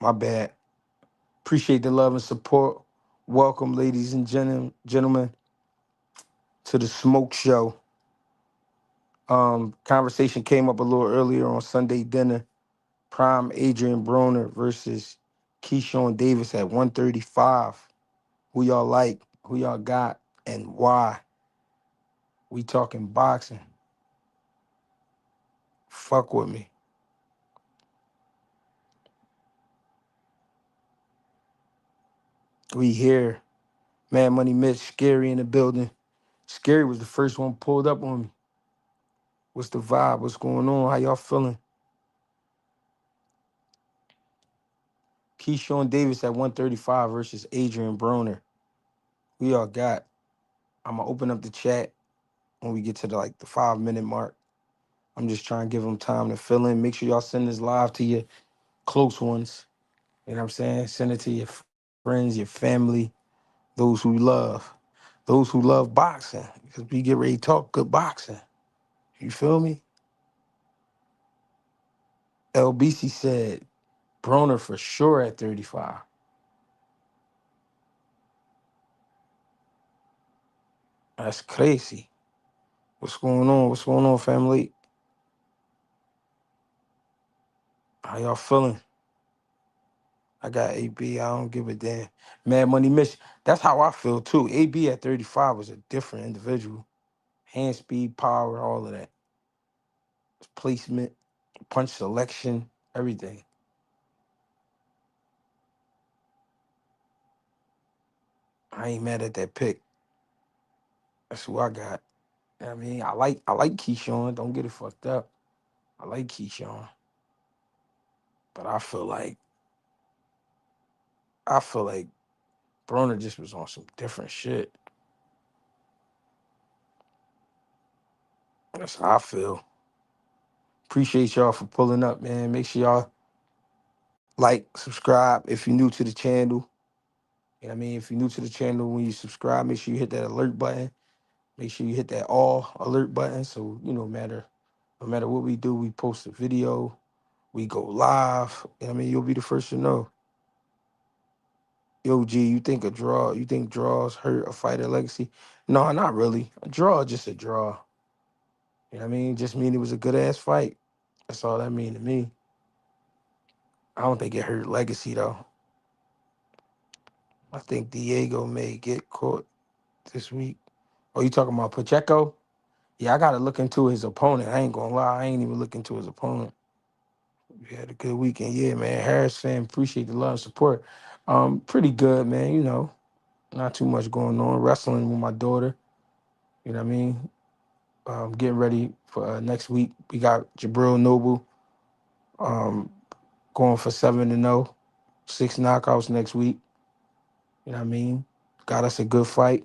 My bad. Appreciate the love and support. Welcome, ladies and gentlemen, to the Smoke Show. Conversation came up a little earlier on Sunday dinner. Prime Adrien Broner versus Keyshawn Davis at 135. Who y'all like? Who y'all got? And why? We talking boxing. Fuck with me. We here. Mad Money Mitch, Scary in the building. Scary was the first one pulled up on me. What's the vibe? What's going on? How y'all feeling? Keyshawn Davis at 135 versus Adrien Broner. Who y'all got? I'm gonna open up the chat when we get to the 5 minute mark. I'm just trying to give them time to fill in. Make sure y'all send this live to your close ones. You know what I'm saying? Send it to your friends, your family, those who love boxing. Because we get ready to talk good boxing. You feel me? LBC said Broner for sure at 35. That's crazy. What's going on? What's going on, family? How y'all feeling? I got AB. I don't give a damn. Mad Money Mission. That's how I feel too. AB at 35 was a different individual. Hand speed, power, all of that. Placement, punch selection, everything. I ain't mad at that pick. That's who I got. I mean, I like Keyshawn. Don't get it fucked up. I like Keyshawn. But I feel like Broner just was on some different shit. That's how I feel. Appreciate y'all for pulling up, man. Make sure y'all like, subscribe if you're new to the channel. You know what I mean? If you're new to the channel, when you subscribe, make sure you hit that alert button. Make sure you hit that all alert button. So, no matter what we do, we post a video, we go live. You know what I mean? You'll be the first to know. Yo, G, you think draws hurt a fighter legacy? No, not really. A draw is just a draw. You know what I mean? Just mean it was a good ass fight. That's all that mean to me. I don't think it hurt legacy though. I think Diego may get caught this week. Oh, you talking about Pacheco? Yeah, I gotta look into his opponent. I ain't gonna lie, I ain't even look into his opponent. We had a good weekend, yeah, man. Harris fan, appreciate the love and support. Pretty good, man. Not too much going on. Wrestling with my daughter. You know what I mean? Getting ready for next week. We got Jabril Noble um, going for 7-0, 6 knockouts next week. You know what I mean? Got us a good fight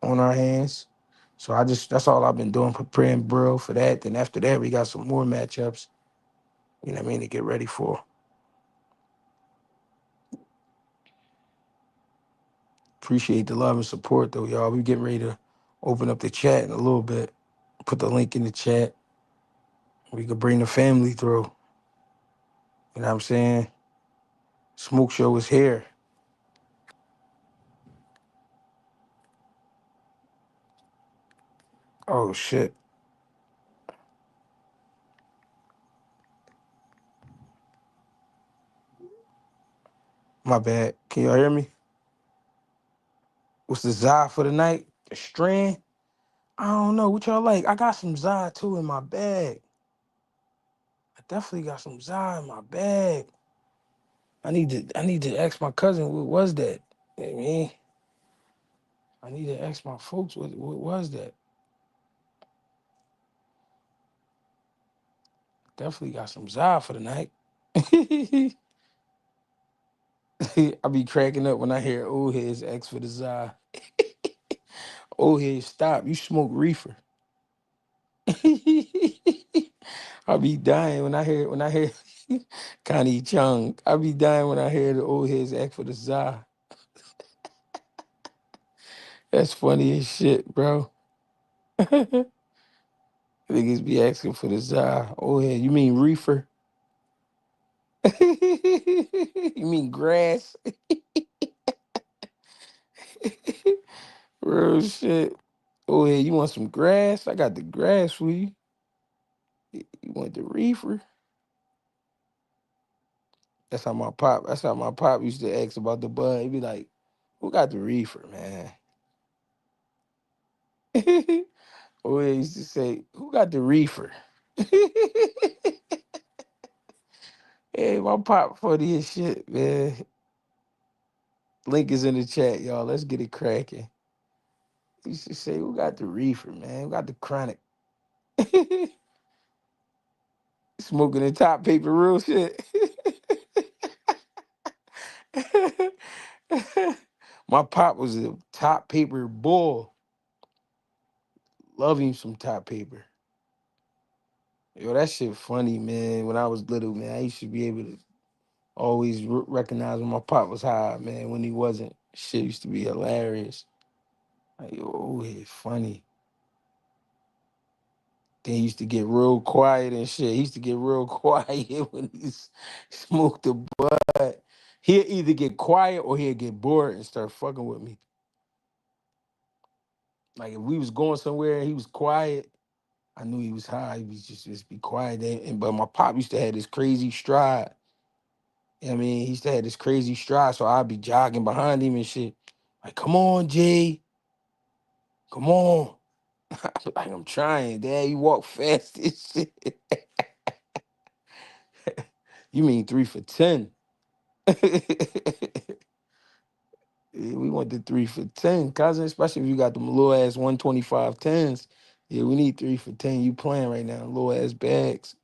on our hands. So that's all I've been doing, preparing Brill for that. Then after that, we got some more matchups, you know what I mean, to get ready for. Appreciate the love and support, though, y'all. We getting ready to open up the chat in a little bit. Put the link in the chat. We could bring the family through. You know what I'm saying? Smoke Show is here. Oh, shit. My bad. Can y'all hear me? What's the Zai for the night? The Strand? I don't know. What y'all like? I got some Zai, too, in my bag. I definitely got some Zai in my bag. I need to ask my cousin what was that. You know what I mean? I need to ask my folks what was that. Definitely got some Zai for the night. I be cracking up when I hear old heads ask for the Zai. Old heads, stop. You smoke reefer. I be dying when I hear Connie Chung. I be dying when I hear the old heads ask for the Zai. That's funny as shit, bro. Niggas be asking for the Zai. Old head, you mean reefer? You mean grass? Real shit. Oh yeah, you want some grass? I got the grass for you. You want the reefer? That's how my pop. That's how my pop used to ask about the bud. He'd be like, "Who got the reefer, man?" Or he used to say, "Who got the reefer?" Hey, my pop funny as shit, man. Link is in the chat, y'all. Let's get it cracking. He used to say, "Who got the reefer, man? Who got the chronic?" Smoking the top paper, real shit. My pop was a top paper bull. Love him some top paper. Yo, that shit funny, man. When I was little, man, I used to be able to always recognize when my pop was high, man. When he wasn't, shit used to be hilarious. Like, oh, it's funny. Then he used to get real quiet and shit. He used to get real quiet when he smoked the bud. He'd either get quiet or he'd get bored and start fucking with me. Like if we was going somewhere and he was quiet, I knew he was high. He was just be quiet. But my pop used to have this crazy stride. You know what I mean, he used to have this crazy stride, so I'd be jogging behind him and shit. Like, come on, Jay, come on. Like I'm trying, Dad. You walk fast as shit. You mean 3 for 10? Yeah, we want the 3 for 10, cousin. Especially if you got them little ass 125 tens. Yeah, we need 3 for 10. You playing right now, little ass bags.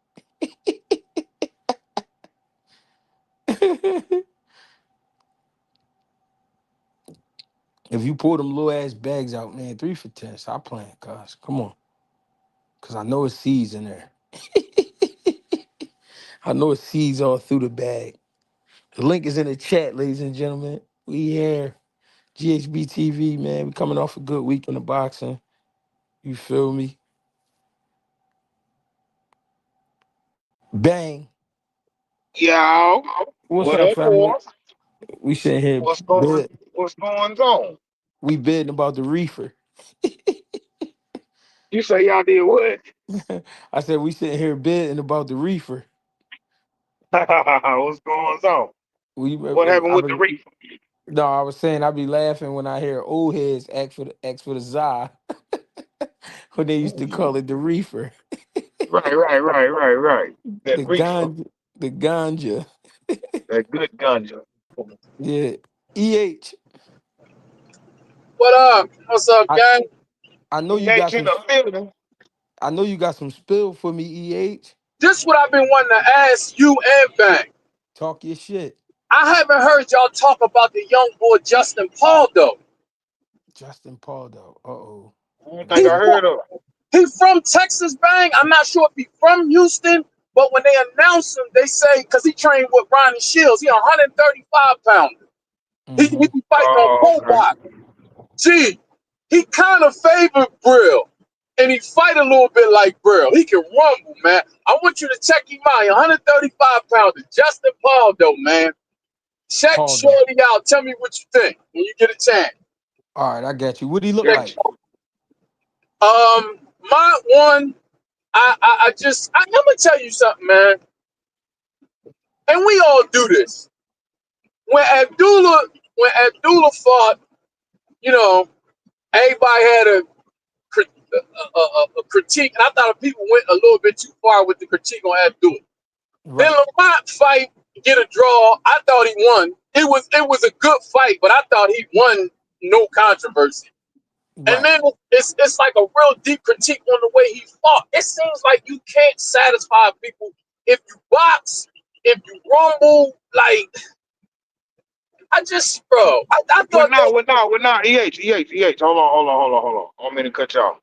If you pull them little ass bags out, man, 3 for 10. Stop playing, cuz. Come on. Cause I know it's seeds in there. I know it's seeds all through the bag. The link is in the chat, ladies and gentlemen. We here. GHB TV, man. We coming off a good week in the boxing. You feel me? Bang. Yo, What's what up, up, family? boys? We sitting here bid. What's going on? We bidding about the reefer. You say y'all did what? I said we sitting here bidding about the reefer. What's going on? We, What happened I with the was, reef? no, I was saying I be laughing when I hear old heads ask for the za when they used to call it the reefer. Right. That The reefer, ganja, the ganja. that good ganja. Yeah. EH. What up? What's up, I gang? I know you got EH in some the building. I know you got some spill for me, EH. This what I've been wanting to ask you and Bang. Talk your shit. I haven't heard y'all talk about the young boy Justin Paul though. Justin Paul though. Uh-oh. I don't think He I Got from, heard of he from Texas, Bang. I'm not sure if he from Houston, but when they announce him, they say because he trained with Ronnie Shields, he a 135 pounder. He mm-hmm. be fighting on Oh, pro okay. box. Gee, he kind of favored Brill. And he fight a little bit like Brill. He can rumble, man. I want you to check him out. He 135 pounder. Justin Paul, though, man. Check Paul though. Shorty out. Tell me what you think when you get a chance. All right, I got you. What do he look Check. like? My one, I'm gonna tell you something, man. And we all do this. When Abdullah, when Abdullah fought, you know, everybody had a critique, and I thought people went a little bit too far with the critique on Abdullah. Then Right, Lamont fight, get a draw. I thought he won. It was a good fight, but I thought he won, no controversy. And right. then it's like a real deep critique on the way he fought. It seems like you can't satisfy people if you box, if you rumble. Like I What thought now? that. What now? EH. Hold on. I'm gonna cut y'all.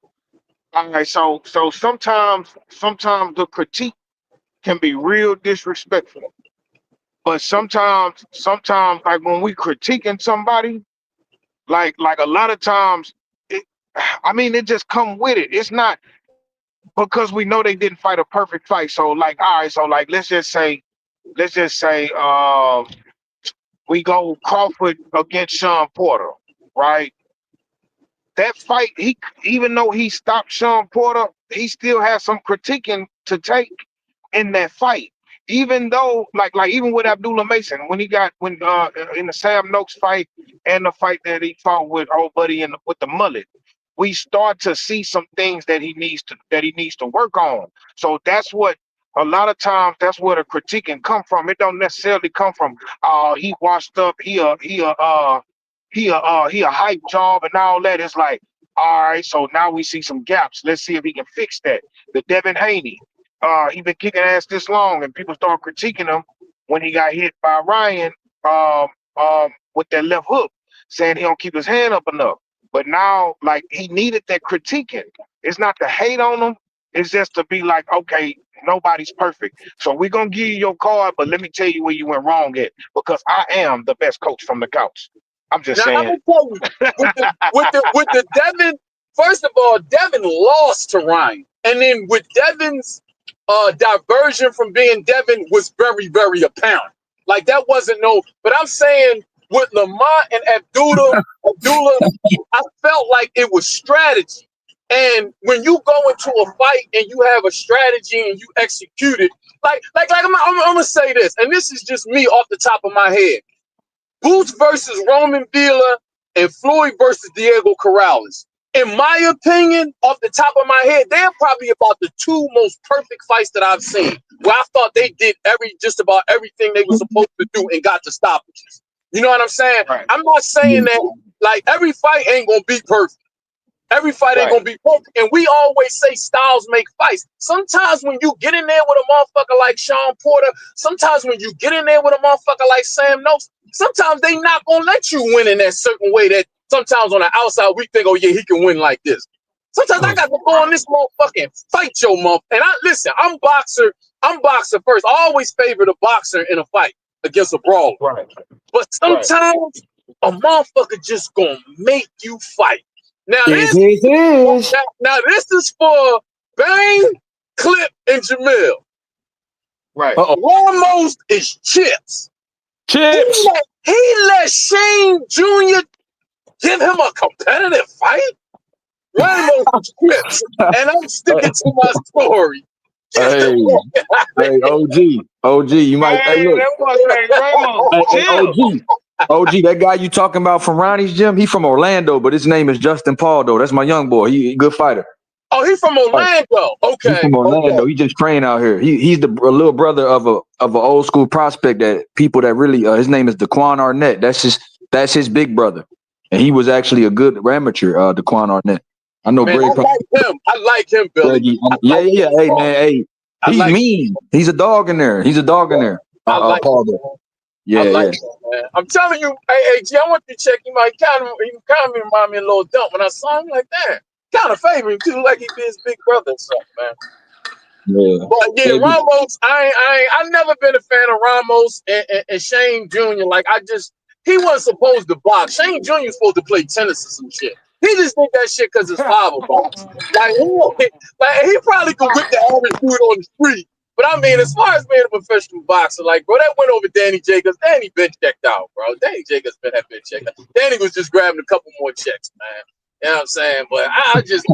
All right, so sometimes the critique can be real disrespectful. But sometimes like when we critiquing somebody, like a lot of times it I mean it just come with it. It's not because we know they didn't fight a perfect fight. So like, all right, so like let's just say let's just say we go Crawford against Sean Porter, right? That fight, he even though he stopped Sean Porter, he still has some critiquing to take in that fight. Even though, like even with Abdullah Mason, when he got when in the Sam Noakes fight and the fight that he fought with old buddy with the mullet, we start to see some things that he needs to work on. So that's what a lot of times that's where the critiquing come from. It don't necessarily come from he washed up, he a hype job and all that. It's like, all right, so now we see some gaps. Let's see if he can fix that. The Devin Haney, he been kicking ass this long, and people start critiquing him when he got hit by Ryan with that left hook, saying he don't keep his hand up enough. But now, like, he needed that critiquing. It's not to hate on him. It's just to be like, okay, nobody's perfect. So we're gonna give you your card, but let me tell you where you went wrong at, because I am the best coach from the couch. I'm just Now I'm saying. gonna tell you with the Devin. First of all, Devin lost to Ryan, and then with Devin's diversion from being Devin was very, very apparent. Like that wasn't no. But I'm saying with Lamont and Abdullah, I felt like it was strategy. And when you go into a fight and you have a strategy and you execute it, I'm gonna say this, and this is just me off the top of my head. Boots versus Roman Villa and Floyd versus Diego Corrales. In my opinion, off the top of my head, they're probably about the two most perfect fights that I've seen, where I thought they did just about everything they were supposed to do and got the stoppages. You know what I'm saying? Right. I'm not saying that like every fight ain't gonna be perfect. Every fight ain't gonna be perfect. And we always say styles make fights. Sometimes when you get in there with a motherfucker like Sean Porter, sometimes when you get in there with a motherfucker like Sam Noakes, sometimes they not gonna let you win in that certain way that sometimes on the outside we think, oh yeah, he can win like this. Sometimes I got to go on this motherfucking fight your mother. And I'm boxer first. I always favor the boxer in a fight against a brawler. Right. But sometimes a motherfucker just gonna make you fight. Now this is for Bang, Clip, and Jamil. Right. Almost is Chips. Chips. He let Shane Jr. give him a competitive fight. Ramos is Chips, and I'm sticking to my story. Hey, OG, you might. Hey, look. OG, that guy you talking about from Ronnie's gym, he from Orlando, but his name is Justin Paul, though. That's my young boy. He a good fighter. Oh, he's from Orlando. Okay. He's from Orlando. He just trained out here. He's the little brother of an old school prospect that people that really his name is Daquan Arnett. That's his big brother. And he was actually a good amateur, Daquan Arnett. I know Man, Greg. I like him, Billy. Yeah. Hey, man. Hey, he's mean. He's a dog in there. Paul. Yeah. Him, man. I'm telling you, hey, G, I want you to check him out. He kind of remind me of a little dump. When I saw him like that, kind of favor him too, like he be his big brother and stuff, man. Yeah. But yeah, Ramos, I never been a fan of Ramos and Shane Jr. Like he wasn't supposed to box. Shane Jr. was supposed to play tennis or some shit. He just did that shit because his father boxed. He probably could whip the average dude on the street. But I mean, as far as being a professional boxer, like, bro, that went over Danny Jacobs. Danny been checked out, bro. Danny Jacobs been checked out. Danny was just grabbing a couple more checks, man. You know what I'm saying? But I just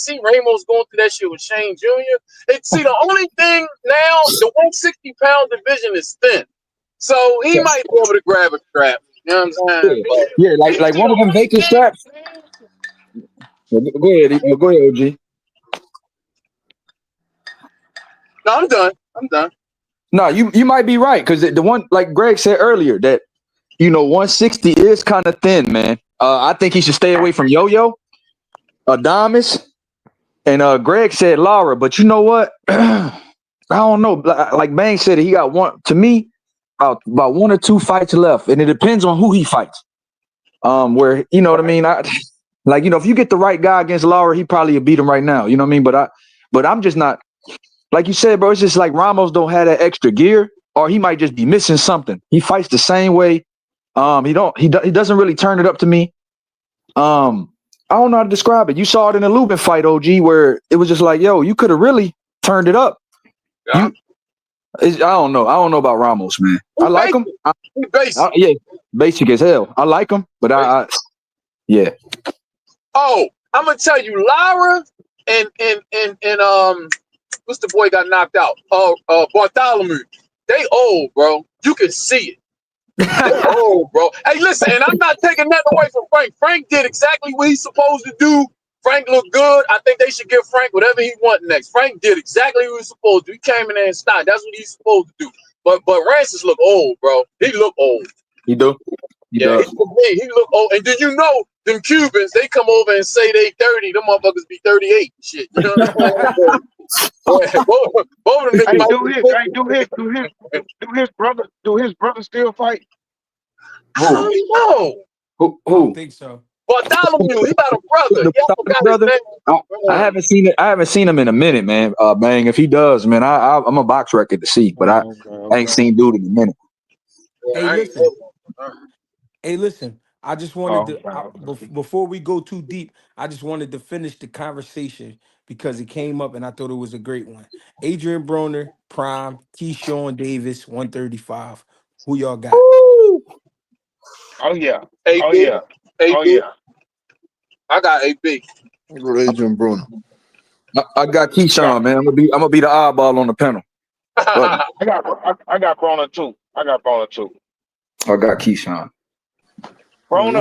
see Ramos going through that shit with Shane Jr. See, the only thing now, the 160-pound division is thin. So he might be able to grab a strap. You know what I'm saying? Yeah, like one of them vacant straps. Go ahead, OG. No, I'm done. No, you might be right, because the one, like Greg said earlier, that 160 is kind of thin, man. I think he should stay away from Yo-Yo, Adamas, and Greg said Lara. But you know what? I don't know. Like Bang said, he got about 1 or 2 fights left, and it depends on who he fights. Where what I mean? If you get the right guy against Lara, he probably will beat him right now. You know what I mean? But I'm just not. Like you said, bro, it's just like Ramos don't have that extra gear, or he might just be missing something. He fights the same way. He doesn't really turn it up to me. I don't know how to describe it. You saw it in the Lubin fight, OG, where it was just like, yo, you could have really turned it up. Yeah. I don't know. I don't know about Ramos, man. I like him. He basic. Yeah, basic as hell. I like him, but yeah. Oh, I'm gonna tell you, Lara and what's the boy got knocked out? Bartholomew. They old, bro. You can see it. They old, bro. Hey, listen, and I'm not taking nothing away from Frank. Frank did exactly what he's supposed to do. Frank looked good. I think they should give Frank whatever he wants next. Frank did exactly what he was supposed to do. He came in there and stopped. That's what he's supposed to do. But Rancis look old, bro. He look old. He do. He does. He look old. And do you know them Cubans? They come over and say they 30. Them motherfuckers be 38 and shit. You know what I'm saying? Both of them niggas. Do his brother still fight? I don't know. Who? I don't think so. Bartholomew, he got a brother. Brother? I haven't seen it. I haven't seen him in a minute, man. Bang. If he does, man, I'm a box record to see, but I ain't seen dude in a minute. Hey, listen. I just wanted before we go too deep, I just wanted to finish the conversation because it came up and I thought it was a great one. Adrien Broner, Prime, Keyshawn Davis, 135. Who y'all got? Oh yeah. AB. I got AB. Adrien Broner. I got Keyshawn, man. I'm gonna be the oddball on the panel. I got Broner too. I got Keyshawn. Broner. I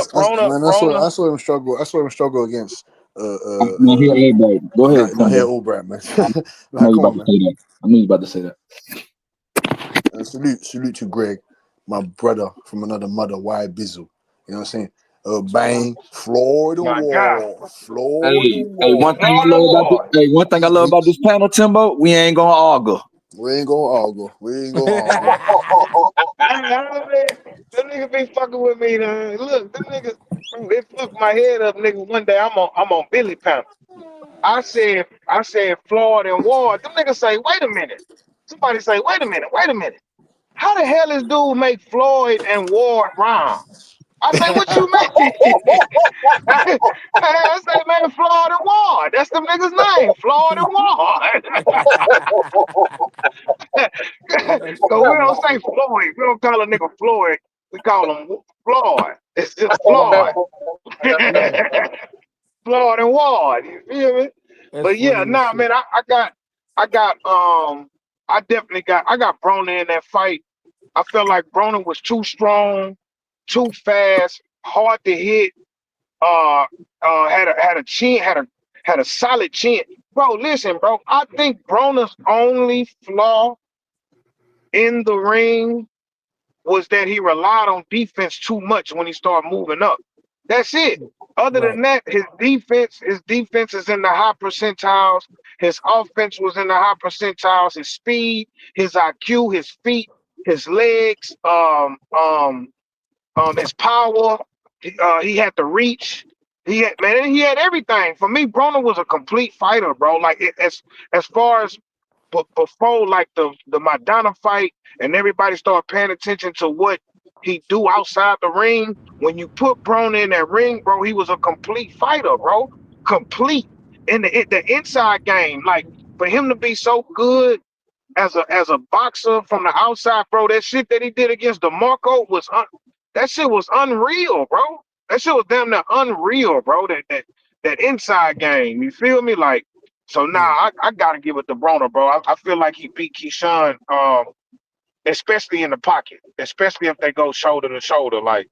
saw him struggle. I saw him struggle against. Go ahead. Here, Albright, man. I know you about to say that. Salute to Greg, my brother from another mother. Why Bizzle? You know what I'm saying? Bang, Florida Wall. One thing I love about this panel, Timbo, we ain't gonna argue. We ain't gonna argue. Them niggas be fucking with me. Look, them niggas, it fucked my head up, nigga. One day I'm on Billy panel. I said Floyd and Ward. Them niggas say, wait a minute. Somebody say, wait a minute. How the hell is dude make Floyd and Ward rhyme? I say, what you mean? I say, man, Floyd and Ward. That's them niggas' name, Floyd and Ward. So we don't say Floyd. We don't call a nigga Floyd. We call him Floyd. It's just Floyd. Floyd and Ward. You feel me? But yeah, man, I got I got Broner in that fight. I felt like Broner was too strong, too fast, hard to hit. Had a chin, had a solid chin. Bro, listen, bro. I think Broner's only flaw in the ring was that he relied on defense too much when he started moving up. That's it. Other than that, his defense is in the high percentiles. His offense was in the high percentiles. His speed, his IQ, his feet, his legs, his power. He had the reach. He had everything. For me, Broner was a complete fighter, bro. Like as far as before, like the Madonna fight, and everybody started paying attention to what he do outside the ring. When you put Broner in that ring, bro, he was a complete fighter, bro. Complete in the inside game. Like for him to be so good as a boxer from the outside, bro, that shit that he did against DeMarco was that shit was unreal, bro. That shit was damn near unreal, bro. That inside game. You feel me? Like, so now I gotta give it to Broner, bro. I feel like he beat Keyshawn, especially in the pocket, especially if they go shoulder to shoulder. Like,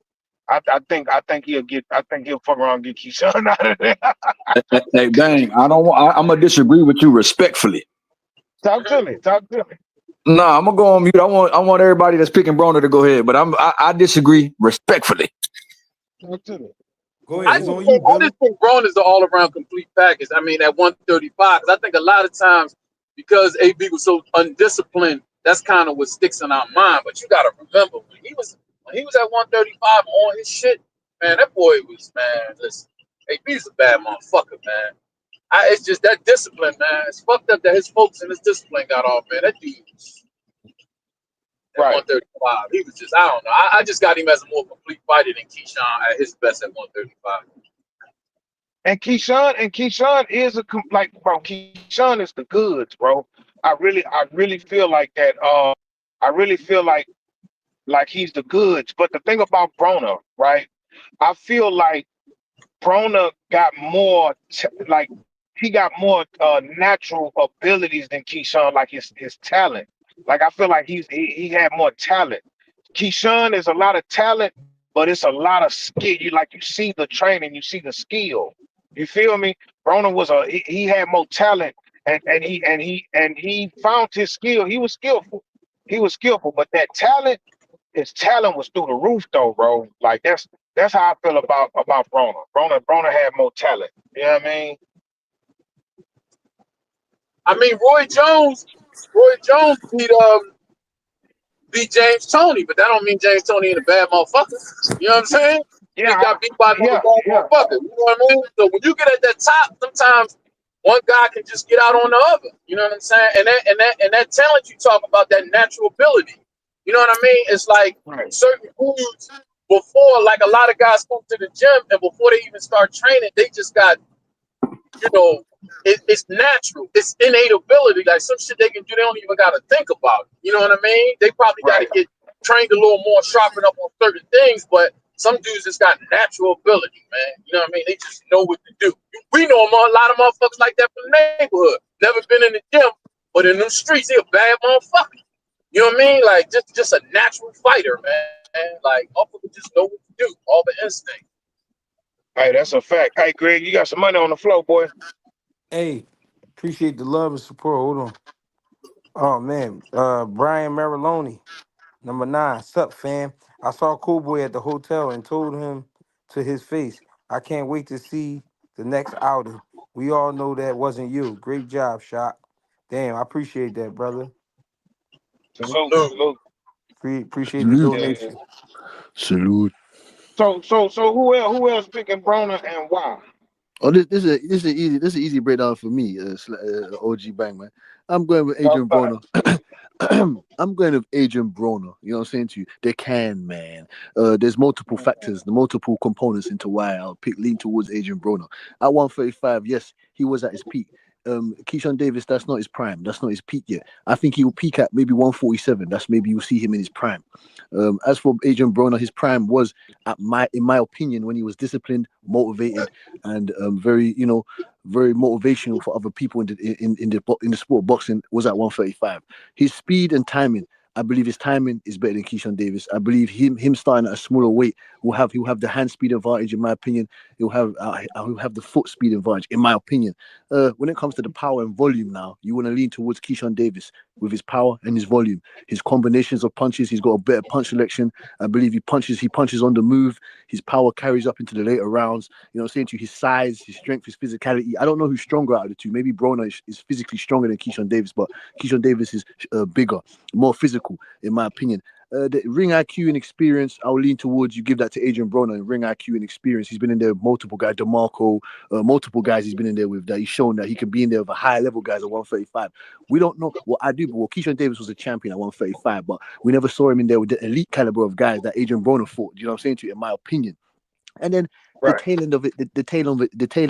I think he'll fuck around and get Keyshawn out of there. Hey, dang, I'm gonna disagree with you respectfully. Talk to me. No, I'm gonna go on mute. I want everybody that's picking Broner to go ahead, but I disagree respectfully. Talk to me. Go ahead. I just think Broner's the all-around complete package. I mean, at 135, because I think a lot of times because AB was so undisciplined, that's kind of what sticks in our mind. But you got to remember when he was at 135 on his shit, man, that boy was, man. Listen, AB's a bad motherfucker, man. It's just that discipline, man. It's fucked up that his folks and his discipline got off, man. That dude was at 135. He was just, I don't know. I just got him as a more complete fighter than Keyshawn at his best at 135. And Keyshawn is bro. Keyshawn is the goods, bro. I really feel like that. I really feel like he's the goods. But the thing about Broner, right? I feel like Broner got more like he got more natural abilities than Keyshawn, like his talent. Like I feel like he had more talent. Keyshawn is a lot of talent, but it's a lot of skill. You see the training, you see the skill. You feel me? Broner was he had more talent, and he found his skill. He was skillful. He was skillful, but that talent, his talent was through the roof, though, bro. Like that's how I feel about Broner. Broner had more talent. You know what I mean? I mean, Roy Jones beat James Toney, but that don't mean James Toney ain't a bad motherfucker. You know what I'm saying? He Yeah, just got beat by another yeah, bad yeah. motherfucker. You know what I mean? So when you get at that top, sometimes one guy can just get out on the other. You know what I'm saying? And that talent you talk about, that natural ability. You know what I mean? It's like Right, certain dudes before, like a lot of guys go to the gym, and before they even start training, they just got, you know, it's natural. It's innate ability. Like some shit they can do, they don't even got to think about it. You know what I mean? They probably got to right, get trained a little more, sharpen up on certain things, but some dudes just got natural ability, man. You know what I mean? They just know what to do. We know a lot of motherfuckers like that from the neighborhood. Never been in the gym, but in them streets, he a bad motherfucker. You know what I mean? Like just a natural fighter, man. Like motherfuckers just know what to do. All the instinct. hey, that's a fact. Hey, Greg, you got some money on the floor, boy. Hey, appreciate the love and support. Hold on. Oh man, Brian Mariloni, #9. Sup, fam? I saw Cool Boy at the hotel and told him to his face, I can't wait to see the next outing. We all know that wasn't you. Great job, Shot. Damn, I appreciate that, brother. Salute, salute. Appreciate the Salute. Yeah, yeah. donation. Salute. So who else picking Broner and why? Oh, this is easy breakdown for me. OG Bang, man. I'm going with Adrian Okay. Broner. I'm going with Adrian Broner. You know what I'm saying to you? They can, man. There's multiple factors, the multiple components into why I'll lean towards Adrian Broner. At 135, yes, he was at his peak. Keyshawn Davis, that's not his prime. That's not his peak yet. I think he will peak at maybe 147. That's maybe you'll see him in his prime. As for Adrian Broner, his prime was in my opinion, when he was disciplined, motivated, and very, very motivational for other people in the sport of boxing, was at 135. His speed and timing, I believe his timing is better than Keyshawn Davis. I believe him starting at a smaller weight he'll have the hand speed advantage, in my opinion. He'll have the foot speed advantage, in my opinion. When it comes to the power and volume, now you want to lean towards Keyshawn Davis with his power and his volume, his combinations of punches. He's got a better punch selection. I believe he punches on the move. His power carries up into the later rounds. You know, what I'm saying to you, his size, his strength, his physicality. I don't know who's stronger out of the two. Maybe Broner is physically stronger than Keyshawn Davis, but Keyshawn Davis is bigger, more physical, in my opinion. The ring IQ and experience, I'll lean towards you give that to Adrian Broner. And ring IQ and experience, he's been in there with multiple guys, DeMarco, multiple guys he's been in there with that. He's shown that he can be in there with a higher level guys at 135. We don't know what I do, but Keyshawn Davis was a champion at 135, but we never saw him in there with the elite caliber of guys that Adrian Broner fought. You know what I'm saying to you, in my opinion. And then the Right. tail end of it, the tail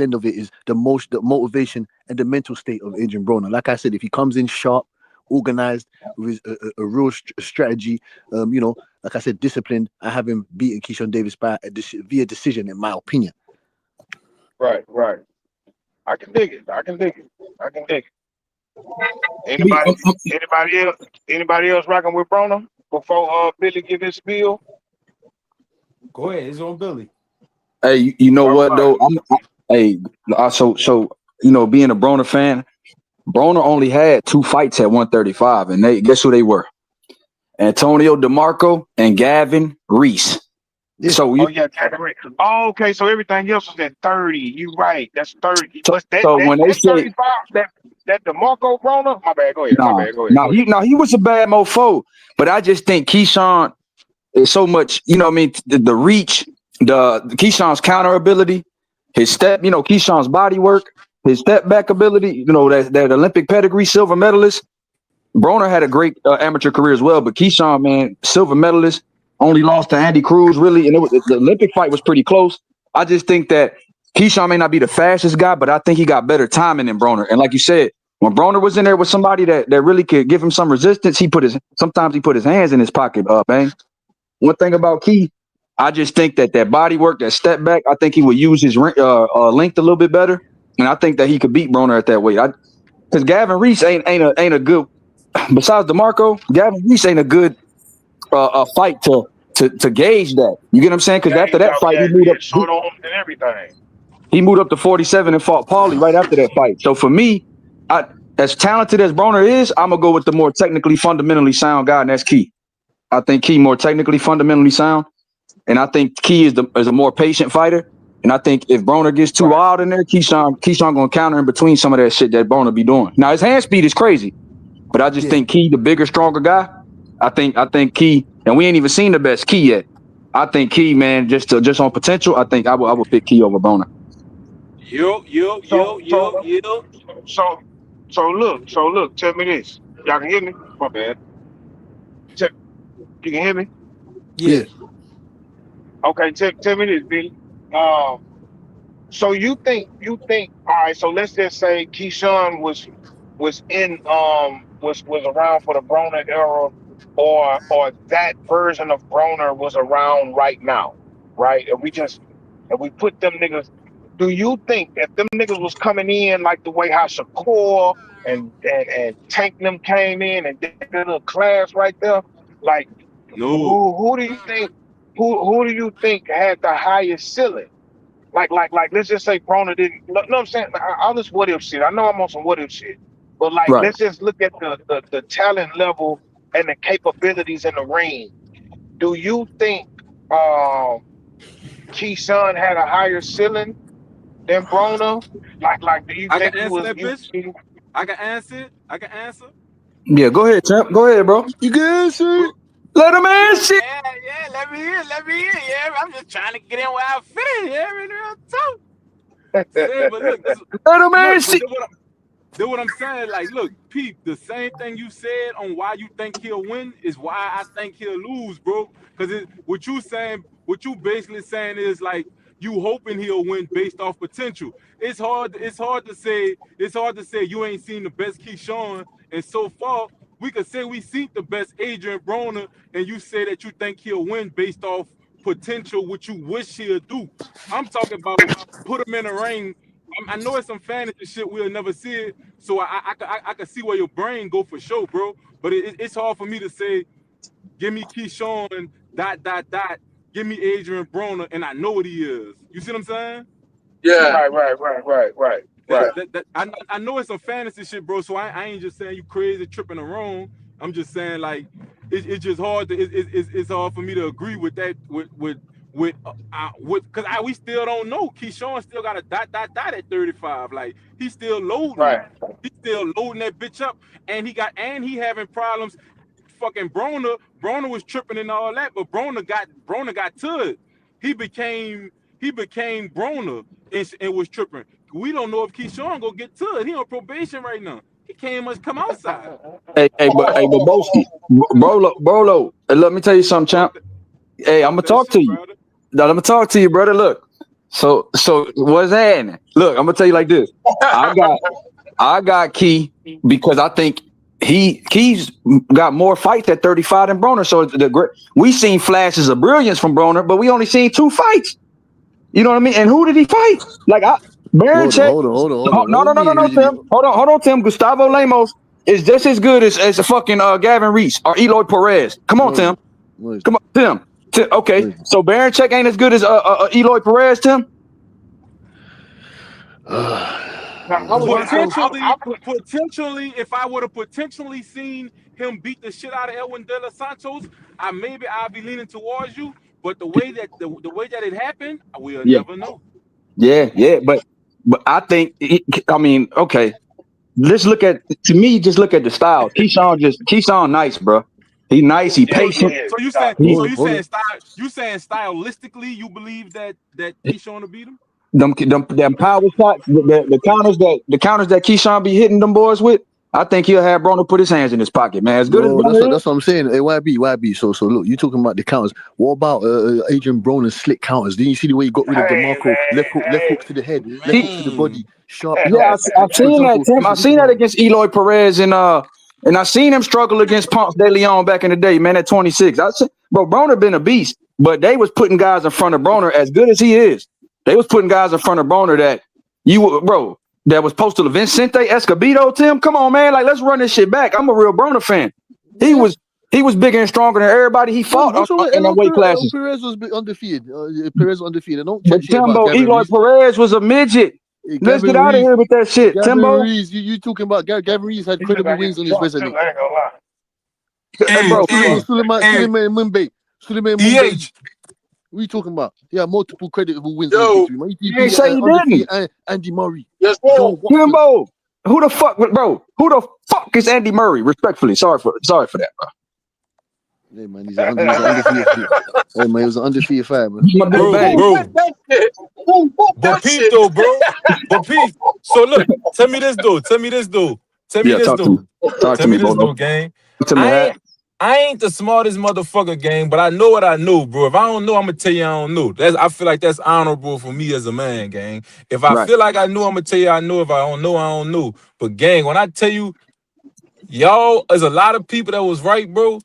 end of it is the motivation and the mental state of Adrian Broner. Like I said, if he comes in sharp, organized, with a real strategy, like I said, disciplined, I have him beating Keyshawn Davis via decision, in my opinion. Right, right. I can dig it. I can dig it. I can dig it. Me, Anybody else rocking with Broner before Billy give his spiel? Go ahead, it's on Billy. hey, you know All what right. though? Being a Broner fan, Broner only had 2 fights at 135, and they guess who they were? Antonio DeMarco and Gavin Reese. Yeah. So Oh yeah, category. Oh, okay. So everything else was at 30. You right. That's 30. so, But that so that when they that say 35, that DeMarco Broner. My bad. Go ahead. My bad. Go ahead. Go ahead. he was a bad mofo, but I just think Keyshawn is so much. You know what I mean? The reach, the Keyshawn's counter ability, his step. Keyshawn's body work, his step back ability. That Olympic pedigree, silver medalist. Broner had a great amateur career as well, but Keyshawn, man, silver medalist, only lost to Andy Cruz, really, and the Olympic fight was pretty close. I just think that Keyshawn may not be the fastest guy, but I think he got better timing than Broner. And like you said, When Broner was in there with somebody that really could give him some resistance, sometimes he put his hands in his pocket. Bang. One thing about Key, I just think that body work, that step back, I think he would use his length a little bit better, and I think that he could beat Broner at that weight. Because Gavin Reese ain't a good. Besides DeMarco, Gavin Reese ain't a good fight to gauge that. You get what I'm saying? Because after that fight, he moved up. Short arms and everything. He moved up to 47 and fought Paulie right after that fight. So for me, as talented as Broner is, I'm gonna go with the more technically, fundamentally sound guy, and that's Key. I think Key more technically, fundamentally sound, and I think Key is a more patient fighter. And I think if Broner gets too wild in there, Keyshawn gonna counter in between some of that shit that Broner be doing. Now his hand speed is crazy, but I just think Key, the bigger, stronger guy. I think Key, and we ain't even seen the best Key yet. I think Key, man, just on potential, I think I would pick Key over Broner. So look, tell me this. Y'all can hear me? My bad. You can hear me? Yeah. Okay, tell me this, B. So you think all right, so let's just say Keyshawn was around for the Broner era, or that version of Broner was around right now, right? If we put them niggas, do you think if them niggas was coming in like the way how Shakur and Tank them came in and did a little class right there, like who do you think who do you think had the highest ceiling? Like let's just say Broner didn't. No, I'm saying all this what if shit. I know I'm on some what if shit, but like Right. let's just look at the talent level and the capabilities in the ring. Do you think Keyshawn had a higher ceiling than Broner? Like do you I think can he answer was? that, bitch. I can answer. Yeah, go ahead, champ. Go ahead, bro. You can answer. Let him answer. Yeah, let me in. Yeah, I'm just trying to get in where I fit in. Yeah, in real talk. Yeah, but look, Let him answer. Then what I'm saying, like, look, Pete, the same thing you said on why you think he'll win is why I think he'll lose, bro. Because what you basically saying is like you hoping he'll win based off potential. It's hard to say you ain't seen the best Keyshawn, and so far we could say we seen the best Adrien Broner, and you say that you think he'll win based off potential, what you wish he'll do. I'm talking about put him in a ring. I know it's some fantasy shit we'll never see it, so I can see where your brain go for sure, bro. But it's hard for me to say, give me Keyshawn, ... give me Adrien Broner, and I know what he is. You see what I'm saying? Yeah. Right. I know it's some fantasy shit, bro. So I ain't just saying you crazy tripping around. I'm just saying like it's just hard to it's hard for me to agree with that with because we still don't know. Keyshawn still got a ... at 35. Like he's still loading. Right. He's still loading that bitch up, and he having problems. Fucking Broner was tripping and all that, but Broner got to it. He became Broner and was tripping. We don't know if Keyshawn go get to it. He on probation right now. He can't much come outside. Hey, but Boski, Brolo, let me tell you something, champ. Hey, I'm gonna talk to you. No, I'm gonna talk to you, brother. Look, so what's happening? Look, I'm gonna tell you like this. I got Key because I think Key's got more fights at 35 than Broner. So we seen flashes of brilliance from Broner, but we only seen 2 fights. You know what I mean? And who did he fight? Like Baron check. Hold on. No, Tim. Hold on, Tim. Gustavo Lemos is just as good as a fucking Gavin Reese or Eloy Perez. Come on, Tim. Come on, Tim. Okay, so Baron check ain't as good as Eloy Perez, Tim. Potentially, if I would have potentially seen him beat the shit out of Edwin De Los Santos, I'll be leaning towards you. But the way that it happened, we'll never know. Yeah, but I think okay. Just look at the style. Keyshawn nice, bro. He nice. He patient. So you saying stylistically, you believe that Keyshawn will beat him? Them power shots, the counters that Keyshawn be hitting them boys with. I think he'll have Broner put his hands in his pocket, man. As good as No, that's Broner is. what I'm saying. Hey, YB. So look, you talking about the counters. What about Adrien Broner's slick counters? Didn't you see the way he got rid of Hey DeMarco? Left man, hooks to the head, left hooks to the Man. body, sharp Yeah, counters. I've For seen that, example, Tim. I've seen that against Eloy Perez and I seen him struggle against Ponce de Leon back in the day, man, at 26. Bro, Broner been a beast, but they was putting guys in front of Broner as good as he is. They was putting guys in front of Broner that that was postal Vincente Escobedo, Tim. Come on, man. Like, let's run this shit back. I'm a real Broner fan. He was bigger and stronger than everybody he fought in the weight classes. Perez was undefeated. Perez was undefeated. Don't But chat shit about Timbo, Gavin Eloy Reese. Perez was a midget. Hey, Let's Gavin get out of Reese. here with that shit, Gavin Timbo. Reese, you talking about Gavin Reese had he credible got wins on his drunk resume. too, I ain't gonna lie. Hey, bro, Suleiman Mumbai. What are you talking about? He had multiple creditable wins on his victory. Man, you ain't say he didn't. Andy Murray. Yes, Joe bro. Watson. Timbo, who the fuck is Andy Murray? Respectfully, sorry for that, bro. Hey man, he's an undefeated. Hey man, he was an undefeated fight, man. My big bang. Who won that shit? Who won But that peep shit? though, bro. But peep. So look, tell me this though. Talk to me, This Bolo. though, gang. Tell me I ain't the smartest motherfucker, gang, but I know what I know, bro. If I don't know, I'm gonna tell you I don't know. I feel like that's honorable for me as a man, gang. If I Right. feel like I know, I'm gonna tell you I know. If I don't know, I don't know. But gang, when I tell you, y'all, there's a lot of people that was right, bro.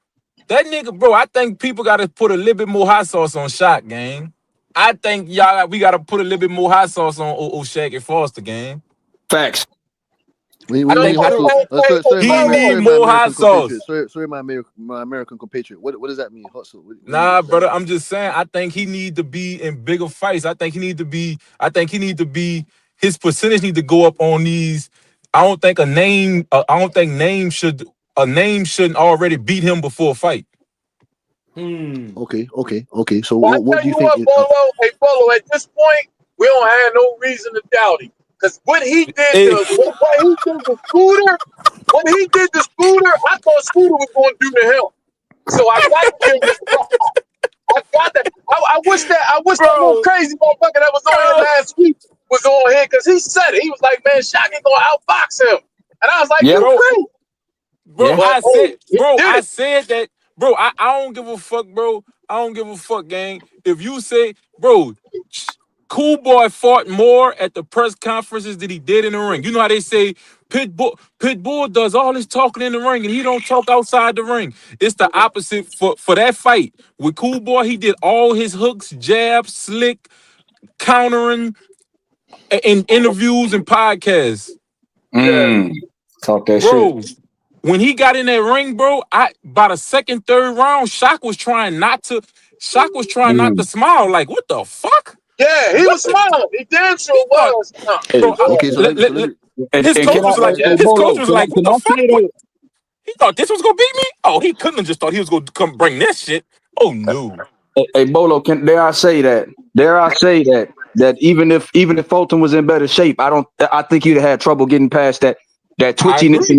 That nigga, bro, I think people gotta put a little bit more hot sauce on Shaq, gang. I think we gotta put a little bit more hot sauce on Shaq and Foster, gang. Facts. He I need more hot sauce. Sorry, my American compatriot. What does that mean? Hot sauce. Nah, brother, I'm just saying. I think he need to be in bigger fights. I think he need to be. His percentage need to go up on these. I don't think a name shouldn't already beat him before a fight. Okay. So Well, what do you think? Bolo, at this point, we don't have no reason to doubt him. Because what he did to Scooter, I thought Scooter was going to do to him. So I got to give him his props. I got that. I wish that little crazy motherfucker that was on here last week was on here because he said it. He was like, man, Shaq ain't going to outbox him. And I was like, I said that, bro. I don't give a fuck, bro. I don't give a fuck, gang. If you say, bro, Cool Boy fought more at the press conferences than he did in the ring. You know how they say Pitbull does all his talking in the ring and he don't talk outside the ring. It's the opposite for that fight. With Cool Boy, he did all his hooks, jabs, slick, countering in interviews and podcasts. Talk that bro, shit. When he got in that ring, bro, by the second, third round, Shaq was trying not to smile. Like, what the fuck? Yeah, he was smiling. He damn sure was. His coach was like, what the fuck? He thought this was gonna beat me? Oh, he couldn't have just thought he was gonna come bring this shit. Oh no. Hey Bolo, dare I say that even if Fulton was in better shape, I think he'd have had trouble getting past that twitchiness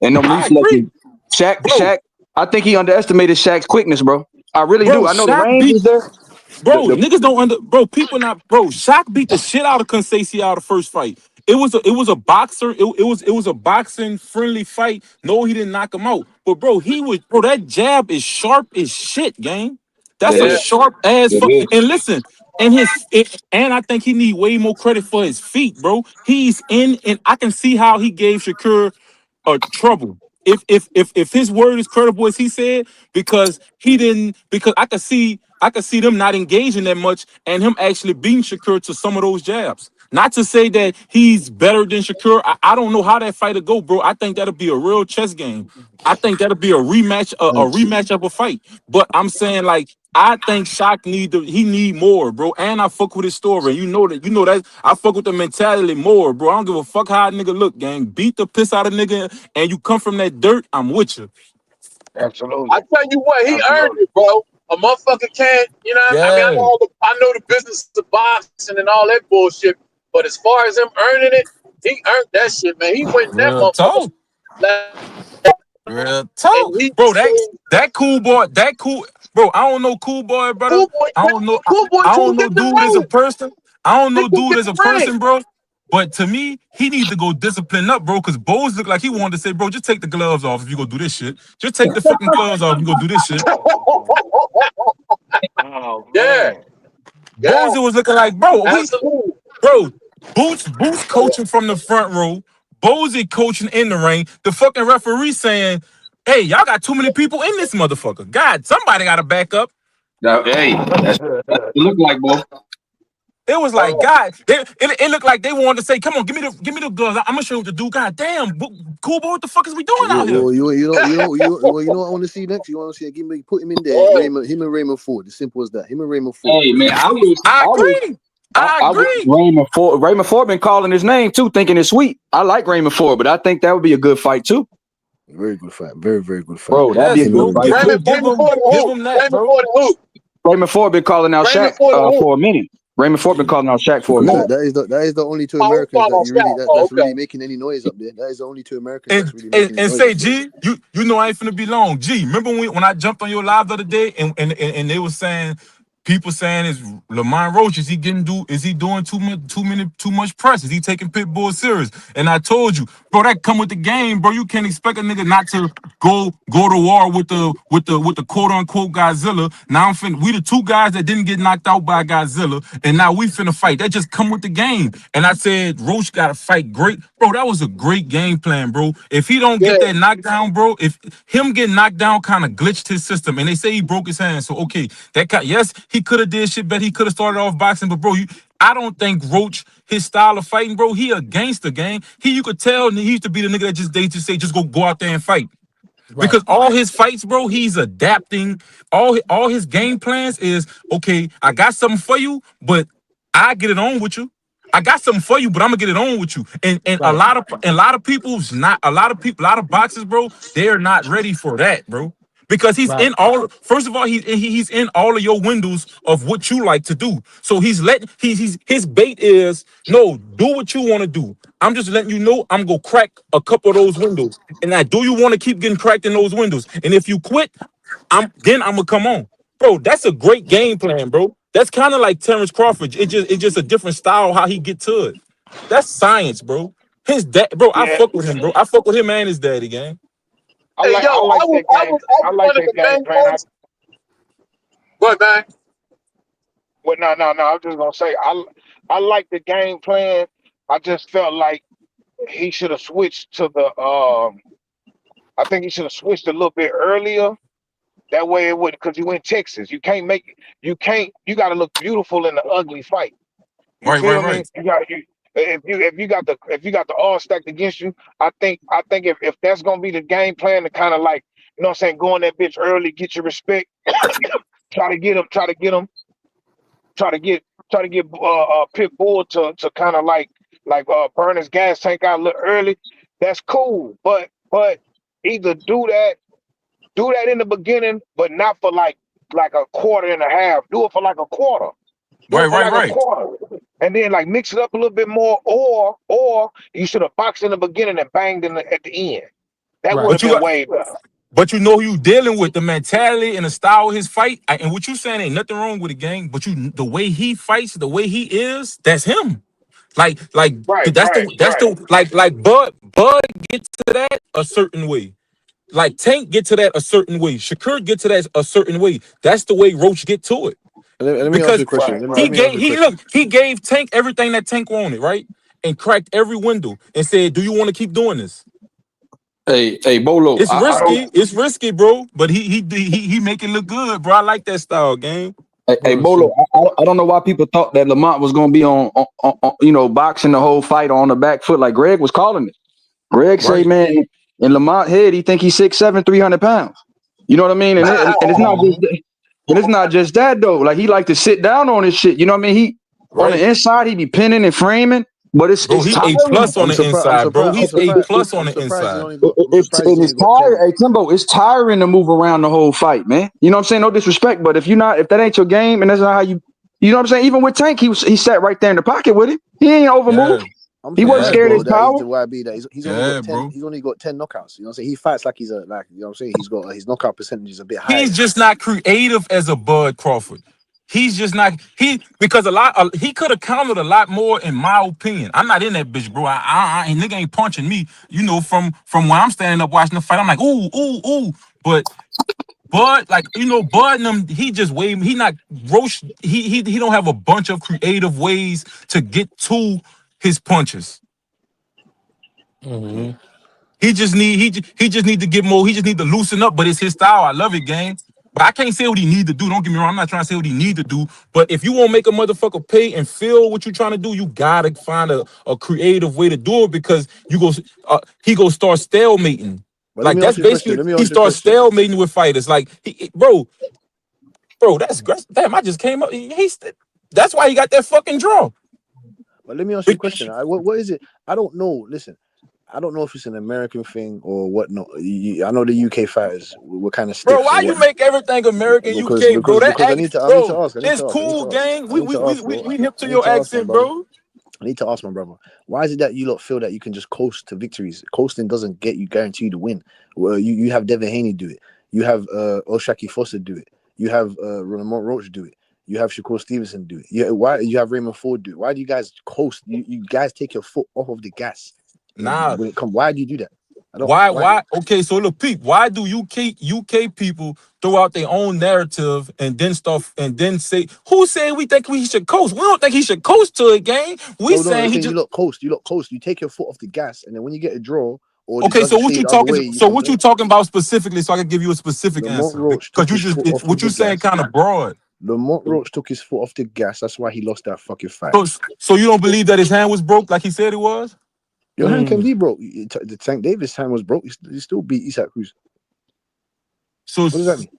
and them reflexes. Shaq, I think he underestimated Shaq's quickness, bro. I really do. I know the range is there. Bro, niggas don't people not, bro. Shaq beat the shit out of Conceição the first fight. It was a boxer. It was a boxing friendly fight. No, he didn't knock him out. But bro, that jab is sharp as shit, gang. That's a sharp ass fuck. And listen, and I think he need way more credit for his feet, bro. He's in, and I can see how he gave Shakur trouble. If his word is credible as he said, because I could see them not engaging that much and him actually beating Shakur to some of those jabs. Not to say that he's better than Shakur. I don't know how that fight will go, bro. I think that'll be a real chess game. I think that'll be a rematch, a rematch of a fight. But I'm saying, like, I think Shaq need more, bro. And I fuck with his story. You know that I fuck with the mentality more, bro. I don't give a fuck how a nigga look, gang. Beat the piss out of nigga and you come from that dirt, I'm with you. Absolutely. I tell you what, he earned it, bro. A motherfucker can't, you know. Yeah. I mean, I know the business of boxing and all that bullshit. But as far as him earning it, he earned that shit, man. He went that motherfucker. Real talk. Bro, that cool boy, bro, I don't know Cool Boy, brother. I don't know dude as a person. I don't know dude as a person, bro. But to me, he needs to go discipline up, bro, because Bose looked like he wanted to say, bro, just take the gloves off if you go do this shit. Just take the fucking gloves off if you go do this shit. Oh Yeah, man. yeah, Bose was looking like, bro, absolutely. bro, Boots coaching from the front row, Bose coaching in the ring, the fucking referee saying, hey, y'all got too many people in this motherfucker. God, somebody got to back up. Now, hey, that's what it look like, boy. It was like, God, it looked like they wanted to say, come on, give me the gloves. I'm gonna show you what to do. God damn, cool boy, what the fuck is we doing out here? You know what I want to see next? You want to see put him in there, him and Raymond Ford. As simple as that. Him and Raymond Ford. Hey man, I agree. Raymond Ford been calling his name too, thinking it's sweet. I like Raymond Ford, but I think that would be a good fight too. Very good fight. Very, very good fight. Bro, that'd be a good fight. Give him that, bro. Raymond Ford been calling out Shaq for a minute. Raymond Ford been calling out Shaq for a minute. That is the only two Americans that's really making any noise up there. That is the only two Americans that's really making any noise. And say, G, you know I ain't finna be long. G, remember when I jumped on your live the other day and they was saying, people saying, is Lamont Roach, is he doing too much press? Is he taking Pitbull serious? And I told you, bro, that come with the game, bro. You can't expect a nigga not to go to war with the quote unquote Godzilla. Now we the two guys that didn't get knocked out by Godzilla, and now we finna fight. That just come with the game. And I said Roach gotta fight great. Bro, that was a great game plan, bro. If he don't get that knockdown, bro, if him getting knocked down kind of glitched his system, and they say he broke his hand. So okay, yes, he could have did shit, but he could have started off boxing. But bro, I don't think Roach, his style of fighting, bro, he a gangster, gang. You could tell he used to be the nigga that they just say just go out there and fight. Right. Because all his fights, bro, he's adapting. All his game plans is, okay, I got something for you, but I get it on with you. I got something for you, but I'm gonna get it on with you. And right. a lot of boxers, bro, they're not ready for that, bro. Because he's in all. First of all, he's in all of your windows of what you like to do. So his bait is, no, do what you want to do. I'm just letting you know I'm gonna crack a couple of those windows. And now, do you want to keep getting cracked in those windows? And if you quit, I'm gonna come on, bro. That's a great game plan, bro. That's kind of like Terrence Crawford. It's just a different style how he get to it. That's science, bro. His dad, bro. Yeah. I fuck with him, bro. I fuck with him and his daddy, gang. I like that game plan. What, man? Well, no. I was just gonna say I like the game plan. I just felt like he should have switched to the. I think he should have switched a little bit earlier. That way it would, because you in Texas. You can't. You got to look beautiful in the ugly fight. You feel me? If you got the all stacked against you, I think if that's gonna be the game plan to kind of like, you know what I'm saying, go in that bitch early, get your respect, try to get Pitbull to kind of like burn his gas tank out a little early. That's cool, but either do that in the beginning, but not for like a quarter and a half. Do it for like a quarter. Right. And then like mix it up a little bit more, or you should have boxed in the beginning and banged at the end. That would have been way better. But you know who you dealing with, the mentality and the style of his fight. And what you saying ain't nothing wrong with the game, but the way he fights, the way he is, that's him. Like Bud gets to that a certain way. Like Tank get to that a certain way. Shakur get to that a certain way. That's the way Roach get to it. Let me ask you a question. He gave Tank everything that Tank wanted, right? And cracked every window and said, "Do you want to keep doing this?" Hey, Bolo. It's risky, bro. But he make it look good, bro. I like that style, game. Hey, Bolo. I don't know why people thought that Lamont was gonna be on boxing the whole fight on the back foot like Greg was calling it. Greg say, man, in Lamont head, he think he's 6'7", 300 pounds. You know what I mean? And it's not just. And it's not just that though. Like he like to sit down on his shit. You know what I mean? On the inside, he be pinning and framing. But it's he A+ on the inside, bro. He's A+ on the inside. It's tiring. Hey, Timbo, it's tiring to move around the whole fight, man. You know what I'm saying? No disrespect, but if that ain't your game, and that's not how you know what I'm saying? Even with Tank, he sat right there in the pocket with him. He ain't overmoved. He wasn't scared of his power. He's only got 10 knockouts. You know what I'm saying? He fights like he's you know what I'm saying? He's got his knockout percentage is a bit high. He's just not creative as a Bud Crawford. He's just not because he could have countered a lot more in my opinion. I'm not in that bitch, bro. I nigga ain't punching me. You know, from when I'm standing up watching the fight, I'm like ooh ooh ooh. But Bud, like you know, Bud and them, he just he not Roach. He don't have a bunch of creative ways to get to his punches. Mm-hmm. He just need to get more. He just need to loosen up. But it's his style. I love it, gang. But I can't say what he need to do. Don't get me wrong. I'm not trying to say what he need to do. But if you want to make a motherfucker pay and feel what you're trying to do, you gotta find a creative way to do it because he go start stalemating. But let Like me that's ask you a question. basically Let me he ask you a starts question. stalemating with fighters. Like bro, that's damn. I just came up. That's why he got that fucking draw. But let me ask you a question. What is it? I don't know. Listen, I don't know if it's an American thing or whatnot. I know the UK fighters were kind of Bro, stiff why or you whatnot. make everything American Because UK, bro? because That because I need to bro, ask. it's cool, gang. I need to ask, bro. We hip I to need your to ask, my accent, brother. bro. I need to ask my brother. Why is it that you lot feel that you can just coast to victories? Coasting doesn't get you guaranteed to win. Well, you have Devin Haney do it. You have Oshaki Foster do it. You have Lamont Roach do it. You have Shakur Stevenson do it. You have Raymond Ford do it. Why do you guys coast? You guys take your foot off of the gas Nah, when it comes. Why do you do that? I don't. why Why? why? Okay, so look, Pete. Why do UK people throw out their own narrative and then stuff and then say who said we think we should coast? We don't think he should coast to a game. We No, I'm saying he saying you just lot coast. You lot coast. You take your foot off the gas, and then when you get a draw or it okay. So doesn't what you fade the other talking? way, you know So what I'm what you saying? talking about specifically? So I can give you a specific Lamont answer Roach because took you his just foot off what of you the saying gas. kind of broad. Lamont Roach took his foot off the gas. That's why he lost that fucking fight. So so you don't believe that his hand was broke like he said it was? Your hand can be broke. The Tank Davis hand was broke. He still beat Isak Cruz. So What does that mean?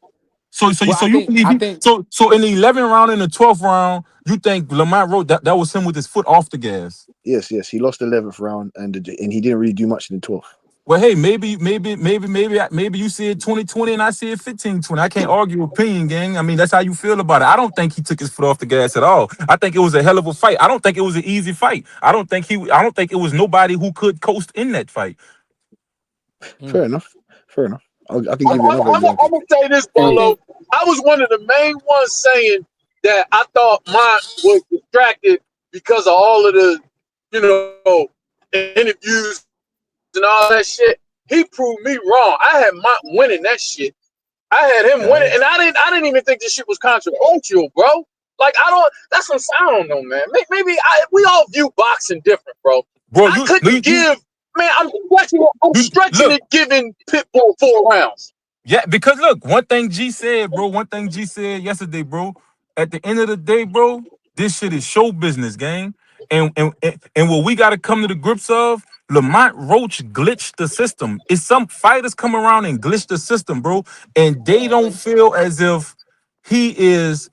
Well, so you believe I think so in the 11th round and the 12th round, you think Lamont wrote that was him with his foot off the gas. Yes. He lost the 11th round and he didn't really do much in the 12th. Well, hey, maybe you see it 2020 and I see it 15-20. I can't argue opinion, gang. I mean, that's how you feel about it. I don't think he took his foot off the gas at all. I think it was a hell of a fight. I don't think it was an easy fight. I don't think it was nobody who could coast in that fight. Fair mm, enough. Fair enough. I can I'm, give you I'm, another I'm, example. I'm gonna say this, I Bolo. think I was one of the main ones saying that I thought mine was distracted because of all of the, you know, interviews and all that shit. He proved me wrong. I had Mont winning that shit. I had him winning, and guys. I didn't even think this shit was controversial, bro. Like I don't. That's what I don't know, man. Maybe we all view boxing different, bro. Bro, I couldn't give. Man, I'm stretching look. it, giving Pitbull 4 rounds. Yeah, because look, one thing G said, bro. One thing G said yesterday, bro. At the end of the day, bro, this shit is show business, gang. And what we gotta come to the grips of, Lamont Roach glitched the system. It's some fighters come around and glitch the system, bro, and they don't feel as if he is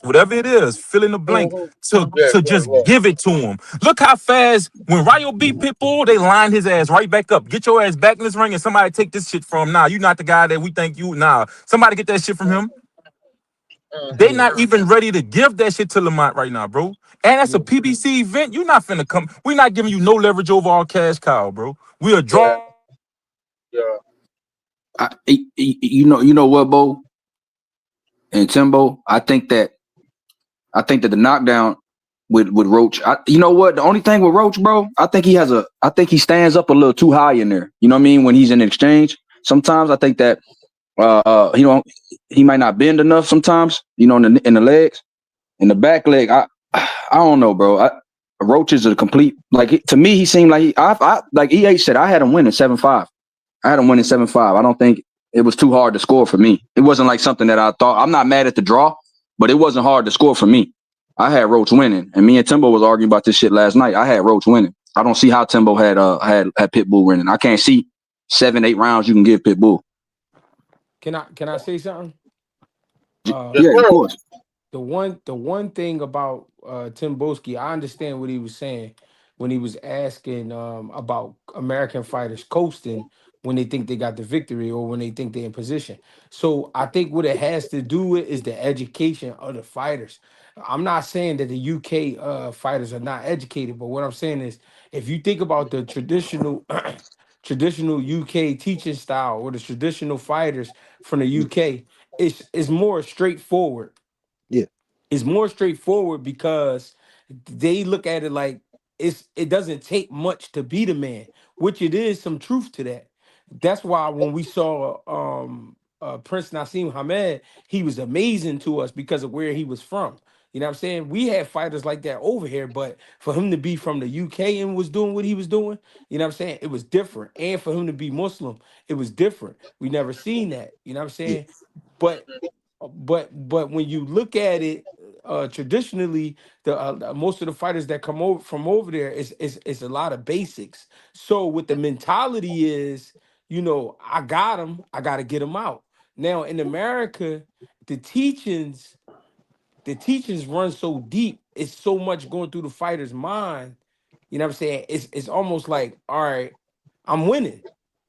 whatever it is, fill in the blank to just give it to him. Look how fast when Ryo beat Pitbull, they lined his ass right back up. Get your ass back in this ring and somebody take this shit from him. Nah, you not the guy that we think you. Nah, somebody get that shit from him. They not even ready to give that shit to Lamont right now, bro. And that's a PBC event. You not finna come. We not giving you no leverage over our cash cow, bro. We a Yeah, draw. yeah. You know what, Bo and Timbo. I think that the knockdown with Roach. You know what? The only thing with Roach, bro, I think he stands up a little too high in there. You know what I mean? When he's in exchange, sometimes I think that he might not bend enough. Sometimes, in the legs, in the back leg. I don't know, bro. Roach is a complete to me. He seemed like like EH said. I had him winning 7-5. I had him winning 7-5. I don't think it was too hard to score for me. It wasn't like something that I thought. I'm not mad at the draw, but it wasn't hard to score for me. I had Roach winning, and me and Timbo was arguing about this shit last night. I had Roach winning. I don't see how Timbo had Pitbull winning. I can't see 7-8 rounds you can give Pitbull. Can I say something? Yes, Yeah, of sir. course. The one thing about Tim Boski, I understand what he was saying when he was asking about American fighters coasting when they think they got the victory or when they think they're in position. So I think what it has to do with is the education of the fighters. I'm not saying that the UK fighters are not educated, but what I'm saying is if you think about the traditional traditional UK teaching style or the traditional fighters from the UK, it's more straightforward. Yeah. It's more straightforward because they look at it like it doesn't take much to be the man, which it is some truth to that. That's why when we saw Prince Nassim Hamed, he was amazing to us because of where he was from. You know what I'm saying? We had fighters like that over here, but for him to be from the UK and was doing what he was doing, you know what I'm saying? It was different. And for him to be Muslim, it was different. We never seen that. You know what I'm Yeah. saying? But but when you look at it traditionally, the most of the fighters that come over from over there is a lot of basics. So what the mentality is, you know, I got him, I got to get him out. Now in America, the teachings the teachings run so deep. It's so much going through the fighter's mind. You know what I'm saying? It's almost like, all right, I'm winning.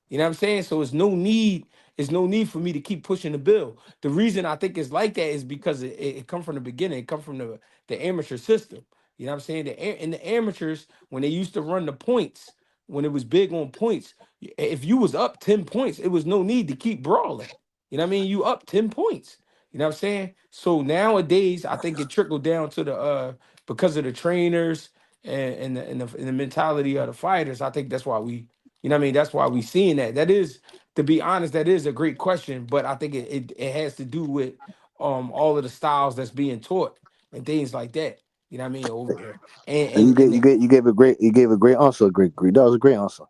You know what I'm saying? So it's no need for me to keep pushing the bill. The reason I think it's like that is because it come from the beginning. It come from the amateur system. You know what I'm saying? In the amateurs, when they used to run the points, when it was big on points, if you was up 10 points, it was no need to keep brawling. You know what I mean? You up 10 points. You know what I'm saying? So nowadays, I think it trickled down to the because of the trainers and the mentality of the fighters. I think that's why you know what I mean? That's why we seeing that. That is, to be honest, that is a great question, but I think it has to do with all of the styles that's being taught and things like that. You know what I mean? Over here. And And and you gave a great answer, Greg. That was a great answer.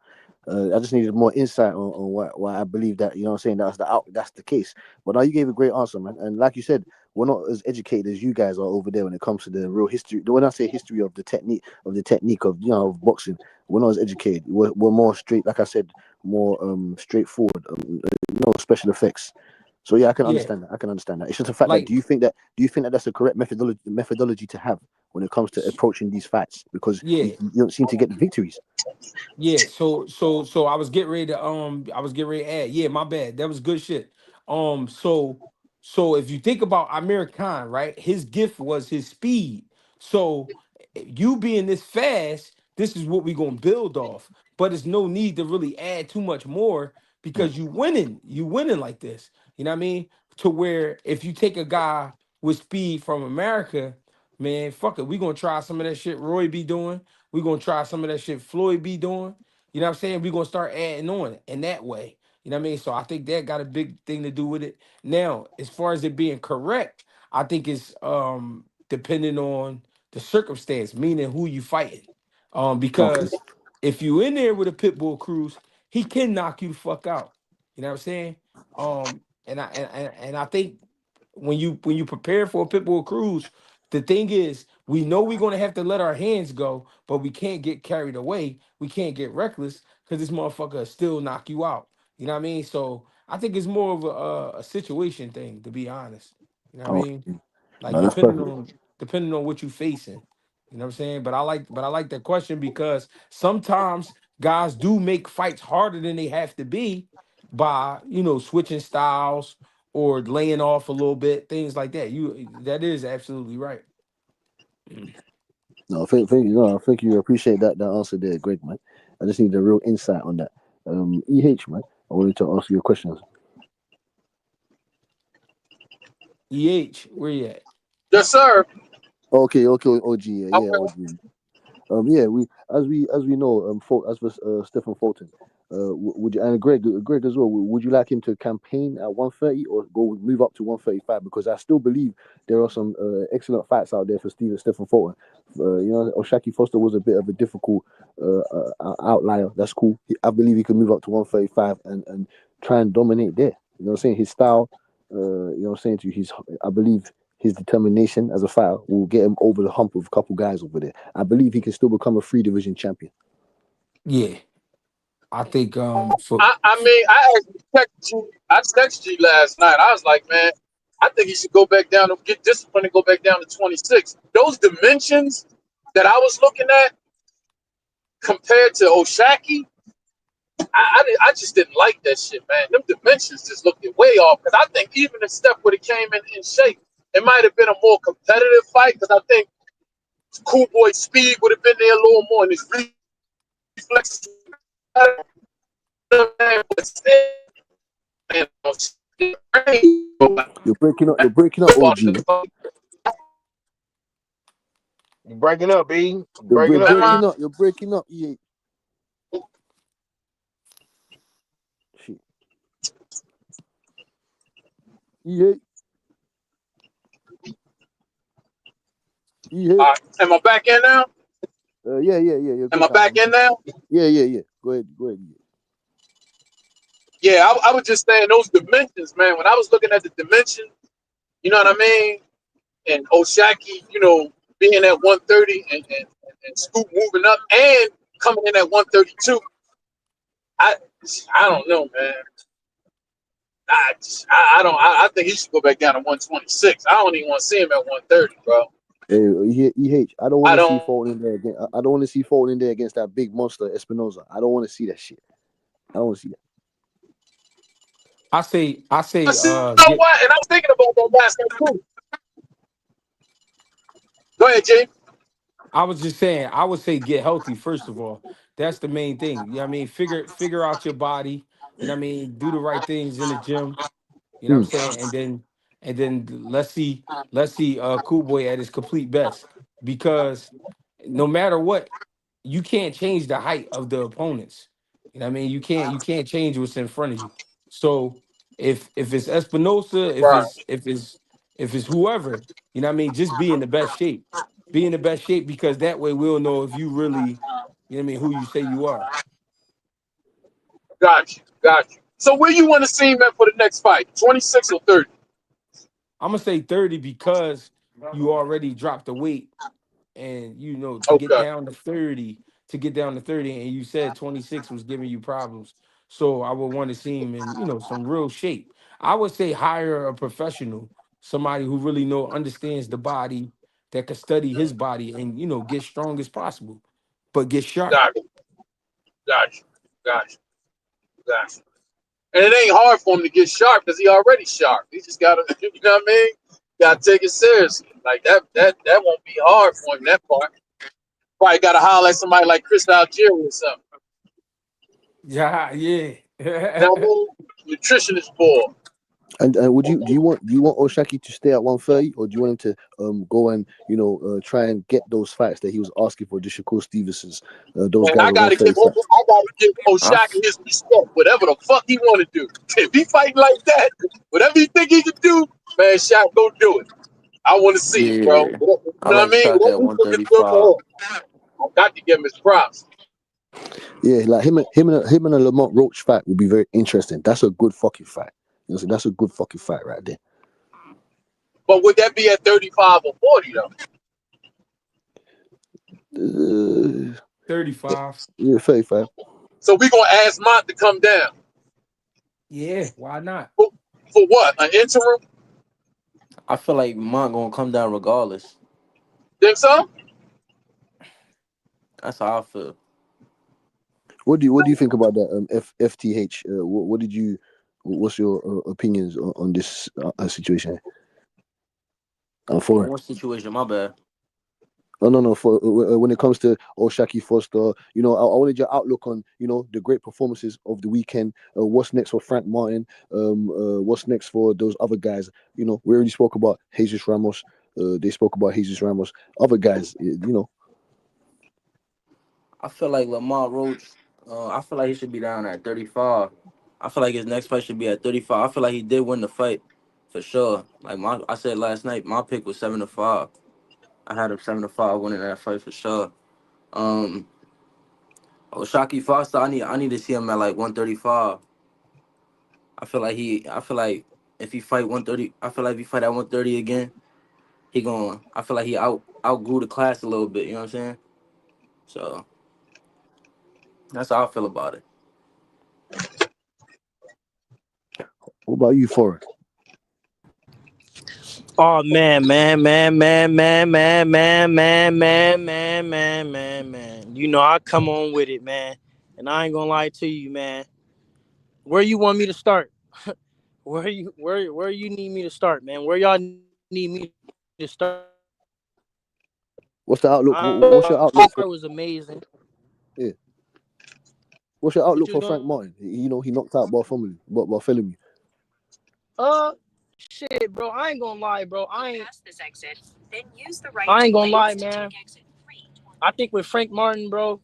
I just needed more insight on why I believe that, you know what I'm saying, that's the case. But now you gave a great answer, man. And like you said, we're not as educated as you guys are over there when it comes to the real history. When I say history of the technique of, you know, of boxing, we're not as educated. We're more straight, like I said, more straightforward, no special effects. So yeah, I can yeah, understand that. I can understand that. It's just the fact that like do you think that that's a correct methodology to have when it comes to approaching these fights, because yeah. you don't seem to get the victories. Yeah, so I was getting ready to add. Yeah, my bad. That was good shit. So if you think about Amir Khan, right? His gift was his speed. So you being this fast, this is what we're gonna build off. But it's no need to really add too much more because you winning like this. You know what I mean? To where if you take a guy with speed from America, man, fuck it. We're gonna try some of that shit Roy be doing. We're gonna try some of that shit Floyd be doing. You know what I'm saying? We're gonna start adding on in that way. You know what I mean? So I think that got a big thing to do with it. Now, as far as it being correct, I think it's depending on the circumstance, meaning who you fighting. Okay. Because if you in there with a Pitbull Cruise, he can knock you the fuck out. You know what I'm saying? And I think when you prepare for a Pitbull Cruise, the thing is, we know we're gonna have to let our hands go, but we can't get carried away. We can't get reckless because this motherfucker will still knock you out. You know what I mean? So I think it's more of a situation thing, to be honest. You know what I Okay. mean? Like No, that's perfect. depending on what you're facing. You know what I'm saying? But I like that question because sometimes guys do make fights harder than they have to be by, you know, switching styles or laying off a little bit, things like that. That is absolutely right. No, thank you. I appreciate that answer there, Greg, man. I just need a real insight on that. Man, I wanted to ask you a question. Where you at? Yes, sir. Okay, OG, yeah, Okay. OG. Yeah, we know, as for Stephen Fulton, would you, and Greg as well, would you like him to campaign at 130 or move up to 135? Because I still believe there are some excellent fights out there for Stephen Fulton. You know, Oshaki Foster was a bit of a difficult outlier. That's cool. I believe he could move up to 135 and try and dominate there. You know what I'm saying? His style, you know what I'm saying to you, I believe his determination as a fighter will get him over the hump of a couple guys over there. I believe he can still become a 3 division champion. Yeah, I think I mean, I texted you last night. I was like, man, I think he should go back down and get disciplined and go back down to 26. Those dimensions that I was looking at compared to Oshaki, I just didn't like that shit, man. Them dimensions just looked way off. Because I think even if Steph would have came in shape, it might have been a more competitive fight. Because I think Cool Boy speed would have been there a little more, and his reflexes. But still, man, You're breaking up, OG. Man. You breaking up, B. You You're breaking up, Am I? B. breaking up. You're breaking up. Yeah. Shit. Yeah. Yeah. Am I back in now? Yeah. You're Am good, I back Tyrone. in now? Yeah. Go ahead. Yeah, I was just saying those dimensions, man. When I was looking at the dimension, you know what I mean? And Oshaki, being at 130 and Scoop moving up and coming in at 132. I I don't know, man. I think he should go back down to 126. I don't even want to see him at 130, bro. EH, I don't want I to see don't Fulton in there again. I don't want to see Fulton in there against that big monster Espinoza. I don't want to see that shit. I don't want to see that. I say, you know get. what? And I was thinking about that last night too. Go ahead, Jay. I was just saying, I would say get healthy first of all. That's the main thing. You know what I mean? Figure out your body. You know what I mean? Do the right things in the gym. You know what I'm Mm. saying? And then let's see Cool Boy at his complete best. Because no matter what, you can't change the height of the opponents. You know what I mean? You can't change what's in front of you. So if it's Espinosa, if Right. it's if it's if it's whoever, you know what I mean, just be in the best shape. Be in the best shape because that way we'll know if you really, you know what I mean, who you say you are. Got you. So where you want to see him at for the next fight? 26 or 30? I'm gonna say 30 because you already dropped the weight and to get Okay. down to 30 and you said 26 was giving you problems, so I would want to see him in some real shape. I would say hire a professional, somebody who really understands the body, that could study his body and get strong as possible, but get sharp. Got you. Got you. Got you. Got you. And it ain't hard for him to get sharp because he already sharp. He just gotta, you know what I mean? Gotta take it seriously. Like that won't be hard for him, that part. Probably gotta holler at somebody like Chris Algieri or something. Yeah, yeah. You know what I mean? Nutritionist board. And would you do you want Oshaki to stay at 130, or do you want him to go and try and get those fights that he was asking for, just Shakur Stevenson's, those And guys I at gotta give 135? I Oshaka his respect. Whatever the fuck he wanna do. If he fighting like that, whatever you think he can do, man, Shaq, go do it. I wanna see it, bro. yeah, You I know what I like mean? Shaq Whatever at he think is good 135. for him. I got to give him his props. Yeah, like him and a Lamont Roach fight would be very interesting. That's a good fucking fight. That's a good fucking fight right there. But would that be at 35 or 40 though? Uh, 35. yeah, 35. So we gonna ask Mont to come down. Yeah, why not? For, for what? An interim? I feel like Mont gonna come down regardless. Think so? That's how I feel. What do you think about that? FTH. What's your opinions on this situation? On For what situation? My bad. no. For when it comes to Oshaki Foster, I wanted your outlook on the great performances of the weekend. What's next for Frank Martin? What's next for those other guys? We already spoke about Jesus Ramos. They spoke about Jesus Ramos. Other guys, I feel like Lamont Roach. I feel like he should be down at 35. I feel like his next fight should be at 35. I feel like he did win the fight for sure. Like I said last night, my pick was 7-5. I had him 7-5 winning that fight for sure. Um, Oshaki Foster, I need to see him at like 135. I feel like if he fight 130, I feel like if he fight at 130 again, he going. I feel like he outgrew the class a little bit. You know what I'm saying? So that's how I feel about it. what about you, Foreign? Oh man. I come on with it, man. And I ain't gonna lie to you, man. Where you want me to start? Where you need me to start, man? Where y'all need me to start? What's the outlook? That What's your fight outlook was for? amazing. Yeah. What's your What outlook you for doing? Frank Martin? He knocked out Bartholomew. Bartholomew. Uh, shit, bro. I ain't gonna lie, bro. I ain't gonna lie, man. I think with Frank Martin, bro.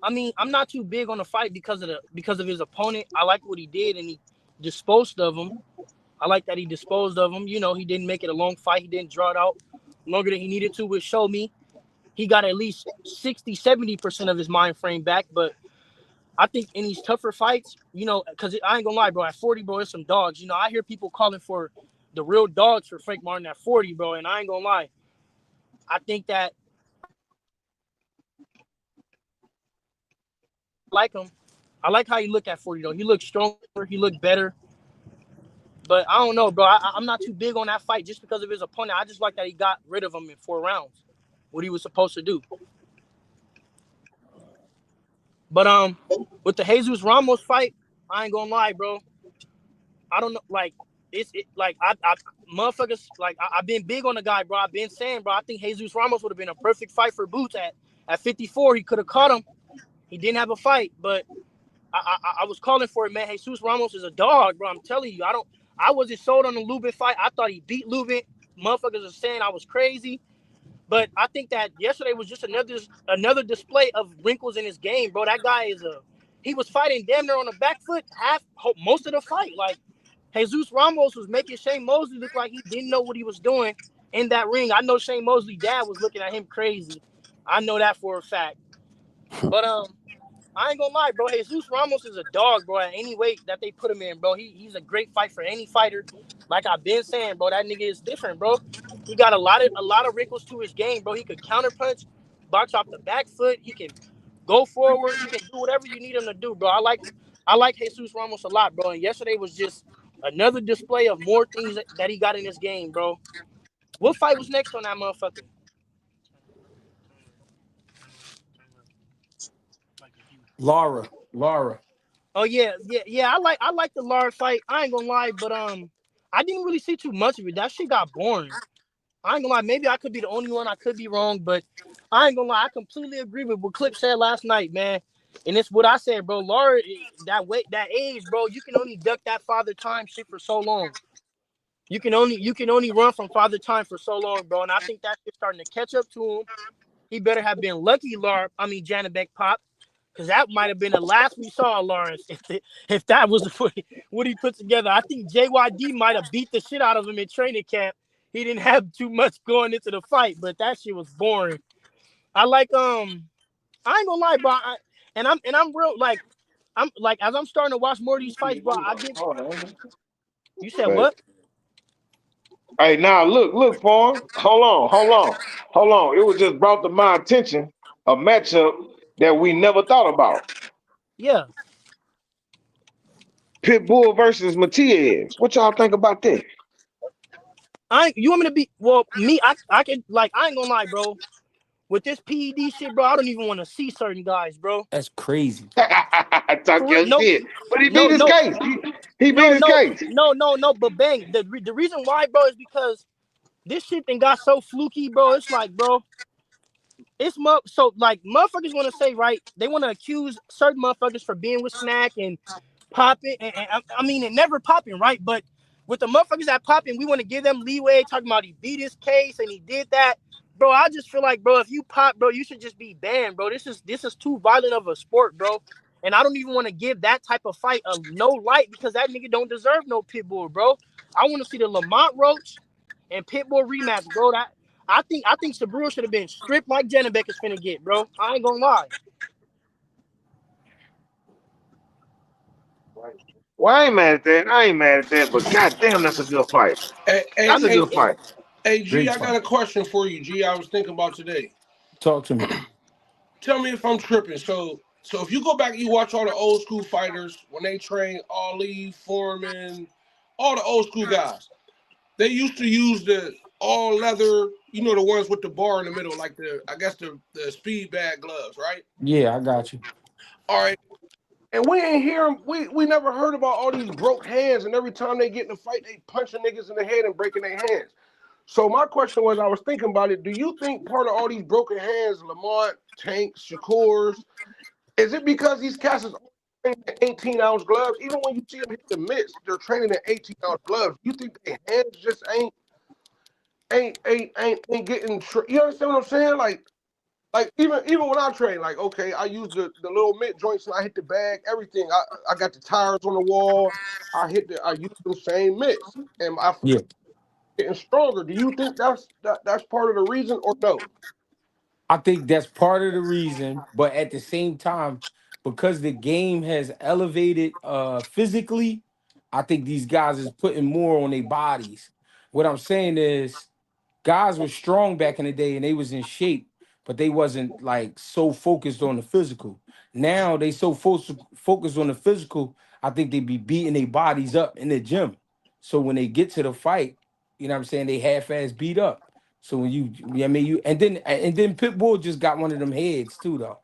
I mean, I'm not too big on the fight because of his opponent. I like what he did, and he disposed of him. I like that he disposed of him. You know, he didn't make it a long fight. He didn't draw it out longer than he needed to, which showed me he got at least 60, 70% of his mind frame back. But I think in these tougher fights, you know, because I ain't gonna lie, bro, at 40, bro, there's some dogs. You know, I hear people calling for the real dogs for Frank Martin at 40, bro, and I ain't gonna lie. I think that I like him. I like how he look at 40, though. He looks stronger. He looked better. But I don't know, bro. I'm not too big on that fight just because of his opponent. I just like that he got rid of him in 4 rounds, what he was supposed to do. But with the Jesus Ramos fight, I ain't gonna lie, bro. I don't know, like like I motherfuckers like I've been big on the guy, bro. I've been saying, bro, I think Jesus Ramos would have been a perfect fight for Boots at 54. He could have caught him. He didn't have a fight, but I was calling for it, man. Jesus Ramos is a dog, bro. I'm telling you, I wasn't sold on the Lubin fight. I thought he beat Lubin. Motherfuckers are saying I was crazy. But I think that yesterday was just another display of wrinkles in his game, bro. That guy he was fighting damn near on the back foot most of the fight. Like, Jesus Ramos was making Shane Mosley look like he didn't know what he was doing in that ring. I know Shane Mosley's dad was looking at him crazy. I know that for a fact. But I ain't gonna lie, bro. Jesus Ramos is a dog, bro. At any weight that they put him in, bro, he's a great fight for any fighter. Like I've been saying, bro, that nigga is different, bro. He got a lot of wrinkles to his game, bro. He could counterpunch, box off the back foot. He can go forward. He can do whatever you need him to do, bro. I like Jesus Ramos a lot, bro. And yesterday was just another display of more things that he got in his game, bro. What fight was next on that motherfucker? Laura. Oh yeah. I like the Lara fight. I ain't gonna lie, but I didn't really see too much of it. That shit got boring. I ain't gonna lie. Maybe I could be the only one. I could be wrong, but I ain't gonna lie. I completely agree with what Clip said last night, man. And it's what I said, bro. Lara, that age, bro. You can only duck that father time shit for so long. You can only run from father time for so long, bro. And I think that shit's starting to catch up to him. He better have been lucky, Janabek Pop. Because that might have been the last we saw of Lawrence if that was what he put together. I think JYD might have beat the shit out of him in training camp. He didn't have too much going into the fight, but that shit was boring. I ain't gonna lie, bro. I'm real I'm like as I'm starting to watch more of these fights, bro. You said But what? hey, now look, Paul. Hold on. It was just brought to my attention a matchup that we never thought about. Yeah. Pitbull versus Matias. What y'all think about that? You want me to be me? I can I ain't gonna lie, bro. With this PED shit, bro, I don't even want to see certain guys, bro. That's crazy. Talk For real, your no, shit. But he beat no, his no, case. He beat no, his no, case. no. But bang, the reason why, bro, is because this shit then got so fluky, bro. It's like, bro, so like motherfuckers want to say, right? They want to accuse certain motherfuckers for being with Snack and popping, and I mean, it never popping, right? But with the motherfuckers that popping, we want to give them leeway, talking about he beat his case and he did that, bro. I just feel like, bro, if you pop, bro, you should just be banned, bro. This is too violent of a sport, bro. And I don't even want to give that type of fight no light because that nigga don't deserve no Pitbull, bro. I want to see the Lamont Roach and Pitbull rematch, bro. I think Saburo should have been stripped like Janabek is finna get, bro. I ain't gonna lie. Well, I ain't mad at that. But goddamn, that's a good fight. Hey, I That's a mean, good fight. G, great I got fight. a question for you, G. I was thinking about today. Talk to me. Tell me if I'm tripping. So if you go back, you watch all the old school fighters when they train Ali, Foreman, all the old school guys. They used to use the all leather, the ones with the bar in the middle, like the speed bag gloves, right? Yeah, I got you. All right. And we ain't hear 'em- we never heard about all these broke hands, and every time they get in a fight, they punching niggas in the head and breaking their hands. So my question was, I was thinking about it. Do you think part of all these broken hands, Lamont, Tank, Shakur's, is it because these cats is training in 18-ounce gloves. Even when you see them hit the mitts, they're training in 18-ounce gloves. You think their hands just ain't getting? You understand what I'm saying? Like even when I train, like okay, I use the little mitt joints and I hit the bag, everything. I got the tires on the wall. I use them same mitts, and I feel Yeah. getting stronger. Do you think that's part of the reason or no? I think that's part of the reason, but at the same time, because the game has elevated physically, I think these guys is putting more on their bodies. What I'm saying is guys were strong back in the day and they was in shape, but they wasn't like so focused on the physical. Now they so focused on the physical, I think they be beating their bodies up in the gym. So when they get to the fight, you know what I'm saying, they half-ass beat up. So when I mean you and then Pitbull just got one of them heads too though.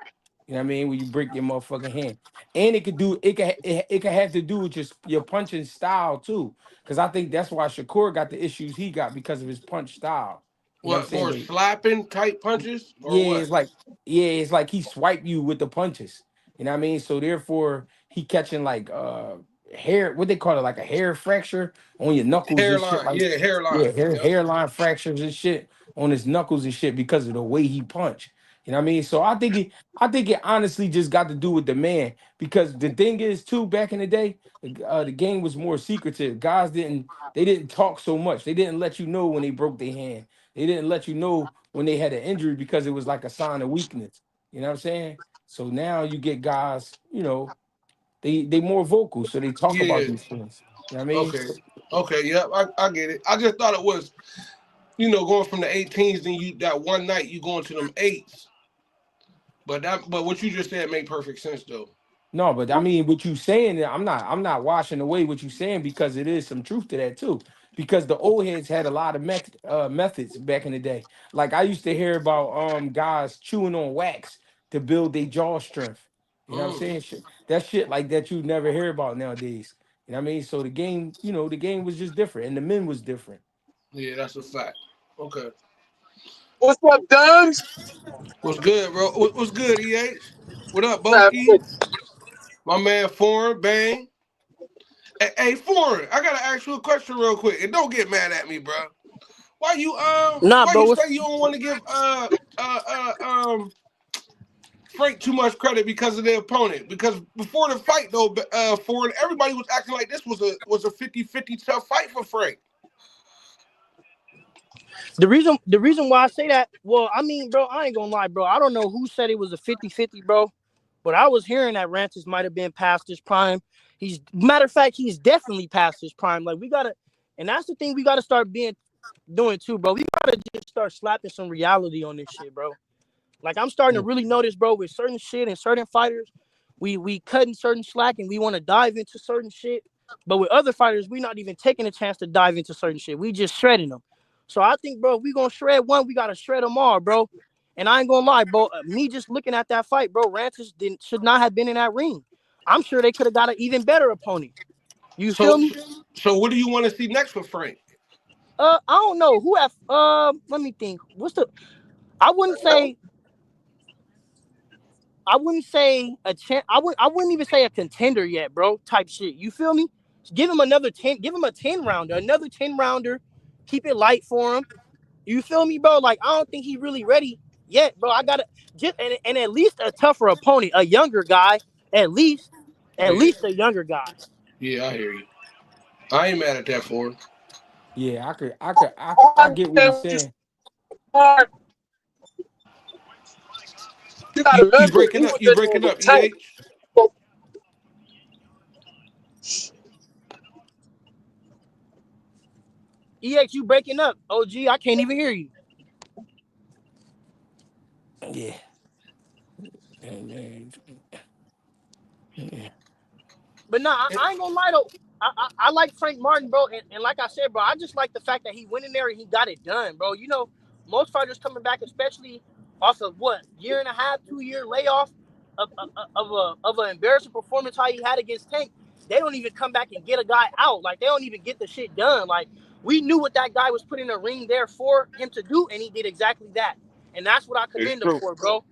You know what I mean? When you break your motherfucking hand. And it could have to do with your punching style too. Because I think that's why Shakur got the issues he got because of his punch style. You know what I'm What saying? more slapping type punches or Yeah, what? it's like he swipe you with the punches. You know what I mean? So therefore he catching like hair, what they call it, like a hair fracture on your knuckles and shit. Hairline, Like yeah, yeah, hairline. Yep. hairline fractures and shit on his knuckles and shit because of the way he punch. You know what I mean? So I think it honestly just got to do with the man because the thing is too back in the day, the game was more secretive. Guys didn't talk so much. They didn't let you know when they broke their hand. They didn't let you know when they had an injury because it was like a sign of weakness. You know what I'm saying? So now you get guys, they more vocal, so they talk about Yeah. these things. You know what I mean? Okay. Okay. Yep. I get it. I just thought it was, going from the 18s, then you that one night you going to them eights. But what you just said made perfect sense though. No, but I mean, what you saying, I'm not washing away what you saying because it is some truth to that too. Because the old heads had a lot of methods back in the day. Like I used to hear about guys chewing on wax to build their jaw strength. You know what I'm Mm. saying? That shit like that you never hear about nowadays. You know what I mean? So the game was just different, and the men was different. Yeah, that's a fact. Okay. What's up, Dungs? What's good, bro? What's good, EH? What up, Nah, Boski? My man, Foreign, Bang. Hey, Foreign, I gotta ask you a question real quick, and don't get mad at me, bro. Why you Nah, why bro. you What's say you don't want to give Frank too much credit because of the opponent? Because before the fight though, Foreign, everybody was acting like this was a 50-50 tough fight for Frank. the reason why I say that? Well, I mean, bro, I ain't gonna lie, bro. I don't know who said it was a 50-50, bro. But I was hearing that Rantis might have been past his prime. Matter of fact, he's definitely past his prime. Like we gotta, and that's the thing we gotta start doing too, bro. We gotta just start slapping some reality on this shit, bro. Like I'm starting to Yeah. really notice, bro, with certain shit and certain fighters, we cutting certain slack and we want to dive into certain shit. But with other fighters, we not even taking a chance to dive into certain shit. We just shredding them. So I think, bro, if we gonna shred one, we gotta shred them all, bro. And I ain't gonna lie, bro. Me just looking at that fight, bro, Rantis should not have been in that ring. I'm sure they could have got an even better opponent. You feel So me? so what do you want to see next for Frank? I don't know who have. Let me think. What's the? I wouldn't say I wouldn't say a champ. I wouldn't even say a contender yet, bro. Type shit. You feel me? Give him another 10. Give him a 10 rounder. Another 10 rounder. Keep it light for him. You feel me, bro? Like I don't think he really ready yet, bro. I gotta just and at least a tougher opponent, a younger guy. At least, at Yeah, least a younger guy. yeah, I hear you. I ain't mad at that for him. Yeah, I get what he's saying. You gotta You remember, he breaking up? was You in there breaking with up? Tank. EX, you breaking up? OG, I can't even hear you. Yeah. Yeah. But nah, I ain't gonna lie though. I like Frank Martin, bro, and like I said, bro, I just like the fact that he went in there and he got it done, bro. You know, most fighters coming back, especially off of what year and a half, 2 year layoff of an embarrassing performance how he had against Tank, they don't even come back and get a guy out. Like they don't even get the shit done. Like we knew what that guy was put in the ring there for him to do, and he did exactly that. And that's what I It's commend him true. for, bro.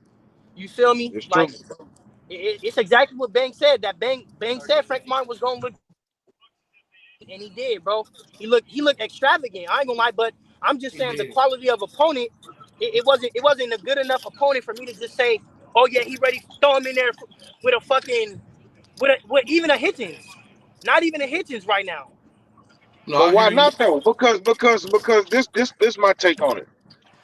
You feel me? It's Like true. It's exactly what Bang said. That Bang said Frank Martin was gonna look good, and he did, bro. He looked extravagant. I ain't gonna lie, but I'm just He saying the did. quality of opponent. It wasn't a good enough opponent for me to just say, oh yeah, he ready. Throw him in there with a fucking with even a Hitchens. Not even a Hitchens right now. No, But I why hear you. not though? Because this my take on it.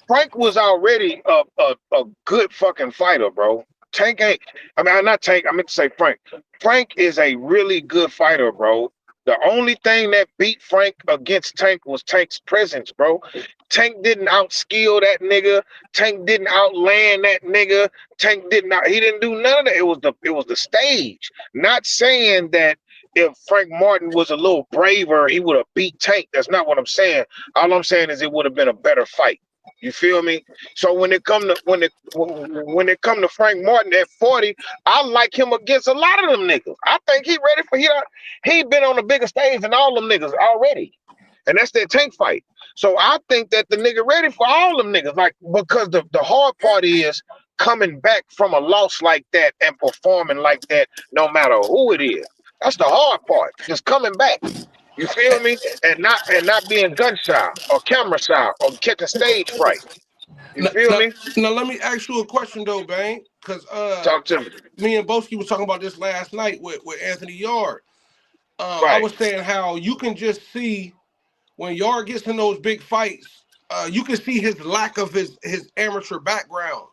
Frank was already a good fucking fighter, bro. Tank ain't. I mean, not Tank. I meant to say Frank. Frank is a really good fighter, bro. The only thing that beat Frank against Tank was Tank's presence, bro. Tank didn't outskill that nigga. Tank didn't outland that nigga. Tank didn't. He didn't do none of that. It was the stage. Not saying that if Frank Martin was a little braver, he would have beat Tank. That's not what I'm saying. All I'm saying is it would have been a better fight. You feel me? So when it come to Frank Martin at 40, I like him against a lot of them niggas. I think he ready for he been on the bigger stage than all them niggas already. And that's that Tank fight. So I think that the nigga ready for all them niggas. Like, because the hard part is coming back from a loss like that and performing like that no matter who it is. That's the hard part. Just coming back. You feel me? And not being gun shy or camera shy or catching stage fright. You Now, feel now, me? now let me ask you a question though, Bang, because Talk to me. me and Boski was talking about this last night with Anthony Yarde. I Right. was saying how you can just see when Yarde gets in those big fights, you can see his lack of his amateur background.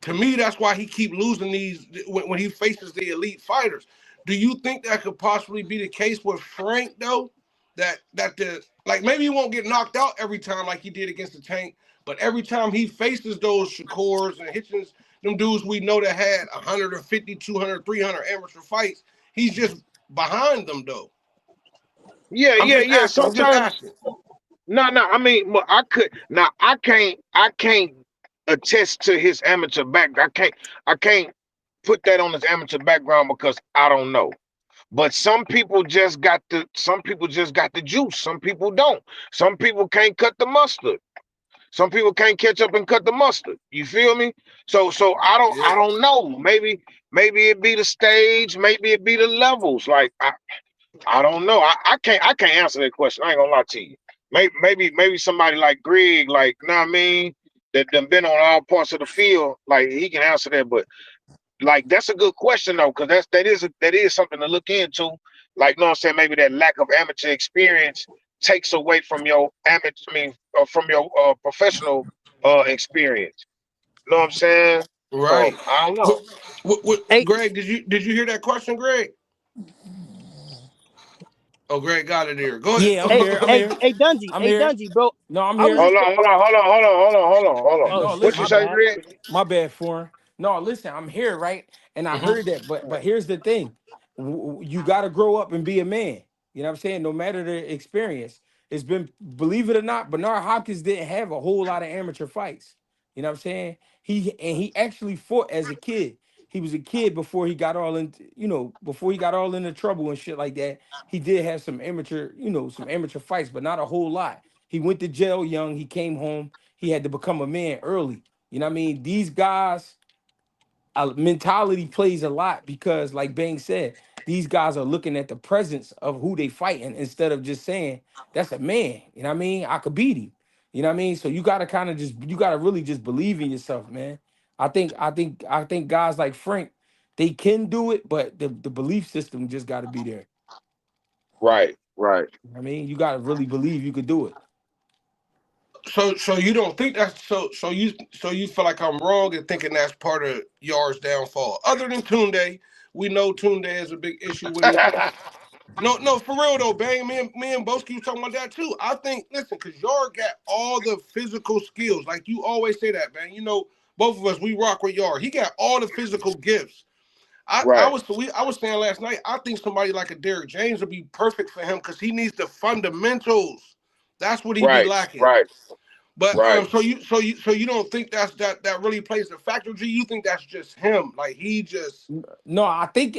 To me, that's why he keep losing these when he faces the elite fighters. Do you think that could possibly be the case with Frank though? That the like maybe he won't get knocked out every time like he did against the Tank, but every time he faces those Shakurs and Hitchens, them dudes we know that had 150, 200, 300 amateur fights, he's just behind them though. Yeah, I'm yeah, just yeah. asking. I'm just Sometimes asking. no, no. I mean, well, I could now. I can't attest to his amateur back. I can't put that on his amateur background because I don't know. But some people just got the juice. Some people don't. Some people can't cut the mustard. Some people can't catch up and cut the mustard. You feel me? So I don't Yeah. I don't know. Maybe it be the stage, maybe it be the levels. Like I don't know. I can't answer that question. I ain't gonna lie to you. Maybe somebody like Greg, like, know what I mean, that done been on all parts of the field, like he can answer that. But like that's a good question though, because that is something to look into. Like, know what I'm saying? Maybe that lack of amateur experience takes away from your amateur, from your professional experience. Know what I'm saying? So Right. I don't know. Hey, Greg, did you hear that question, Greg? Oh, Greg got it here. Go ahead. Yeah, I'm hey, here. I'm hey, here. hey, Dungy, I'm hey, here. Dungy, bro. No, I'm I was here. just, Hold on. oh No, shit, What you my listen. say, bad. Greg? My bad, foreign. No, listen. I'm here, right? And I Mhm. heard that, but here's the thing: you got to grow up and be a man. You know what I'm saying? No matter the experience, it's been, believe it or not, Bernard Hopkins didn't have a whole lot of amateur fights. You know what I'm saying? He actually fought as a kid. He was a kid before he got all into, before he got all into trouble and shit like that. He did have some amateur, some amateur fights, but not a whole lot. He went to jail young. He came home. He had to become a man early. You know what I mean? These guys, mentality plays a lot because, like Bang said, these guys are looking at the presence of who they fighting instead of just saying, that's a man. You know what I mean? I could beat him. You know what I mean? So you gotta you gotta really just believe in yourself, man. I think guys like Frank, they can do it, but the belief system just gotta be there. Right, right. You know what I mean? You gotta really believe you could do it. So you don't think that's so you feel like I'm wrong in thinking that's part of Yar's downfall. Other than Tunde, we know Tunde is a big issue with him. No, no, for real though, Bang. Me and Boski was talking about that too. I think, listen, because Yar got all the physical skills. Like you always say that, Bang. Both of us, we rock with Yar. He got all the physical gifts. Right, I was saying last night, I think somebody like a Derrick James would be perfect for him because he needs the fundamentals. That's what he be right, lacking. right, But right. so you don't think that really plays a factor? G, you think that's just him? Like he just No, I think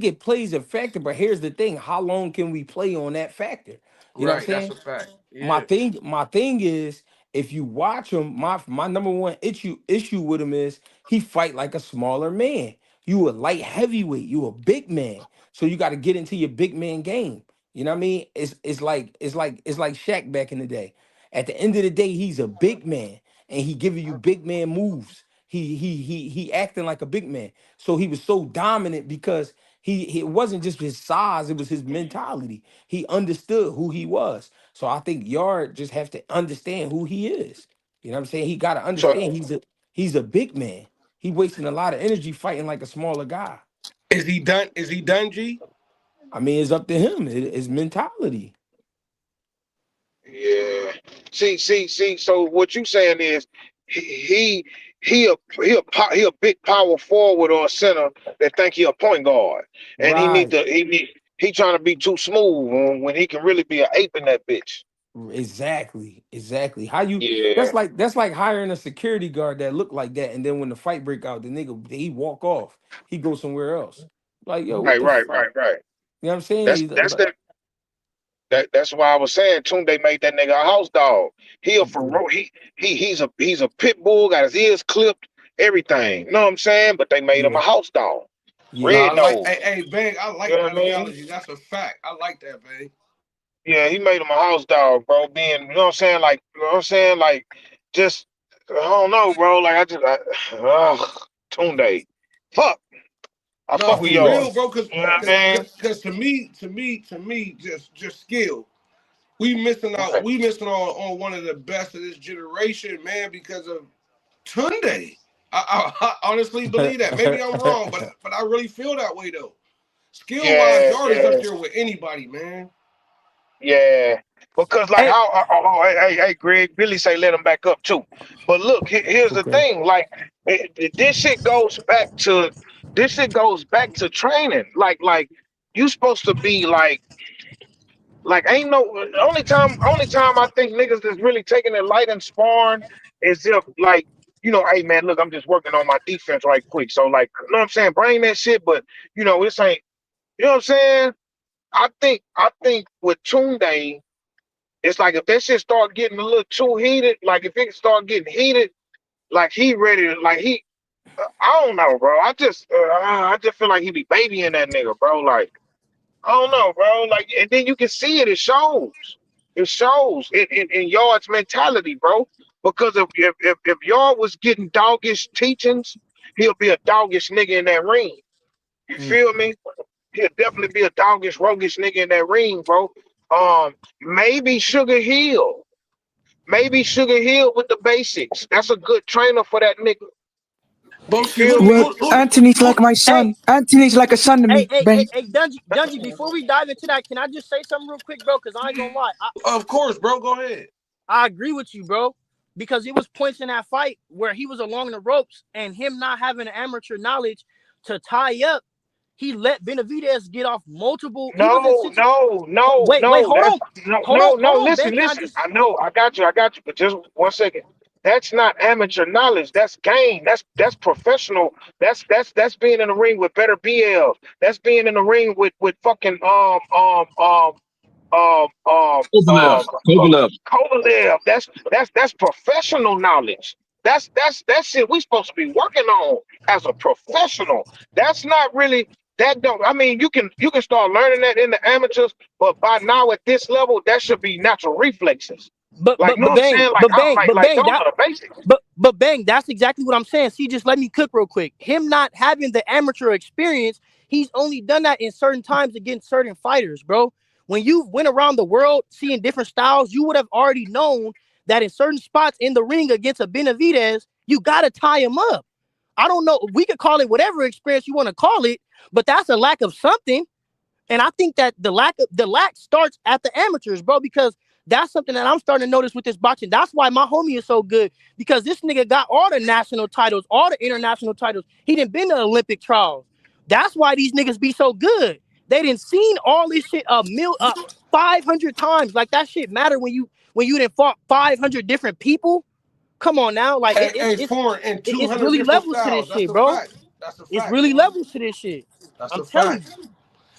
it plays a factor, but here's the thing: how long can we play on that factor? You know what I'm right? That's saying? a fact. my Yeah. thing my thing is, if you watch him, my number one issue with him is he fight like a smaller man. You a light heavyweight. You a big man. So you got to get into your big man game. You know what I mean? It's like Shaq back in the day. At the end of the day, he's a big man and he giving you big man moves. He acting like a big man. So he was so dominant because it wasn't just his size, it was his mentality. He understood who he was. So I think Yard just has to understand who he is. You know what I'm saying? He got to So understand he's a big man. He wasting a lot of energy fighting like a smaller guy. Is he done? Is he done, G? I mean, it's up to him. His mentality. yeah. See. So what you saying is he a big power forward or a center that think he a point guard, and Right. he trying to be too smooth when he can really be an ape in that bitch. Exactly. How you Yeah. that's like hiring a security guard that look like that, and then when the fight break out, the nigga he walk off. He goes somewhere else. Like, yo, what Right. the Right. fuck? Right. Right. You know what I'm saying? That's that's why I was saying Tunde made that nigga a house dog. He a fero- he's a pit bull, got his ears clipped, everything. You know what I'm saying? But they made him Yeah. a house dog. No, Yeah. Red I like. nose. Hey, Bang, I You like know what that I mean? analogy. That's a fact. I like that, Bang. Yeah, he made him a house dog, bro. Being, you know what I'm saying? Like, you know what I'm saying? Like, just, I don't know, bro. Like, Tunde. Fuck. I No, fuck with for y'all. real, bro. Because You know what I mean? to me, just skill. We missing out. Right. We missing on one of the best of this generation, man, because of Tunde. I honestly believe that. Maybe I'm wrong, but I really feel that way though. Skill wise, Yeah, Yarde is up yeah. there with anybody, man. Yeah, because like Hey, how hey Greg, Billy say let him back up too. But look, here's the Okay. thing, like this shit goes back to training. Like you supposed to be like ain't no only time I think niggas is really taking it light and sparring is if like hey man, look, I'm just working on my defense right quick. So like, you know what I'm saying, bring that shit, but this ain't, you know what I'm saying. I think with Tunde. It's like if that shit start getting a little too heated, like if it start getting heated, like he ready to, like I don't know, bro. I just feel like he be babying that nigga, bro. Like I don't know, bro. Like, and then you can see it. It shows. It shows in Yard's mentality, bro. Because if Yard was getting doggish teachings, he'll be a doggish nigga in that ring. You Mm. feel me? He'll definitely be a doggish, roguish nigga in that ring, bro. Maybe Sugar Hill. Maybe Sugar Hill with the basics. That's a good trainer for that nigga. You But see, feel me? Well, Anthony's like my hey, son. Anthony's like a son to me, Ben. Dungy. Before we dive into that, can I just say something real quick, bro? Because I ain't gonna lie. of course, bro. Go ahead. I agree with you, bro. Because it was points in that fight where he was along the ropes and him not having the amateur knowledge to tie up, he let Benavidez get off multiple. He was in No, no, no, wait, no. That's no, no, no. Ben. Listen, Can I listen. just I know, I got you. But just 1 second. That's not amateur knowledge. That's game. That's professional. That's being in the ring with better BLs. That's being in the ring with fucking um um Kovalev. um Kovalev. Kovalev. That's professional knowledge. That's shit we supposed to be working on as a professional. That's not really that don't I mean you can start learning that in the amateurs, but by now at this level, that should be natural reflexes. but Like, but you know but what I'm bang, saying? Like but bang, but like bang those that are the basics. but bang, that's exactly what I'm saying. See, just let me cook real quick. Him not having the amateur experience, he's only done that in certain times against certain fighters, bro. When you went around the world seeing different styles, you would have already known that in certain spots in the ring against a Benavidez, you gotta tie him up. I don't know. We could call it whatever experience you want to call it, but that's a lack of something. And I think that the lack starts at the amateurs, bro, because that's something that I'm starting to notice with this boxing. That's why my homie is so good, because this nigga got all the national titles, all the international titles. He didn't been to Olympic trials. That's why these niggas be so good. They didn't seen all this shit 500 times. Like that shit matter when you didn't fought 500 different people. Come on now, like A foreign in it's 200 really different levels to styles. this That's shit, a bro. fact. That's a It's fact, really man. levels to this shit. That's I'm a telling fact.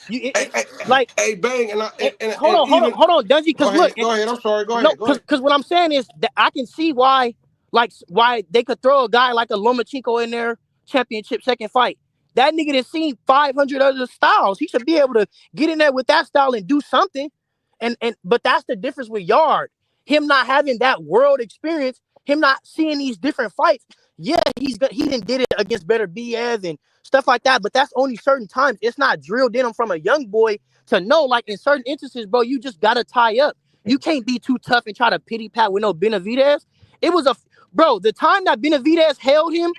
you, you Hey, hey, like hey, Bang, and I hold and on, even Dungy, go because look, ahead, go ahead. I'm sorry. Go no, ahead, go ahead. because what I'm saying is that I can see why, like, why they could throw a guy like a Lomachenko in there, championship second fight. That nigga done seen 500 other styles. He should be able to get in there with that style and do something. But that's the difference with Yarde. Him not having that world experience, him not seeing these different fights. Yeah, he done did it against better BS and stuff like that. But that's only certain times. It's not drilled in him from a young boy to know. Like in certain instances, bro, you just gotta tie up. You can't be too tough and try to pity pat with no Benavidez. It was bro. The time that Benavidez held him,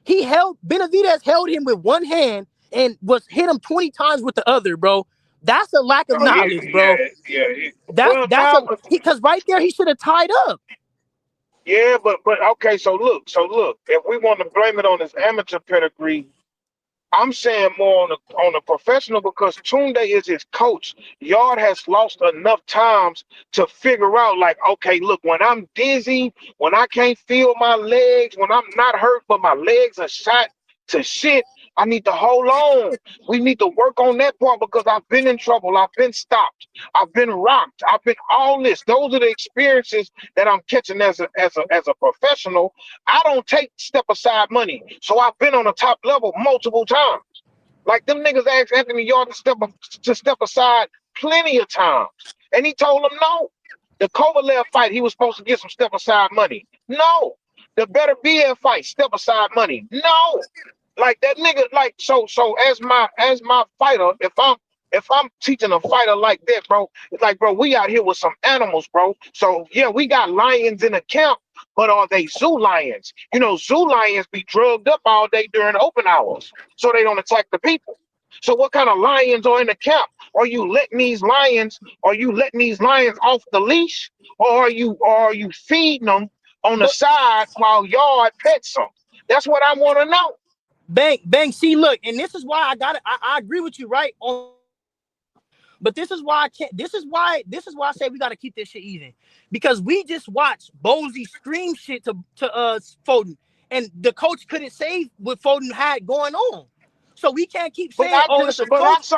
Benavidez held him with one hand and was hit him 20 times with the other, bro. That's a lack of Oh yeah, knowledge, bro. yeah. Well, That's nah, a because right there he should have tied up. yeah, but okay. So look, if we want to blame it on his amateur pedigree, I'm saying more on the professional because Tunde is his coach. Yard has lost enough times to figure out, like, okay, look, when I'm dizzy, when I can't feel my legs, when I'm not hurt, but my legs are shot to shit, I need to hold on. We need to work on that part because I've been in trouble. I've been stopped. I've been rocked. I've been all this. Those are the experiences that I'm catching as a professional. I don't take step aside money. So I've been on the top level multiple times. Like them niggas asked Anthony Yarde to step aside plenty of times. And he told them no. The Kovalev fight, he was supposed to get some step aside money. No. The better BF fight, step aside money. No. Like that nigga, like so as my fighter, if I'm teaching a fighter like that, bro, it's like, bro, we out here with some animals, bro. So yeah, we got lions in the camp, but are they zoo lions? You know, zoo lions be drugged up all day during open hours, so they don't attack the people. So what kind of lions are in the camp? Are you letting these lions off the leash, or are you feeding them on the But side while Yarde pets them? That's what I want to know. bang, see, look, and this is why I got it. I agree with you, right? But this is why I can't. This is why I say we got to keep this shit even, because we just watched Bozy scream shit to Foden, and the coach couldn't save what Foden had going on. So we can't keep But saying, "Oh, it's a I coach."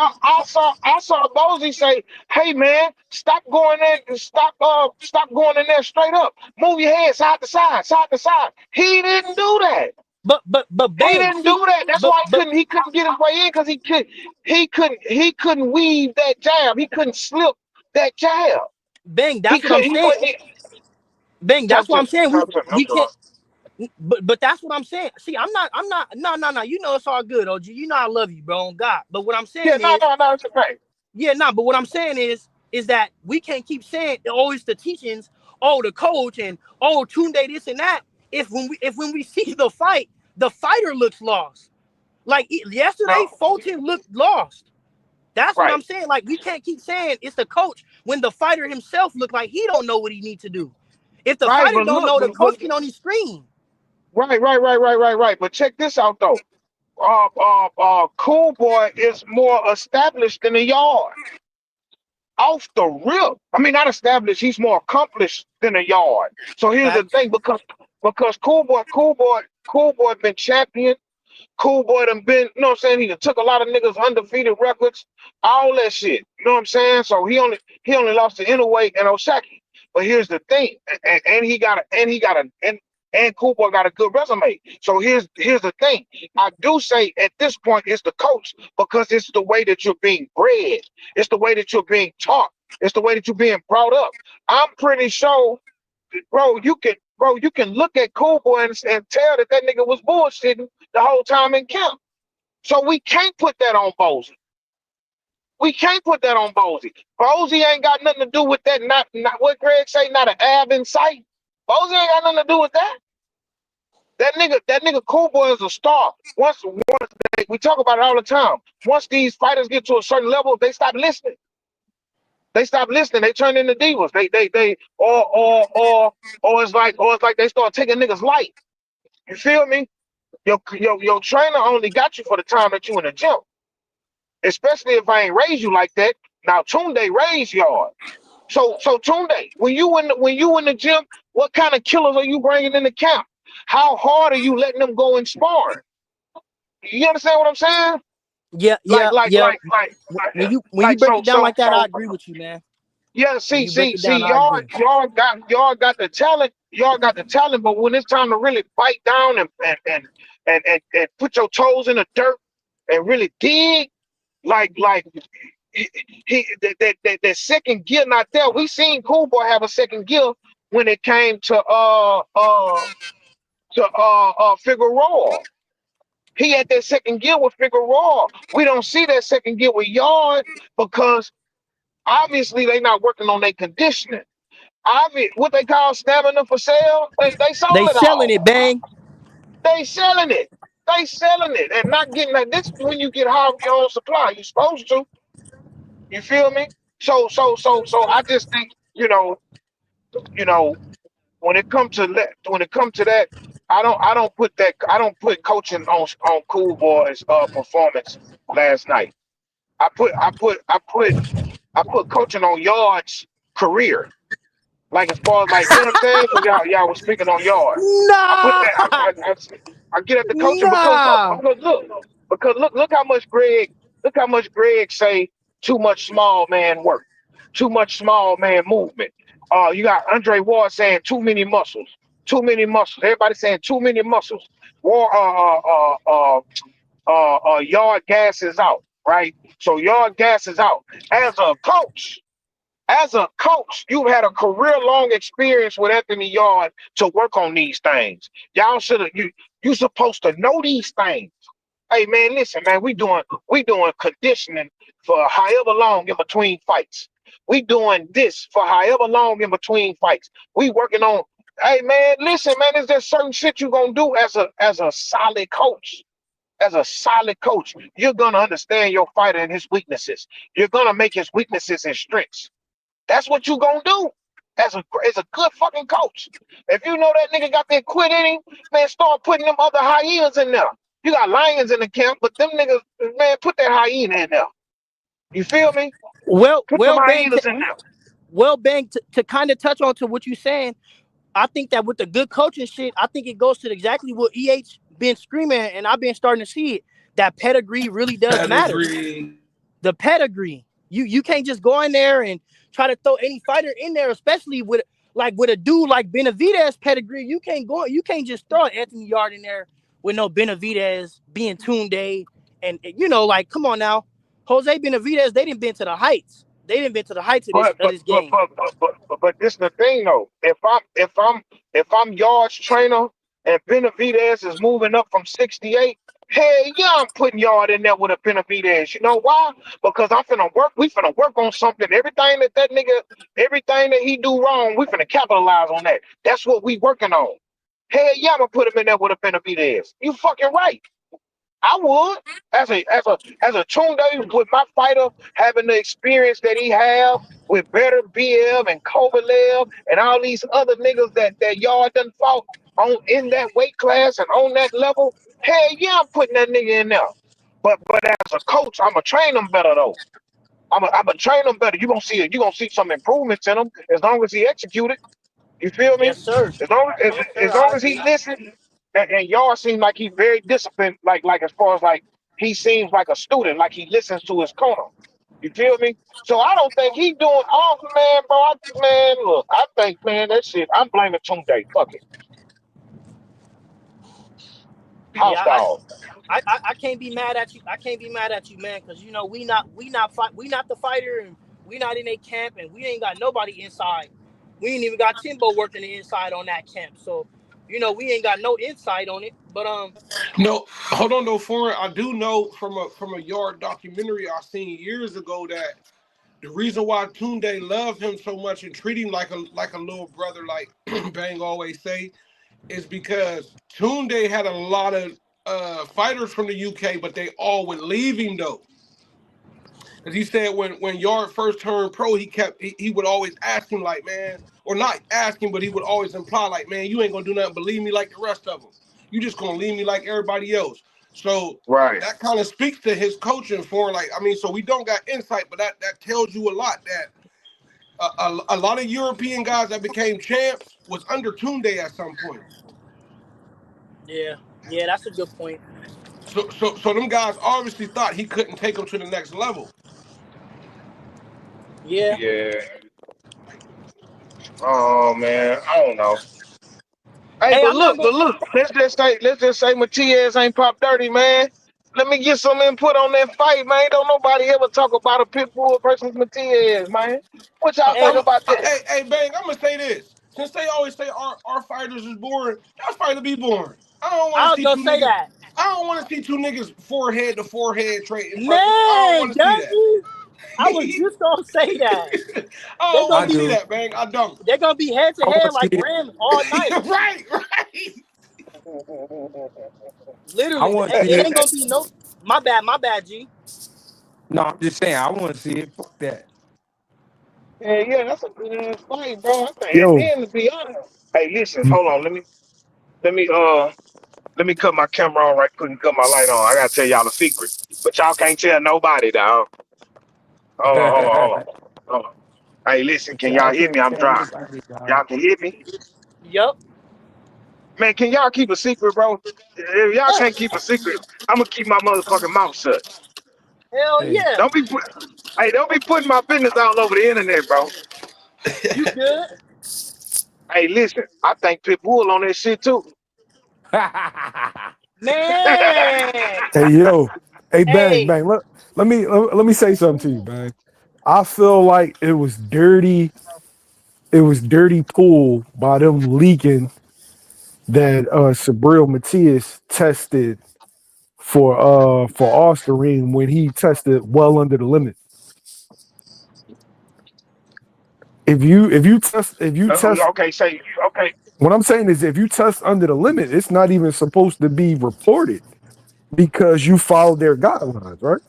saw Bozy say, "Hey man, stop going in, stop going in there straight up. Move your head side to side, side to side." He didn't do that. But He bang, didn't do see, that. That's but why but he couldn't get his way in because he couldn't weave that jab. He couldn't slip that jab. bang, He that's what could I'm he saying. could he, Bang, that's talk what to I'm me. saying. We Talk to me. I'm we sorry. can't. But that's what I'm saying. See, I'm not. No. You know it's all good, OG. You know I love you, bro. On God. But what I'm Yeah, saying no, is, no, it's okay. yeah, nah. But what I'm saying is that we can't keep saying always the teachings, oh, the coach, and oh, Tunde this and that. If when we see the fighter looks lost. Like yesterday, No, Fulton looked lost. That's what I'm right. saying. Like we can't keep saying it's the coach when the fighter himself looked like he don't know what he needs to do. If the Right, fighter but don't look, know, the coach can only scream. right. But check this out though. Cool Boy is more established than the Yard. Off the rip. I mean, not established. He's more accomplished than a Yard. So here's the Facts. thing, because Cool Boy been champion. Cool Boy done been, you know what I'm saying? He done took a lot of niggas undefeated records, all that shit. You know what I'm saying? So he only lost to Inouye and Osaki. But here's the thing, and Cool Boy got a good resume. So here's the thing. I do say at this point it's the coach because it's the way that you're being bred. It's the way that you're being taught. It's the way that you're being brought up. I'm pretty sure, you can look at Cool Boy and tell that nigga was bullshitting the whole time in camp. So we can't put that on Bozy. We can't put that on Bozy. Bozy ain't got nothing to do with that. Not what Greg say. Not an ab in sight. Bozy ain't got nothing to do with that. That nigga Cool Boy is a star. We talk about it all the time. Once these fighters get to a certain level, they stop listening. They stop listening. They turn into divas. Or it's like they start taking niggas light. You feel me? Your trainer only got you for the time that you in the gym. Especially if I ain't raised you like that. Now Tunde raised y'all. So Tunde, when you in the gym, what kind of killers are you bringing in the camp? How hard are you letting them go and spar? You understand what I'm saying? Yeah, Like yeah, like yeah. like like When you like break so it down so like that, I so agree with you, man. yeah, When see, you break see, it down, see, I agree. y'all got the talent, but when it's time to really bite down and put your toes in the dirt and really dig, like that second gear not there. We seen Cool Boy have a second gear when it came to Figueroa. He had that second gear with Figueroa. We don't see that second gear with Yarde because obviously they not working on their conditioning. What they call stamina for sale, they They sold it selling it, all. bang. They selling it. They selling it and not getting that. This is when you get high on your own supply. You're supposed to. You feel me? So I just think, you know, when it comes to that, I don't put coaching on Cool Boy's performance last night. I put I put I put I put coaching on Yard's career. Like as far as like you know what I'm saying? Because y'all was speaking on Yard. I put Nah, that I get at the coaching because nah. look how much Greg say too much small man work, too much small man movement. You got Andre Ward saying too many muscles, too many muscles. Everybody saying too many muscles. War Yard gas is out, right? So Yard gas is out. As a coach, you've had a career-long experience with Anthony Yarde to work on these things. Y'all should have you supposed to know these things. Hey man, listen, man, we doing conditioning for however long in between fights. We doing this for however long in between fights. We working on. Hey man, listen, man, is there certain shit you gonna do as a solid coach? As a solid coach, you're gonna understand your fighter and his weaknesses. You're gonna make his weaknesses his strengths. That's what you gonna do as a good fucking coach. If you know that nigga got that quit in him, man, start putting them other hyenas in there. You got lions in the camp, but them niggas, man, put that hyena in there. You feel me? Well, Put them well, bang. hyenas in there. Well, bang. To kind of touch on to what you're saying, I think that with the good coaching shit, I think it goes to exactly what been screaming, and I've been starting to see it. That pedigree really does matter. Pedigree. The pedigree. You can't just go in there and try to throw any fighter in there, especially with a dude like Benavidez pedigree. You can't just throw Anthony Yarde in there with no Benavidez being Tunde and like come on now. Jose Benavidez, they didn't been to the heights. They didn't been to the heights of this But of but this but game. but but but this is the thing though. If I'm Yard's trainer and Benavidez is moving up from 68, hell yeah, I'm putting Yard in there with a Benavidez. You know why? Because we finna work on something. Everything that he do wrong, we finna capitalize on that. That's what we working on. Hell yeah, I'm gonna put him in there with a Benavidez. You fucking right. I would, as a Tunde with my fighter having the experience that he have with better BM and Kovalev and all these other niggas that y'all done fought on in that weight class and on that level. Hell yeah, I'm putting that nigga in there. But as a coach, I'ma train him better though. I'ma train him better. You gonna see some improvements in him as long as he executed. You feel me? Yes, sir. As long as Yes, as sir. long I as he agree. listens, and y'all seem like he's very disciplined, like as far as like he seems like a student, like he listens to his corner. You feel me? So I don't think he doing oh man, bro. Man, look, I think man, that shit. I'm blaming Tunde. Fuck it, house Yeah, dog. I can't be mad at you. I can't be mad at you, man, because we not the fighter, and we not in a camp, and we ain't got nobody inside. We ain't even got Timbo working the inside on that camp, so we ain't got no insight on it. But No, hold on though, foreign. I do know from a Yard documentary I seen years ago that the reason why Tunde loved him so much and treat him like a little brother, like Bang always say, is because Tunde had a lot of fighters from the UK, but they all would leave him though. As he said, when Yard first turned pro, he would always ask him like, man, or not ask him, but he would always imply like, man, you ain't gonna do nothing but leave me like the rest of them. You just gonna leave me like everybody else. So Right. that kind of speaks to his coaching for like, I mean, so we don't got insight, but that tells you a lot that a lot of European guys that became champs was under Tunde at some point. yeah, that's a good point. So them guys obviously thought he couldn't take them to the next level. Yeah. Yeah. Oh man, I don't know. Hey, Hey, but I'm not look, gonna. but look. Let's just say Matias ain't pop 30, man. let me get some input on that fight, man. Don't nobody ever talk about a Pitbull versus Matias, man. What y'all think I'm, Hey, about that? hey, Bang, I'm gonna say this. Since they always say our fighters is boring, y'all fight to be boring. I don't want I to was see gonna two say niggas. that. I don't want to see two niggas forehead to forehead trading punches. I don't Man, want to see does that. he? I was just gonna say that. I They're don't gonna I want to be see do. that, Bang. I don't. they're gonna be head to I want head to see like it. Rams all night. Right, right. I Literally, want to see it it. ain't gonna be no. My bad, G. No, I'm just saying. I want to see it. Fuck that. Yeah, that's a good ass fight, bro. I think, and Yo, then to be honest, hey, listen, hold on, let me let me cut my camera on right quick and cut my light on. I gotta tell y'all a secret, but y'all can't tell nobody, dog. Hold on. Hey, listen, can Y'all y'all hear can't me? I'm tell driving. nobody, Y'all dog. can hear me, Yup. man. Can y'all keep a secret, bro? If y'all Hell can't keep a secret, I'm gonna keep my motherfucking mouth shut. hell Hey, yeah. Don't be put, hey, don't be putting my business all over the internet, bro. You good? Hey, listen, I think Pitbull on that shit too. Man. hey yo, hey Bang Hey, Bang. Let me say something to you, Bang. I feel like it was dirty. It was dirty pool by them leaking that Sabril Matias tested for Oscarine when he tested well under the limit. If you test Okay, say okay, what I'm saying is if you test under the limit, it's not even supposed to be reported because you followed their guidelines, right?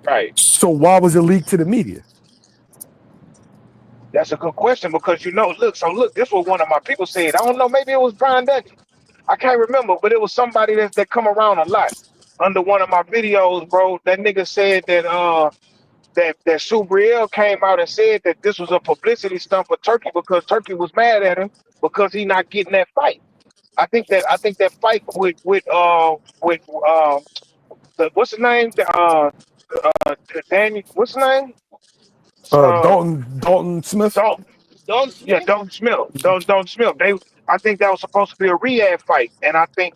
right. So why was it leaked to the media? That's a good question because look, so look, this was one of my people said. I don't know, maybe it was Brian Dutton. I can't remember, but it was somebody that come around a lot. Under one of my videos, bro, that nigga said that Subriel came out and said that this was a publicity stunt for Turkey because Turkey was mad at him because he not getting that fight. I think that fight with the what's his name? Danny, what's his name? Uh Dalton Smith. Dalton. Don Yeah, Smith. Dalton Smith. Dalton Smith. I think that was supposed to be a rehab fight. And I think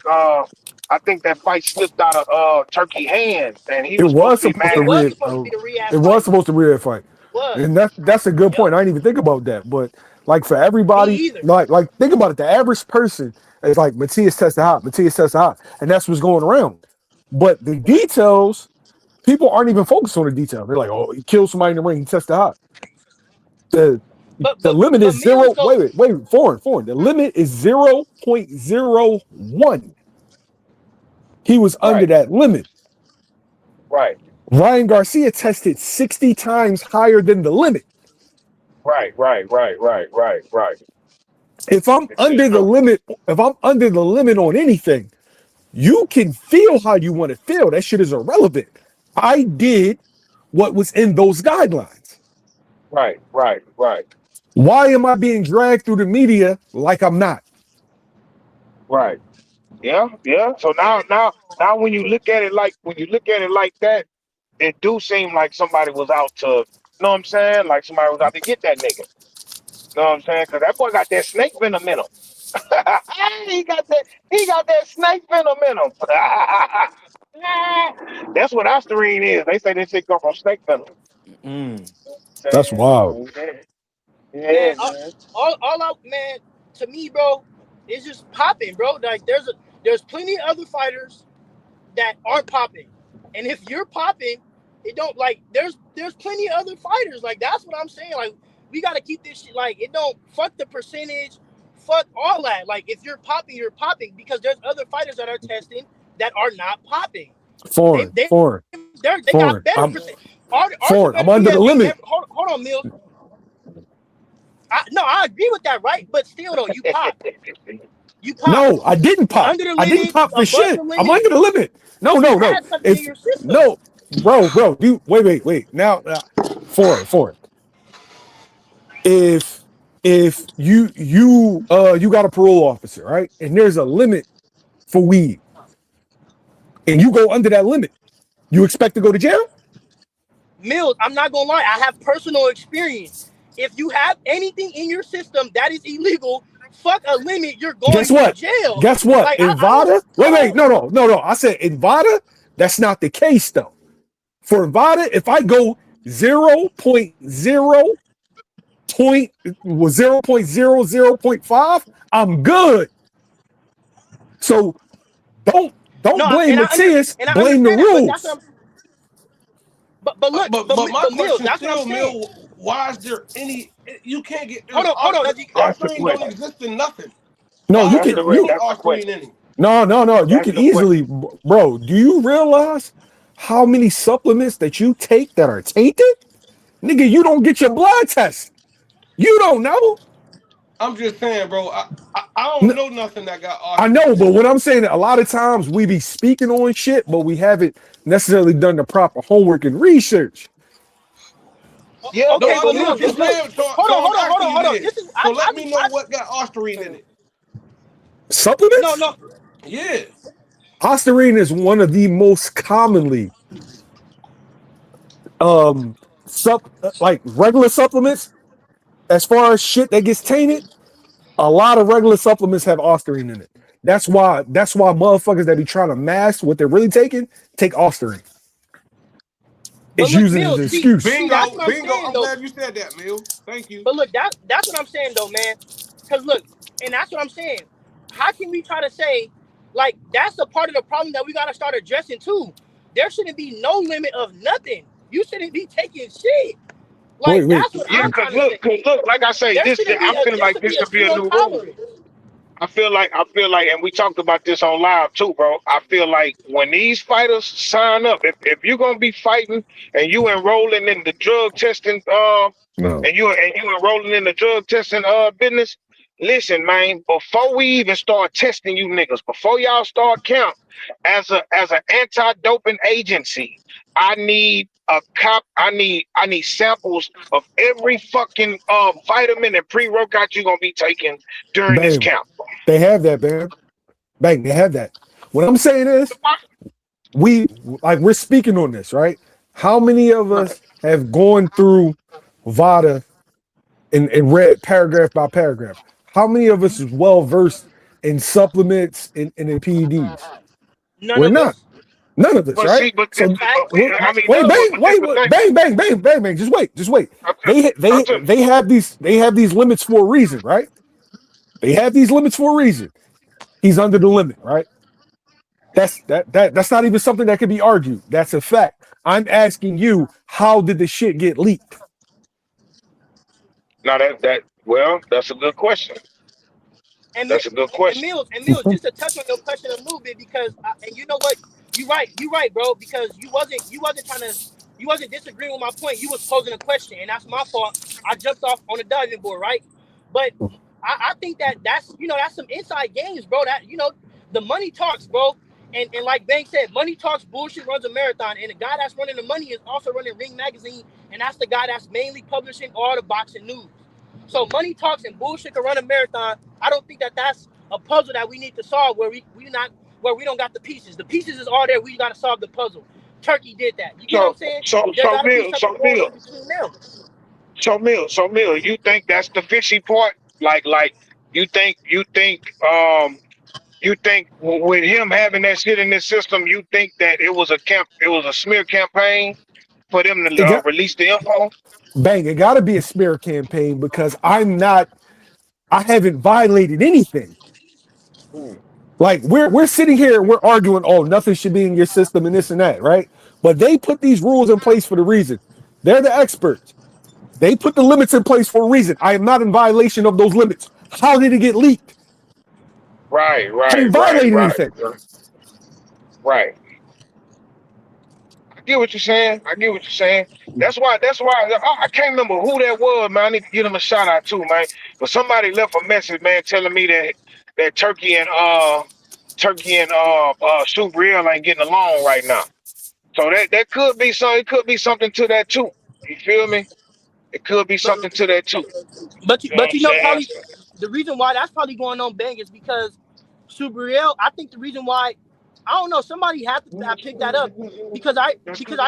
that fight slipped out of Turkey hands and he It was supposed was to be supposed to It mad. was re supposed to be a it rehab was fight. supposed to re fight. It was. And that's a good Yep. point. I didn't even think about that. But like for Me everybody, either. like think about it. The average person is like Matias tested hot, Matias tested hot, and that's what's going around. But the details, people aren't even focused on the detail. They're like, oh, he killed somebody in the ring, he tested hot. The But the but limit but is Mills zero. go. Wait, foreign. The limit is 0.01. He was under Right, that limit. right, Ryan Garcia tested 60 times higher than the limit. right. If I'm This is under the true. limit, if I'm under the limit on anything, you can feel how you want to feel. That shit is irrelevant. I did what was in those guidelines. Right, Why am I being dragged through the media like I'm not? right. Yeah. So now when you look at it like that, it do seem like somebody was out to, you know what I'm saying? Like somebody was out to get that nigga. You know what I'm saying? Because that boy got that snake venom in him. he got that snake venom in him. That's what Ostarine is. They say this shit come from snake venom. mm. That's Saying, wild. yeah, Man, man. all out, man. To me, bro, it's just popping, bro. Like there's plenty of other fighters that aren't popping, and if you're popping, it don't like there's plenty of other fighters. Like that's what I'm saying. Like we gotta keep this shit. Like it don't fuck the percentage, fuck all that. Like if you're popping because there's other fighters that are testing that are not popping. They Foreign, they foreign, they got better foreign. percent. Are better I'm under the BSB. limit. Hold on, Mills. No, I agree with that, right? But still, though, you pop. You pop No, I didn't pop. under the I didn't limit, pop for above shit. the I'm limit. under the limit. No, You no, no. had something in If your system. no, bro, you wait. Now, foreign. If you got a parole officer, right? And there's a limit for weed, and you go under that limit, you expect to go to jail? Mills, I'm not gonna lie, I have personal experience. If you have anything in your system that is illegal, fuck a limit. You're going Guess to what? jail. Guess what? Like In I don't. Vada, I wait, don't. no. I said in Vada, that's not the case though. For Vada, if I go 0.00.5, I'm good. So don't No, blame Matthias, and I blame the understand that, but that's what rules. I'm. But look, But my but Mills, question that's what I'm still, saying. Mill, why is there any? You can't get Hold on, That's the Ostarine don't question. exist in nothing. No, Why you is can there you any That's the Ostarine question. in him? no, you That's can the question. easily, bro. Do you realize how many supplements that you take that are tainted? Nigga, you don't get your blood test. You don't know. I'm just saying, bro. I N- don't know nothing that got I know, Ostarine but in what I'm saying, a lot of times we be speaking on shit, but we haven't necessarily done the proper homework and research. Yeah, No, Okay, but I but know look, Mills, what you're but look, saying, so hold on, I'm hold on, hold asking on, you hold on. then. This is So let me know what got Ostarine in it. no, Supplements? no, Yeah. Ostarine is one of the most commonly um like regular supplements. As far as shit that gets tainted, a lot of regular supplements have Ostarine in it. That's why motherfuckers that be trying to mask what they're really taking take Ostarine. but It's look, using it as Mills. an See, excuse. that's Bingo, what I'm bingo. saying I'm though. glad you said that, Mill. Thank you. But look, that's what I'm saying though, man. Cause look, and that's what I'm saying. How can we try to say, like, that's a part of the problem that we gotta start addressing too? There shouldn't be no limit of nothing. You shouldn't be taking shit. Wait, Like wait. that's what yeah, I'm cause trying to look, say. cause look, like I say, I feel There like should be this a should be a zero new rule. tolerance. I feel like, and we talked about this on live too, bro. I feel like when these fighters sign up, if you're gonna be fighting and you enrolling in the drug testing, No. and you enrolling in the drug testing business, listen, man. Before we even start testing you niggas, before y'all start count, as an anti-doping agency, I need a cop. I need samples of every fucking vitamin and pre-workout you're gonna be taking during this Bam. count. They have that, bam. Bang, they have that. What I'm saying is, we we're speaking on this, right? How many of us have gone through VADA and read paragraph by paragraph? How many of us is well versed in supplements and in PEDs? None We're of not. us. None of us, But right? see, but So but we, I That's mean, wait, no, fact. bang, but this wait, the wait, thing. bang, bang, bang, bang, bang. Just wait. I'm just, They I'm they just, they have these limits for a reason, right? They have these limits for a reason. He's under the limit, right? That's not even something that can be argued. That's a fact. I'm asking you, how did the shit get leaked? now well, that's a good question. That's a good question. And Mills, just to touch on your question a little bit because, and you know what, you right, bro, because you wasn't trying to, you wasn't disagreeing with my point. You was posing a question, and that's my fault. I jumped off on the diving board, right? But I think that that's that's some inside games, bro. That the money talks, bro. And like Bank said, money talks, bullshit runs a marathon. And the guy that's running the money is also running Ring Magazine, and that's the guy that's mainly publishing all the boxing news. So money talks and bullshit can run a marathon. I don't think that that's a puzzle that we need to solve where we don't got the pieces. The pieces is all there. We got to solve the puzzle. Turkey did that. You get what I'm So, saying? so, There so, got to be Mill, something so, going Mill, on between them. so, Mill. You think that's the fishy part? Like, you think with him having that shit in his system, you think that it was a smear campaign for them to It got release the info? bang. It got to be a smear campaign because I haven't violated anything. Hmm. Like we're sitting here and we're arguing, oh, nothing should be in your system and this and that, right? But they put these rules in place for the reason. They're the experts. They put the limits in place for a reason. I am not in violation of those limits. How did it get leaked? Right, I right, didn't right, violate right, anything. right. I get what you're saying. I get what you're saying. That's why I can't remember who that was, man. I need to give him a shout out too, man. But somebody left a message, man, telling me that Turkey and Super Real ain't getting along right now. So that could be some. It could be something to that too. You feel me? It could be But something to that too. You know what but I'm saying? probably the reason why that's probably going on, Bang, is because Subriel. I think the reason why I don't know somebody had to have picked that up because I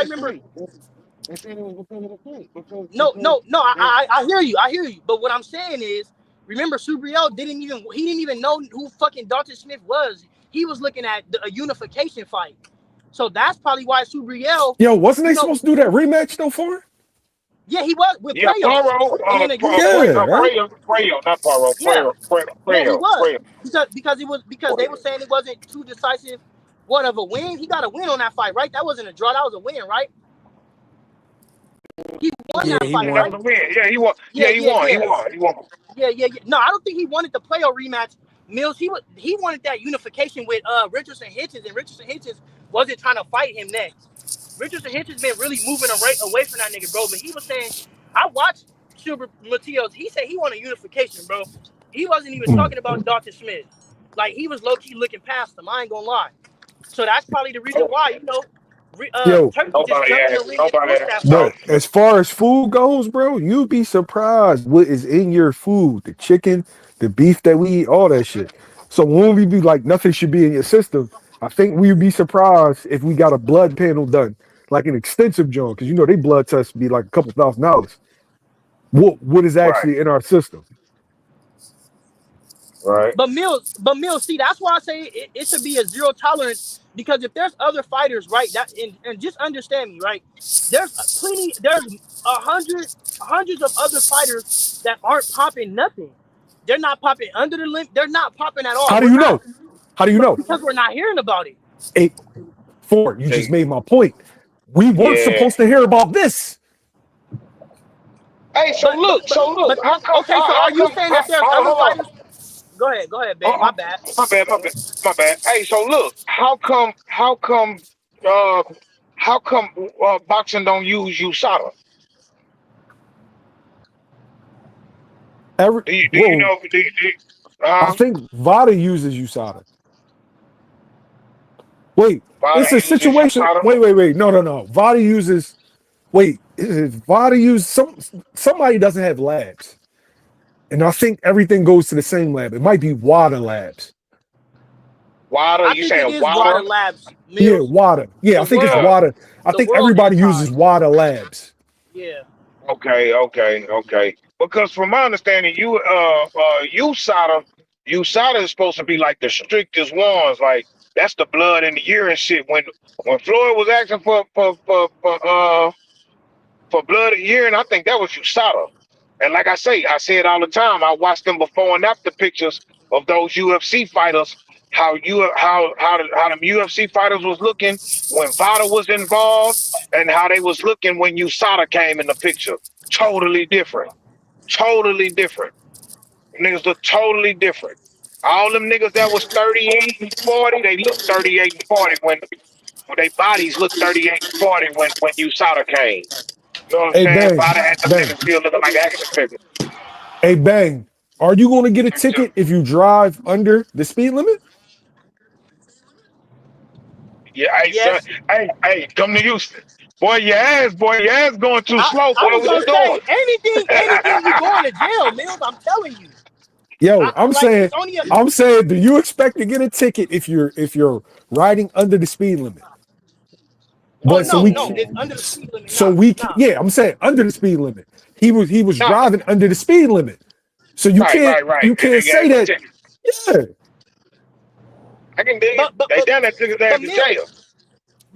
remember. No, I hear you. But what I'm saying is Remember, Subriel didn't even know who fucking Dalton Smith was. He was looking at a unification fight. So that's probably why Subriel, Yo, wasn't you they know, supposed to do that rematch though for? yeah, he was with Yeah, Preo, Paro, and then a Yeah, unification. right? Prayo, not Paro, Yeah, yeah, he was Prayo. because they were saying it wasn't too decisive. What of a win? He got a win on that fight, right? That wasn't a draw. That was a win, right? He won Yeah, that he fight, That right? was won. a win. Yeah, he won. Yeah, Yeah, he yeah, won. He yeah. won. He won. Yeah. No, I don't think he wanted the playoff rematch. Mills, he wanted that unification with Richardson Hitchens, and Richardson Hitchens wasn't trying to fight him next. Richardson Hitchens been really moving away from that nigga, bro. But he was saying, I watched Super Matios. He said he wanted unification, bro. He wasn't even talking about Dalton Smith. Like he was low key looking past him. I ain't gonna lie. So that's probably the reason why, Yo, Turkey just jumped in the ring and Nobody pushed asked that about fight. but as far as food goes, bro, you'd be surprised what is in your food. The chicken, the beef that we eat, all that shit. So when we be like nothing should be in your system, I think we'd be surprised if we got a blood panel done, like an extensive joint, because they blood tests be like a couple $1,000. What is Right, actually in our system? right. But Mills, see, that's why I say it should be a zero tolerance, because if there's other fighters, right, and just understand me, right, there's hundreds of other fighters that aren't popping nothing. They're not popping under the limb. They're not popping at all. How do We're you not, know? How do you know? because we're not hearing about it. Eight, four. You just They, made my point. We weren't yeah. supposed to hear about this. Hey, But but but but how come, okay, so are you saying that there's other hold fighters? Go ahead, on, Ben. My bad. my bad. Hey, so look, uh, how come, boxing don't use USADA? Every Do you Whoa, know, I think Vada uses USADA. Wait, Vada it's a uses situation. USADA? Wait. No. Vada uses. Wait, is Vada use somebody doesn't have labs, and I think everything goes to the same lab. It might be WADA labs. Water, I you think it saying is water? Water Labs, Yeah, Mills. WADA. Yeah, I The think it's world, Uh, WADA. I the think world everybody uses anti. WADA labs. Yeah. okay. Because from my understanding, USADA is supposed to be like the strictest ones. Like that's the blood in the urine shit. When Floyd was asking for blood and urine, I think that was USADA. And like I say it all the time. I watch them before and after pictures of those UFC fighters. How them UFC fighters was looking when Vada was involved, and how they was looking when USADA came in the picture. Totally different. Totally different. Niggas look totally different. All them niggas that was 38 and 40, they look 38 and 40 when their bodies look 38 and 40 when USADA came. You know what I'm Hey, saying? bang, Vada had them bang. niggas still looking like action figures. Hey, bang. Are you going to get a ticket if you drive under the speed limit? Yeah, hey son, Yes. come to Houston. Boy, your ass going too slow, I boy. was What you gonna say doing? anything, you going to jail, Mills. I'm telling you. Yo, I'm Like saying, it's only a. I'm saying, do you expect to get a ticket if you're riding under the speed limit? Oh But so no, we no, can, it's under the speed limit. so Nah, we can, nah. yeah, I'm saying under the speed limit. He was Nah, driving under the speed limit. So right. you And can't they gave say him a that. ticket. Yeah. I can dig it. But but They but down that niggas ass but to Mills, jail.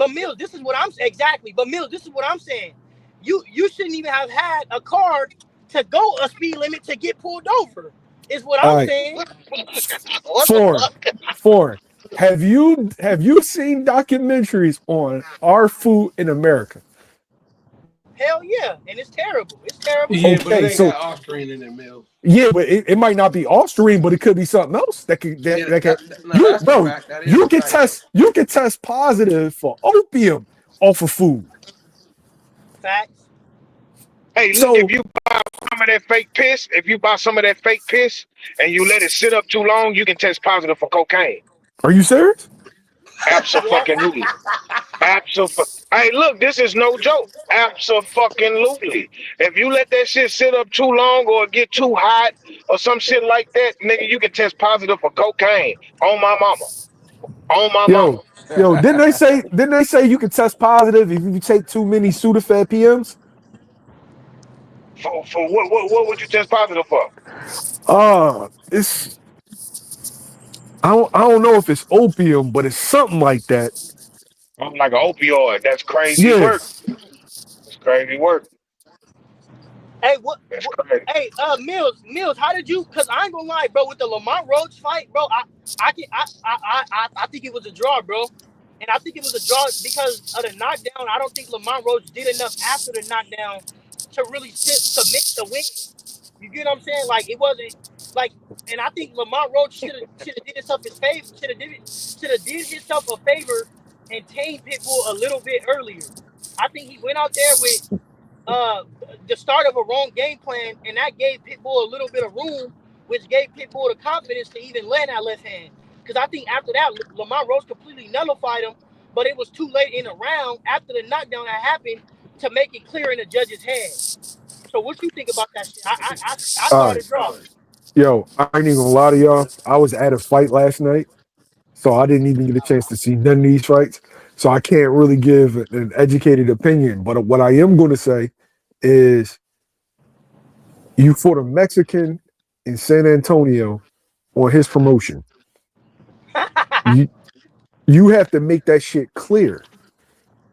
Mills, this is what I'm exactly. But Mills, this is what I'm saying. You shouldn't even have had a car to go a speed limit to get pulled over. Is what All I'm right. saying. What the Foreign. fuck? Foreign. Have you seen documentaries on our food in America? Hell yeah, and it's terrible. It's terrible. Yeah, but it Okay, ain't so got Austrian in it, Mills. yeah, but it might not be Austrian, but it could be something else that could Yeah, that could no, you that's a bro, fact. That is a fact, though. you can test positive for opium off of food. Facts. Hey, look, So some of that fake piss, if you buy some of that fake piss and you let it sit up too long, you can test positive for cocaine. are you serious? Yes. Absolutely. Absolutely. Hey, look, this is no joke. Absolutely. If you let that shit sit up too long or get too hot or some shit like that, nigga, you can test positive for cocaine. On my mama. On my mama. Yo, yo, didn't they say you can test positive if you take too many Sudafed PMs? For what would you test positive for? It's I don't know if it's opium, but it's something like that. I'm like an opioid. That's crazy Yeah. work. That's crazy work. Hey, That's what? crazy. Hey, Mills, how did you? Cause I ain't gonna lie, bro. With the Lamont Roach fight, bro, I think it was a draw, bro. And I think it was a draw because of the knockdown. I don't think Lamont Roach did enough after the knockdown to really submit the win. You get what I'm saying? Like it wasn't like, and I think Lamont Roach should have did himself his favor. Should have did himself a favor and tamed Pitbull a little bit earlier. I think he went out there with uh the start of a wrong game plan, and that gave Pitbull a little bit of room, which gave Pitbull the confidence to even land that left hand. Because I think after that, Lamont Roach completely nullified him, but it was too late in the round after the knockdown that happened to make it clear in the judge's head. So what you think about that shit? I All saw right. the draw. Yo, I ain't even gonna lie to y'all. I was at a fight last night, so I didn't even get a chance to see none of these fights. So I can't really give an educated opinion. But what I am going to say is you fought a Mexican in San Antonio on his promotion. You you have to make that shit clear.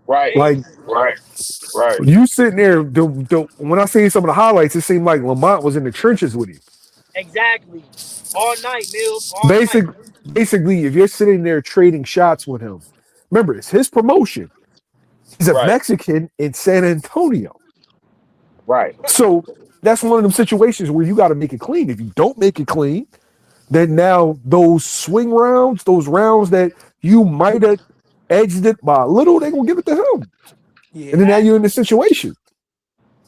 Right. Hey, Like Right. Right. you sitting there, when I see some of the highlights, it seemed like Lamont was in the trenches with him. exactly. All night, Mills. All Basic, night. basically, if you're sitting there trading shots with him, remember it's his promotion. He's a Right. Mexican in San Antonio. Right. So that's one of them situations where you got to make it clean. If you don't make it clean, then now those swing rounds, those rounds that you might have edged it by a little, they're gonna give it to him. And then now Yeah. you're in the situation.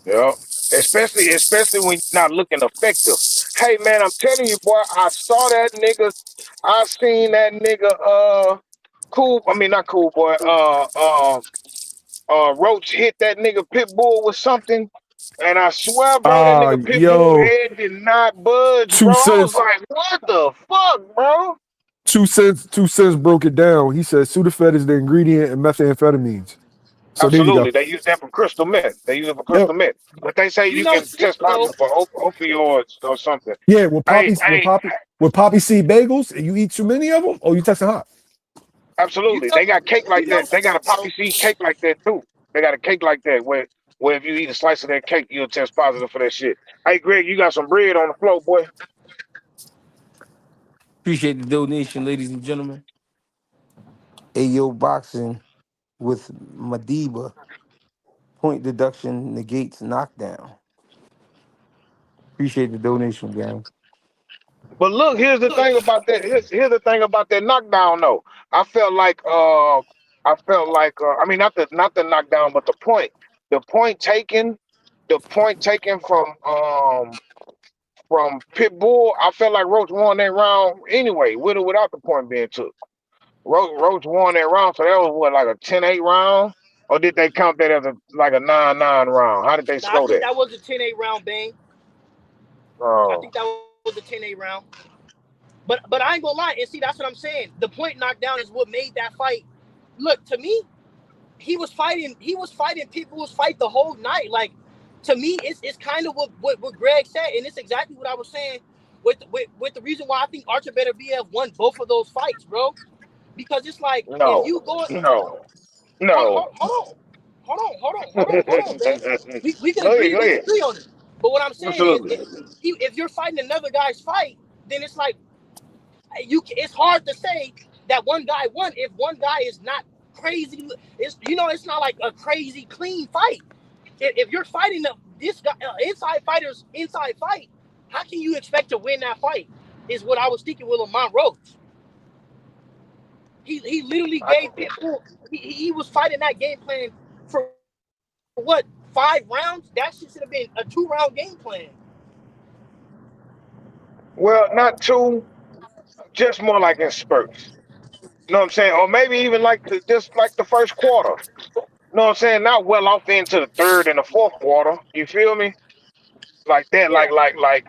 Yeah. Especially when you're not looking effective. Hey man, I'm telling you, boy, I saw that nigga. I seen that nigga. Cool. I mean, not cool, boy. Roach hit that nigga Pitbull with something, and I swear, bro, that nigga Pitbull Yo, head did not budge, two bro. I was cents, like, what the fuck, bro? 2 cents, 2 cents broke it down. He said Sudafed is the ingredient in methamphetamines. So there you go. Absolutely, they use that for crystal meth. They use it for Yep. crystal meth, but they say You you know, can sick test though. positive for opioids or something. Yeah, with Hey, poppies, hey, with poppy seed bagels, and you eat too many of them, oh, you testing hot. You absolutely, know, they got cake you like know, that. They got a sick poppy though. seed cake like that too. They got a cake like that where if you eat a slice of that cake, you'll test positive for that shit. Hey, Greg, you got some bread on the floor, boy. Appreciate the donation, ladies and gentlemen. Ayo boxing with Madiba. Point deduction negates knockdown. Appreciate the donation, gang. But look, here's the thing about that. Here's the thing about that knockdown, though. I felt like, I mean, not the knockdown, but the point. The point taken, the point taken from Pitbull. I felt like Roach won that round anyway, with or without the point being took. Roach won that round, so that was what, like a 10-8 round, or did they count that as a 9-9 round? How did they Now I score think that? that was a 10-8 round, bang. I Oh, think that was a 10-8 round. But I ain't gonna lie, and see that's what I'm saying. The point knockdown is what made that fight. Look, to me, he was fighting people's fight the whole night. Like to me, it's kind of what Greg said, and it's exactly what I was saying with the reason why I think Archer better BF won both of those fights, bro. Because it's like if no, you go no, hold, no. hold, hold on, Go hold on, man. We can agree ahead, to go ahead. disagree on it. But what I'm saying is, Absolutely. if you're fighting another guy's fight, then it's like it's hard to say that one guy won if one guy is not crazy. It's not like a crazy clean fight. If you're fighting this guy inside fighters inside fight, how can you expect to win that fight? Is what I was thinking with Lamont Roach. He literally I, gave Pitbull. He was fighting that game plan for what 5 rounds? That shit should have been a 2-round game plan. well, not two, just more like in spurts. You know what I'm saying? Or maybe even like just like the first quarter. You know what I'm saying? Not well off into the third and the fourth quarter. You feel me? Like that, Yeah.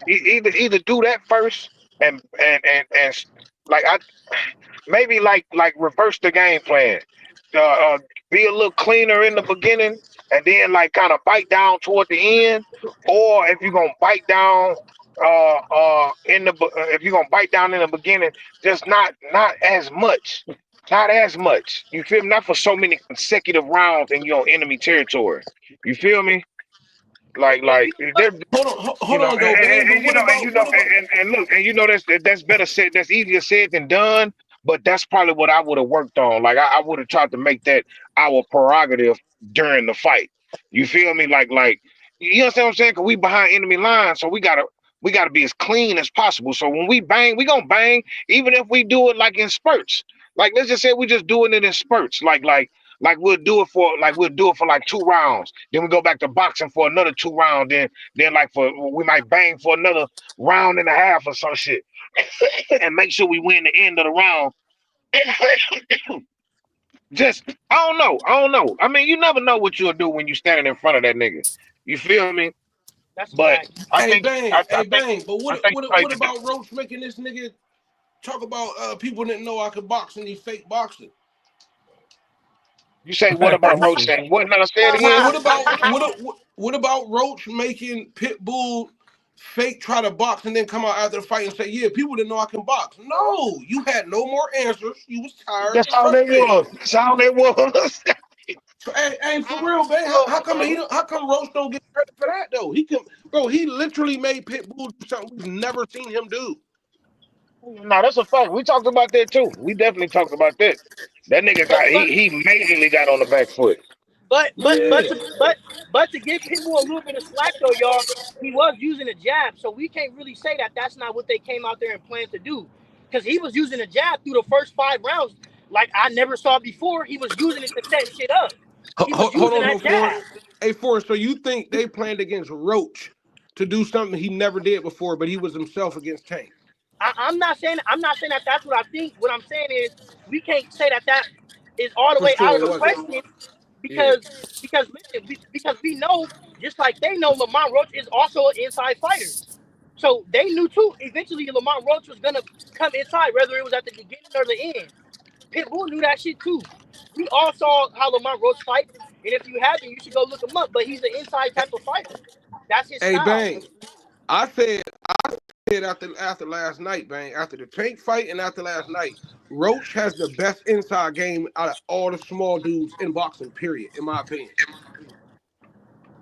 either do that first and like I maybe like reverse the game plan. Uh, uh, be a little cleaner in the beginning and then like kind of bite down toward the end, or if you're gonna bite down if you're gonna bite down in the beginning, just not as much. Not as much. You feel me? Not for so many consecutive rounds in your enemy territory. You feel me? Like there, Hold on though, Bang. But what about and look, and that's better said. That's easier said than done. But that's probably what I would have worked on. Like I would have tried to make that our prerogative during the fight. You feel me? Like you understand what I'm saying? Because we behind enemy lines, so we gotta be as clean as possible. So when we bang, we gonna bang, even if we do it like in spurts. Like let's just say we just doing it in spurts. Like we'll do it for like 2 rounds. Then we go back to boxing for another 2 rounds. Then like we might bang for another round and a half or some shit, and make sure we win the end of the round. Just I don't know. I mean, you never know what you'll do when you standing in front of that nigga. You feel me? That's a But fact. I hey think Bang, I, I hey think Bang? But I think what about Roach making this nigga talk about people didn't know I could box and he fake boxing? you say what about Roach saying? What? Now say it again. What about Roach making Pitbull fake try to box and then come out after the fight and say, yeah, people didn't know I can box? No, you had no more answers. You was tired That's and all they frustrated. was. That's all they was. So, hey, for real, man. How come Roach don't get credit for that though? He literally made Pitbull do something we've never seen him do. No, that's a fact. We talked about that too. We definitely talked about that. That nigga But got but he majorly got on the back foot. but but but Yeah. to, but but to give Pitbull a little bit of slack though, y'all, he was using a jab, so we can't really say that that's not what they came out there and planned to do, because he was using a jab through the first 5 rounds, like I never saw before. He was using it to set shit up. He was Hold using on, that though, Forrest. jab. Hey, Forrest, so you think they planned against Roach to do something he never did before, but he was himself against Tank? I'm not saying that that's what I think. What I'm saying is we can't say that that is all the For way out sure, of it the wasn't. question, Yeah. because listen, because we know, just like they know, Lamont Roach is also an inside fighter. So they knew too. Eventually, Lamont Roach was gonna come inside, whether it was at the beginning or the end. Pitbull knew that shit too. We all saw how Lamont Roach fights, and if you haven't, you should go look him up. But he's an inside type of fighter. That's his Hey, style. Bang. I said after last night, Bang, after the Tank fight and after last night, Roach has the best inside game out of all the small dudes in boxing. Period, in my opinion.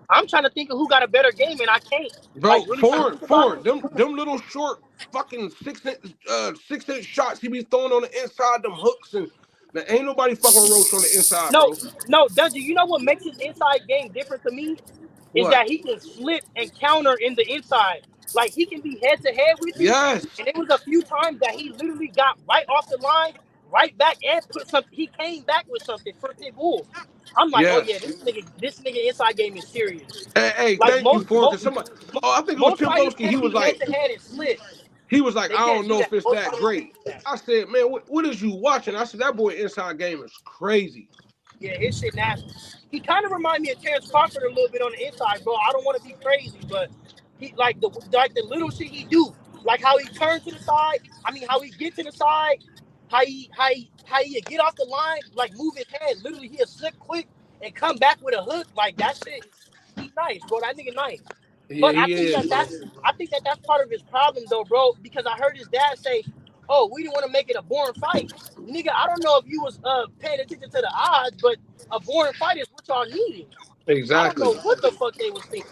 I'm trying to think of who got a better game, and I can't like Bro, really think about foreign, it. them little short fucking 6-inch shots he be throwing on the inside, them hooks, and there ain't nobody fucking Roach on the inside, No, bro. no, Dungy, you know what makes his inside game different to me is What? that he can flip and counter in the inside. Like he can be head to head with you, Yes, and it was a few times that he literally got right off the line, right back and put something. He came back with something for Pitbull. I'm like, oh yeah, yes. this nigga inside game is serious. Hey, Like thank you for it, cause somebody. Oh, I think it was most Tim fighters Lowski. can't be head to head and slip. He was like, They I can't don't do know that. if it's Most that fighters can't great. do that. I said, man, what is you watching? I said that boy inside game is crazy. Yeah, his shit nasty. He kind of remind me of Terrence Crawford a little bit on the inside, bro. I don't want to be crazy, but he like the little shit he do, like how he turn to the side. I mean, how he get to the side, how he get off the line, like move his head. Literally, he'll slip quick and come back with a hook. Like that shit, he nice, bro. That nigga nice. Yeah, But I he think is, that bro. that's part of his problem though, bro. Because I heard his dad say, "Oh, we didn't want to make it a boring fight." Nigga, I don't know if you was paying attention to the odds, but a boring fight is what y'all needed. I don't know Exactly. what the fuck they was thinking,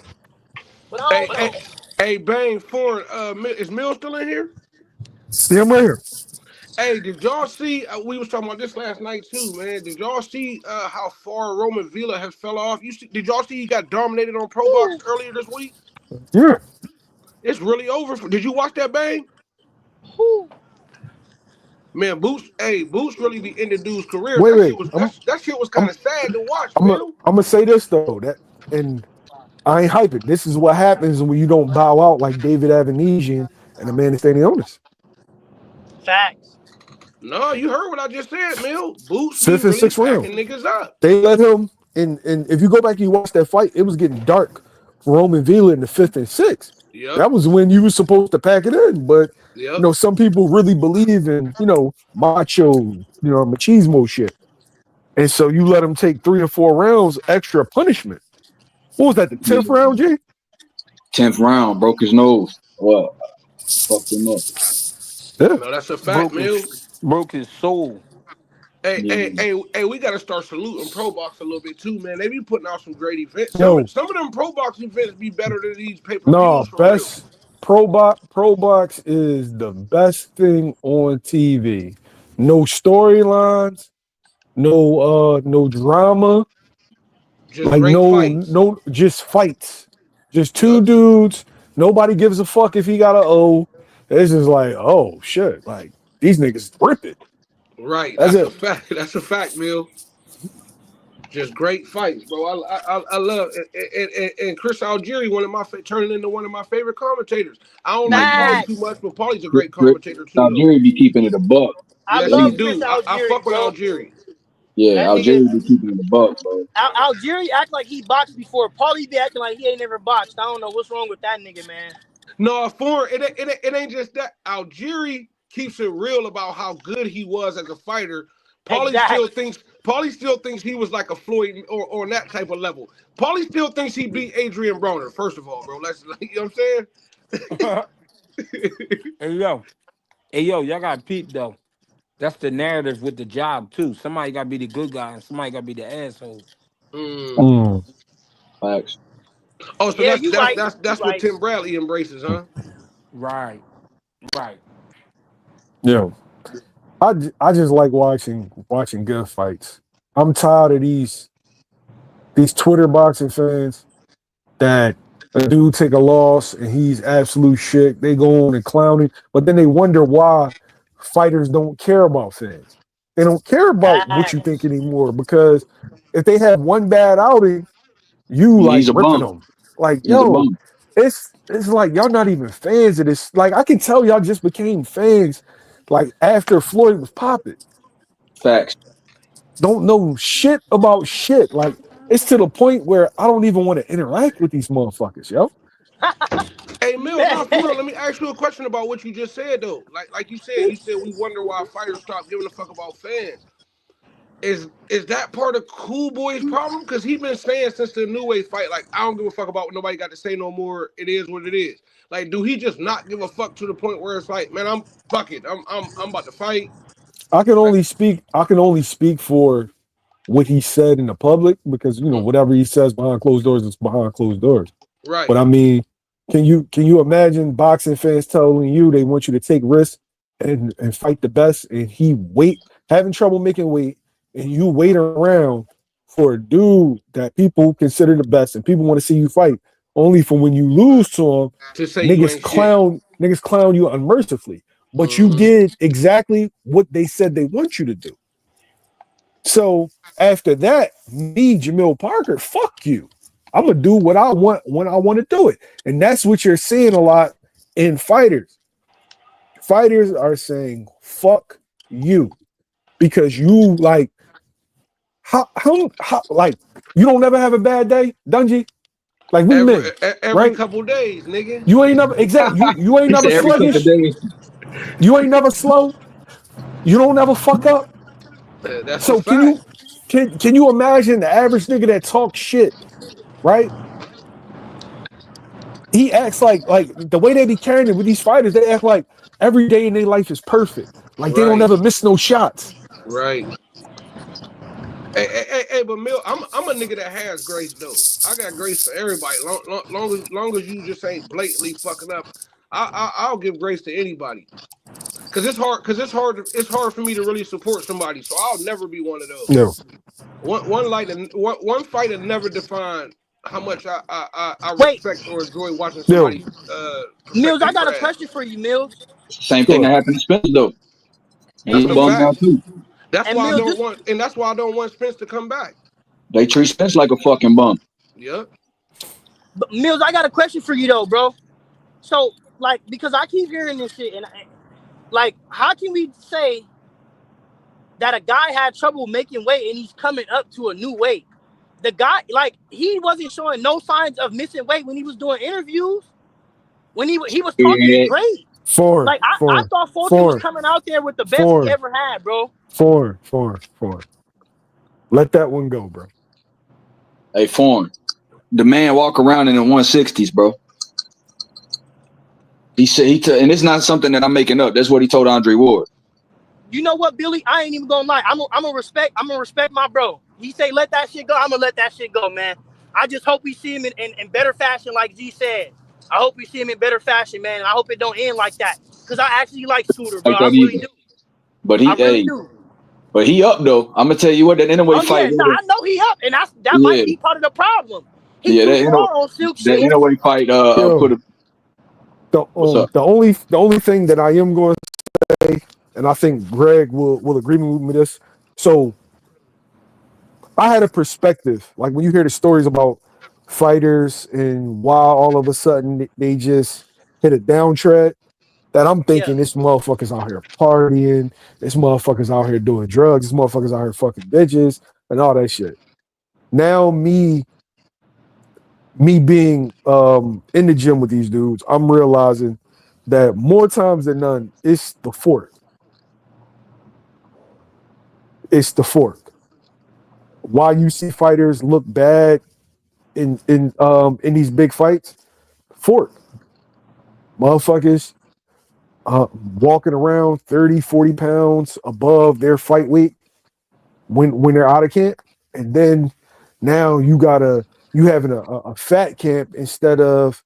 but I Hey, don't hey, know. hey, Bang, foreign. Is Mill still in here? See, I'm right here. Hey, did y'all see? We was talking about this last night too, man. Did y'all see how far Roman Villa has fell off? Did y'all see he got dominated on Pro Box Whew, earlier this week? Yeah. It's really over. Did you watch that, Bang? whew. Man, Boots really be ending dude's careers. Wait, That wait. shit was that shit was kind I'm of sad to watch, I'm Mill. gonna say this though, that and I ain't hyping. This is what happens when you don't bow out like David Avanesian and Amanda Stanionis. Facts. No, you heard what I just said, Mill. Boots be Fifth and really sixth round. packing niggas up. They let him and if you go back and you watch that fight, it was getting dark for Roman Villa in the fifth and sixth. Yep, That was when you were supposed to pack it in. But yep. some people really believe in, macho, machismo shit. And so you let them take 3 or 4 rounds extra punishment. What was that? The 10th Yeah. round, G? 10th round, broke his nose. Well, fucked him up. Yeah. No, that's a fact, Mill. Broke his soul. Yeah. Hey, we gotta start saluting Pro Box a little bit too, man. They be putting out some great events. Some Yo, of them Pro Box events be better than these nah, pay-per-views for real. best Pro Box is the best thing on TV. No storylines, no drama, Just like great fights. just fights. Just two Yup. dudes. Nobody gives a fuck if he got a O. It's just like, oh shit, like these niggas rip it. Right. That's That's a it. fact. That's a fact, Mill. Just great fights, bro. I love and Chris Algieri, turning into one of my favorite commentators. I don't like Paulie too Facts. much, but Paulie's a great commentator too, though. Algeria be keeping it a buck. I Yes, At he love least, Chris do. I Algieri, fuck with bro. Algieri. yeah, That nigga Algeria be keeping it a buck, bro. Algieri act like he boxed before. Paulie be acting like he ain't never boxed. I don't know what's wrong with that nigga, man. No, it ain't just that. Algieri keeps it real about how good he was as a fighter. Exactly. Paulie still thinks he was like a Floyd or on that type of level. Paulie still thinks he beat Adrien Broner. First of all, bro, you know what I'm saying? Hey yo, y'all got peep though. That's the narrative with the job too. Somebody gotta be the good guy and somebody gotta be the asshole. Mm. Mm, Facts. Oh, so Yeah, you right. You that's what right. Tim Bradley embraces, huh? Right, right. yeah. I just like watching good fights. I'm tired of these Twitter boxing fans that a dude take a loss and he's absolute shit. They go on and clowning, but then they wonder why fighters don't care about fans. They don't care about what you think Facts. anymore because if they have one bad outing, you Yeah, like he's a ripping bum. them. Like, He's a yo, bum. it's like y'all not even fans of this. Like, I can tell y'all just became fans like after Floyd was popping. Facts. Don't know shit about shit. Like, it's to the point where I don't even want to interact with these motherfuckers, yo. Hey, Mills, not for real. Let me ask you a question about what you just said though. Like you said we wonder why fighters stop giving a fuck about fans. Is that part of Cool Boy's problem? Because he been saying since the New Wave fight, like, I don't give a fuck about what nobody got to say no more. It is what it is. Like, do he just not give a fuck to the point where it's like, man, fuck it. I'm about to fight. Like, I can only speak for what he said in the public because whatever he says behind closed doors is behind closed doors. right. But I mean, can you imagine boxing fans telling you they want you to take risks and fight the best, and he having trouble making weight, and you wait around for a dude that people consider the best, and people want to see you fight, only for when you lose to him, To say you ain't shit. niggas clown you unmercifully. But you Mm-hmm. did exactly what they said they want you to do. So after that, me, Jamil Parker, fuck you. I'm gonna do what I want when I want to do it. And that's what you're seeing a lot in fighters. Fighters are saying fuck you because you like how like you don't never have a bad day, Dungy? Like we men, Every right? couple days, nigga. You ain't never you ain't He never said every couple of sluggish, days. you ain't never slow, you don't never fuck up. That's a So fact. can you imagine the average nigga that talks shit, right? He acts like the way they be carrying it with these fighters, they act like every day in their life is perfect. Like they don't Right. ever miss no shots. Right. Hey, but Mill, I'm a nigga that has grace though. I got grace for everybody. Long as you just ain't blatantly fucking up, I'll give grace to anybody. Cause it's hard. It's hard for me to really support somebody. So I'll never be one of those. No. One fight that never defined how much I Wait, respect or enjoy watching No. somebody perfect Mills, their I got a craft. question for you, Mills. Same thing Good. that happened to Spence though. And he That's a a bum now fact. too. That's And why I Mills, don't this want, and that's why I don't want Spence to come back. They treat Spence like a fucking bum. Yep. Mills, I got a question for you though, bro. So, like, because I keep hearing this shit, and like, how can we say that a guy had trouble making weight and he's coming up to a new weight? The guy, like, he wasn't showing no signs of missing weight when he was doing interviews. When he was talking Yeah. great. Four, Like, I four, thought Fulton was four, coming out there with the best he four, ever had, bro. four. Let that one go, bro. Hey, Foreign. the man walk around in the 160s, bro. He said and it's not something that I'm making up. That's what he told Andre Ward. You know what, Billy? I ain't even gonna lie. I'm gonna respect my bro. He say let that shit go. I'm gonna let that shit go, man. I just hope we see him in better fashion, like G said. I hope we see him in better fashion, man. And I hope it don't end like that. Cause I actually like Scooter, bro. Like I that really either. do. But I really do. But he up though. I'm gonna tell you what, that Oh innerweight fight. yeah, no, I know he up, and that might be part of the problem. He too small on silk that shoes. innerweight fight put a what's up? The only thing that I am going to say, and I think Greg will agree with me this. So I had a perspective, like when you hear the stories about fighters and why all of a sudden they just hit a downtread, that I'm Yeah, thinking this motherfucker's out here partying, this motherfucker's out here doing drugs, this motherfucker's out here fucking bitches and all that shit. Now me being in the gym with these dudes, I'm realizing that more times than none, it's the fork. It's the fork. Why you see fighters look bad in these big fights? Fork. Motherfuckers walking around 30, 40 pounds above their fight weight when they're out of camp. And then now you having a fat camp instead of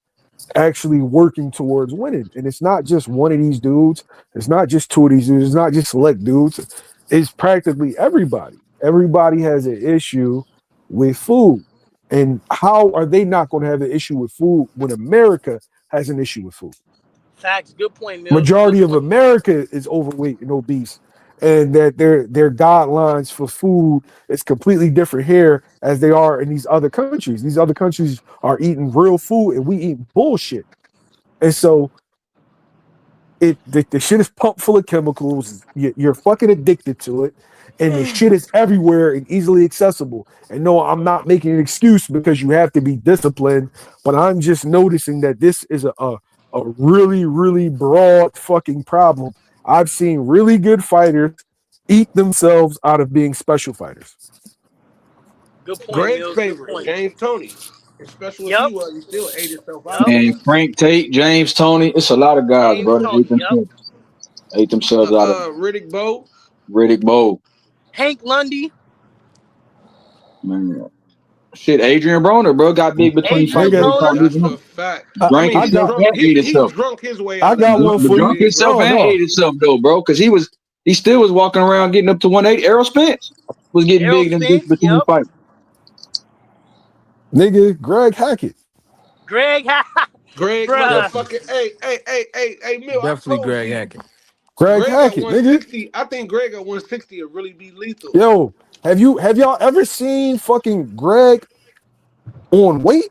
actually working towards winning. And it's not just one of these dudes. It's not just two of these dudes. It's not just select dudes. It's practically everybody. Everybody has an issue with food. And how are they not going to have an issue with food when America has an issue with food? facts. Good point, Mills. Majority Good of point. America is overweight and obese, and that their guidelines for food is completely different here as they are in these other countries. These other countries are eating real food, and we eat bullshit. And so the shit is pumped full of chemicals. You're fucking addicted to it, and the shit is everywhere and easily accessible. And no, I'm not making an excuse because you have to be disciplined, but I'm just noticing that this is a really, really broad fucking problem. I've seen really good fighters eat themselves out of being special fighters. Good point, Greg's Mills. Good favorite, point. James Tony. As special as he Yep. was, he still ate himself out, Yep. man. And Frank Tate, James Tony, it's a lot of guys, James bro. Tony. Yep. Ate themselves out of Riddick Bowe. Riddick Bowe. Hank Lundy. Man. Shit, Adrien Broner, bro, got big between Adrien fights. They Nigga, stopped Broner. That's using a him. fact. I Drank mean, I he himself got and drunk. ate He himself. drunk his way I out of got that. one But for drunk you. himself and No. ate himself though, bro, because he still was walking around getting up to 180. Errol Spence was getting Errol big in Spence. between Yep. fights. Nigga, Greg Hackett. Greg. Greg Bruh. Definitely, motherfucking hey, Mill. I definitely told Greg G. Hackett. Greg Greg at Hackett, nigga. 160. I think Greg at 160 will really be lethal. Yo, have y'all ever seen fucking Greg on weight?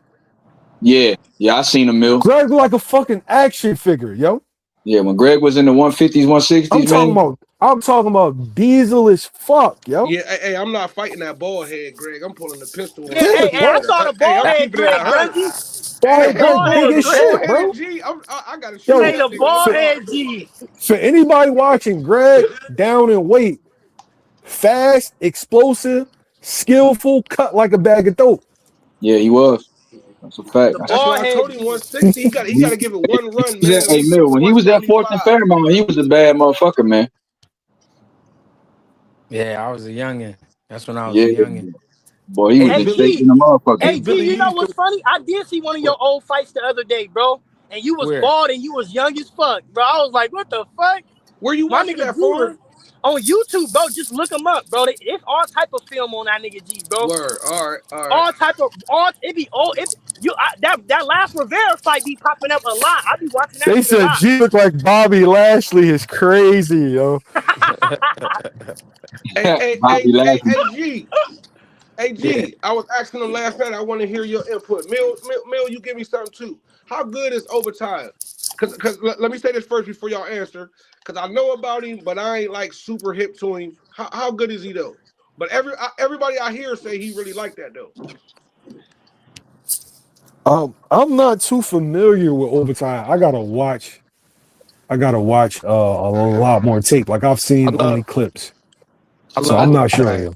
Yeah, I seen him, Mill. Greg like a fucking action figure, yo. Yeah, when Greg was in the 150s, 160s, man. I'm talking about diesel as fuck, yo. Yeah, hey, I'm not fighting that ball head, Greg. I'm pulling the pistol on Yeah, him. I'm hey, Yeah, hey, keeping I bro. it saw the Hey, ball I'm head keeping it Greg, 100. Greggy. Ball The head Greg ball big head as Greg. shit, Ball head bro. G. I gotta shoot Yo, Say that the nigga ball for, hard. head G. for anybody watching Greg down in weight, fast, explosive, skillful, cut like a bag of dope. Yeah, he was. That's a fact. The That's ball why I head told him G. 160. He got to give it one run, man, and Hey, he get Mill, to when he was at Fourth and 175. Fairmount, he was a bad motherfucker, man. Yeah, I was a youngin. That's when I was Yeah, a youngin. boy, he was Hey, Hey in Billy. shape G. in the motherfucker. Hey, Hey G, Billy, you you know used to. what's funny? I did see one of your old fights the other day, bro. And you was Where? bald and you was young as fuck, bro. I was like, what the fuck? Where you My watching nigga that G was for? on YouTube, bro. Just look him up, bro. It's all type of film on that nigga G, bro. Word. All right. All right. All type of it be all it you that last Rivera fight be popping up a lot. I be watching that They shit a said lot. G look like Bobby Lashley is crazy, yo. Bobby Lashley. G. Hey, Yeah. G. I was asking him last night. I want to hear your input. Mill, you give me something too. How good is overtime? Because let me say this first before y'all answer. Because I know about him, but I ain't like super hip to him. How good is he though? But everybody I hear say he really like that though. I'm not too familiar with overtime. I gotta watch a lot more tape. Like I've I seen only love clips. I So love I'm not sure, overtime. yo.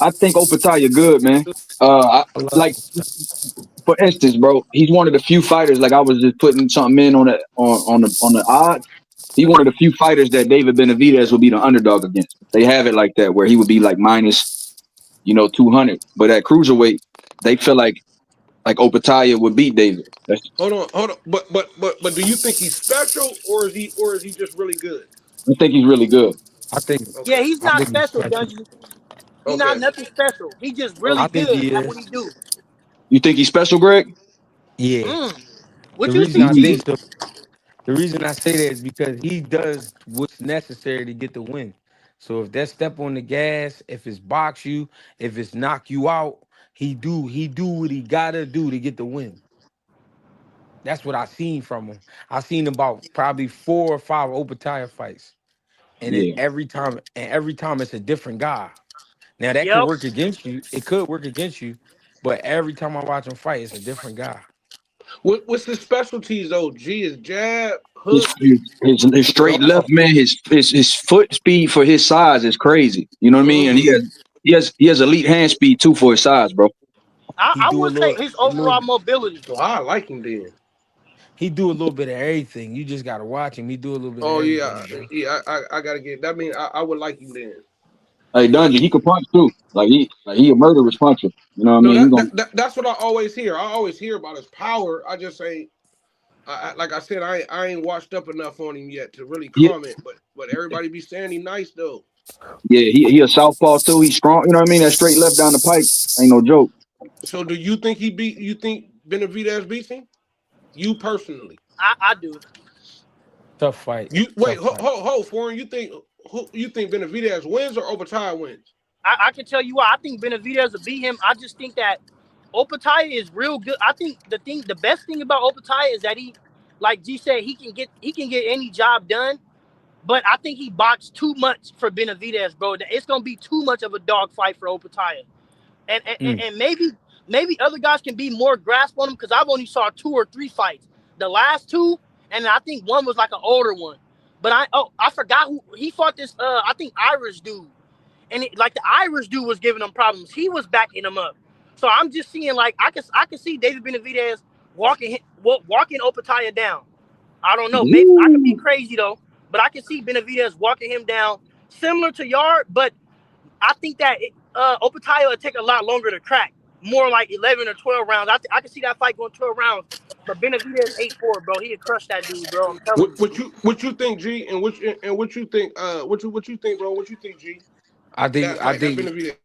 I think Opataya good, man. I love Like for instance, bro, he's one of the few fighters. Like I was just putting something in on the odds. He one of the few fighters that David Benavidez would be the underdog against. They have it like that where he would be like minus, 200. But at cruiserweight, they feel like Opataya would beat David. Hold on. But do you think he's special or is he just really good? I think he's really good. I think Yeah, Okay. he's I not think he's special, special. Dungy. He not Okay. nothing special. He just really I Okay. think good he at what he is. do. You think he's special, Greg? Yeah. Mm. The What you reason see, I He, G? think so, the reason I say that is because he does what's necessary to get the win. So if that step on the gas, if it's box you, if it's knock you out, he do what he gotta do to get the win. That's what I seen from him. I seen about probably 4 or 5 open tire fights, and yeah. every time it's a different guy. Now that could Yep. work against you. It could work against you, but every time I watch him fight, it's a different guy. What's his specialties though? G is jab, His, hook. his Is it straight left, all? man. His foot speed for his size is crazy. You know what I mean? And he has Mm. he has he has elite hand speed too for his size, bro. He I do would say his a little overall mobility. So I like him then. he do a little bit of everything. You just gotta watch him. He do a little bit of Oh yeah, everything, bro. yeah. I gotta get. That mean I would like him then. Hey, Dungeon, he could punch too. He a murderous puncher. You know what I No, mean? He gonna that's what I always hear. I always hear about his power. I just ain't. Like I said, I ain't washed up enough on him yet to really he, comment. But everybody be saying he nice though. yeah, he a southpaw too. He's strong. You know what I mean? That straight left down the pipe ain't no joke. So do you think he beat? You think Benavidez beats him? You personally? I do. Tough fight. You wait, Tough fight. foreign. You think Benavidez wins or Overtime wins? I can tell you why. I think Benavidez will beat him. I just think that Opataya is real good. I think the best thing about Opataya is that he, like G said, he can get any job done. But I think he boxed too much for Benavidez, bro. It's gonna be too much of a dog fight for Opataya. Mm. And maybe other guys can be more grasp on him because I've only saw 2 or 3 fights. The last two, and I think one was like an older one. But I forgot who he fought. This I think Irish dude, and like the Irish dude was giving him problems. He was backing him up. So I'm just seeing like I can see David Benavidez walking Opataya down. I don't know. Maybe I could be Woo. crazy though, but I can see Benavidez walking him down, similar to Yarde. But I think that Opataya would take a lot longer to crack, more like 11 or 12 rounds. I can see that fight going 12 rounds. But Benavidez 8-4, bro. He'd crush that dude, bro. I'm telling you. What you think, G, and what you think, what you think, bro? What you think, G? I think That I fight, that think Benavidez.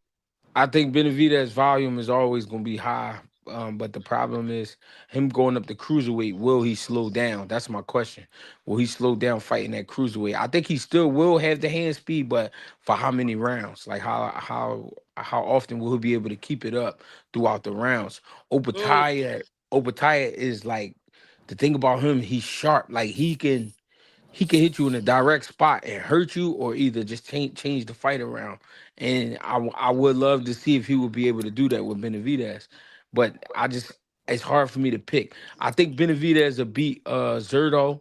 I think Benavidez' volume is always going to be high, but the problem is him going up to cruiserweight. Will he slow down? That's my question. Will he slow down fighting that cruiserweight? I think he still will have the hand speed, but for how many rounds? Like how often will he be able to keep it up throughout the rounds? Mm, Obatiah is like the thing about him. He's sharp. Like he can hit you in a direct spot and hurt you, or either just change the fight around. And I would love to see if he would be able to do that with Benavidez, but it's hard for me to pick. I think Benavidez will beat Zerto,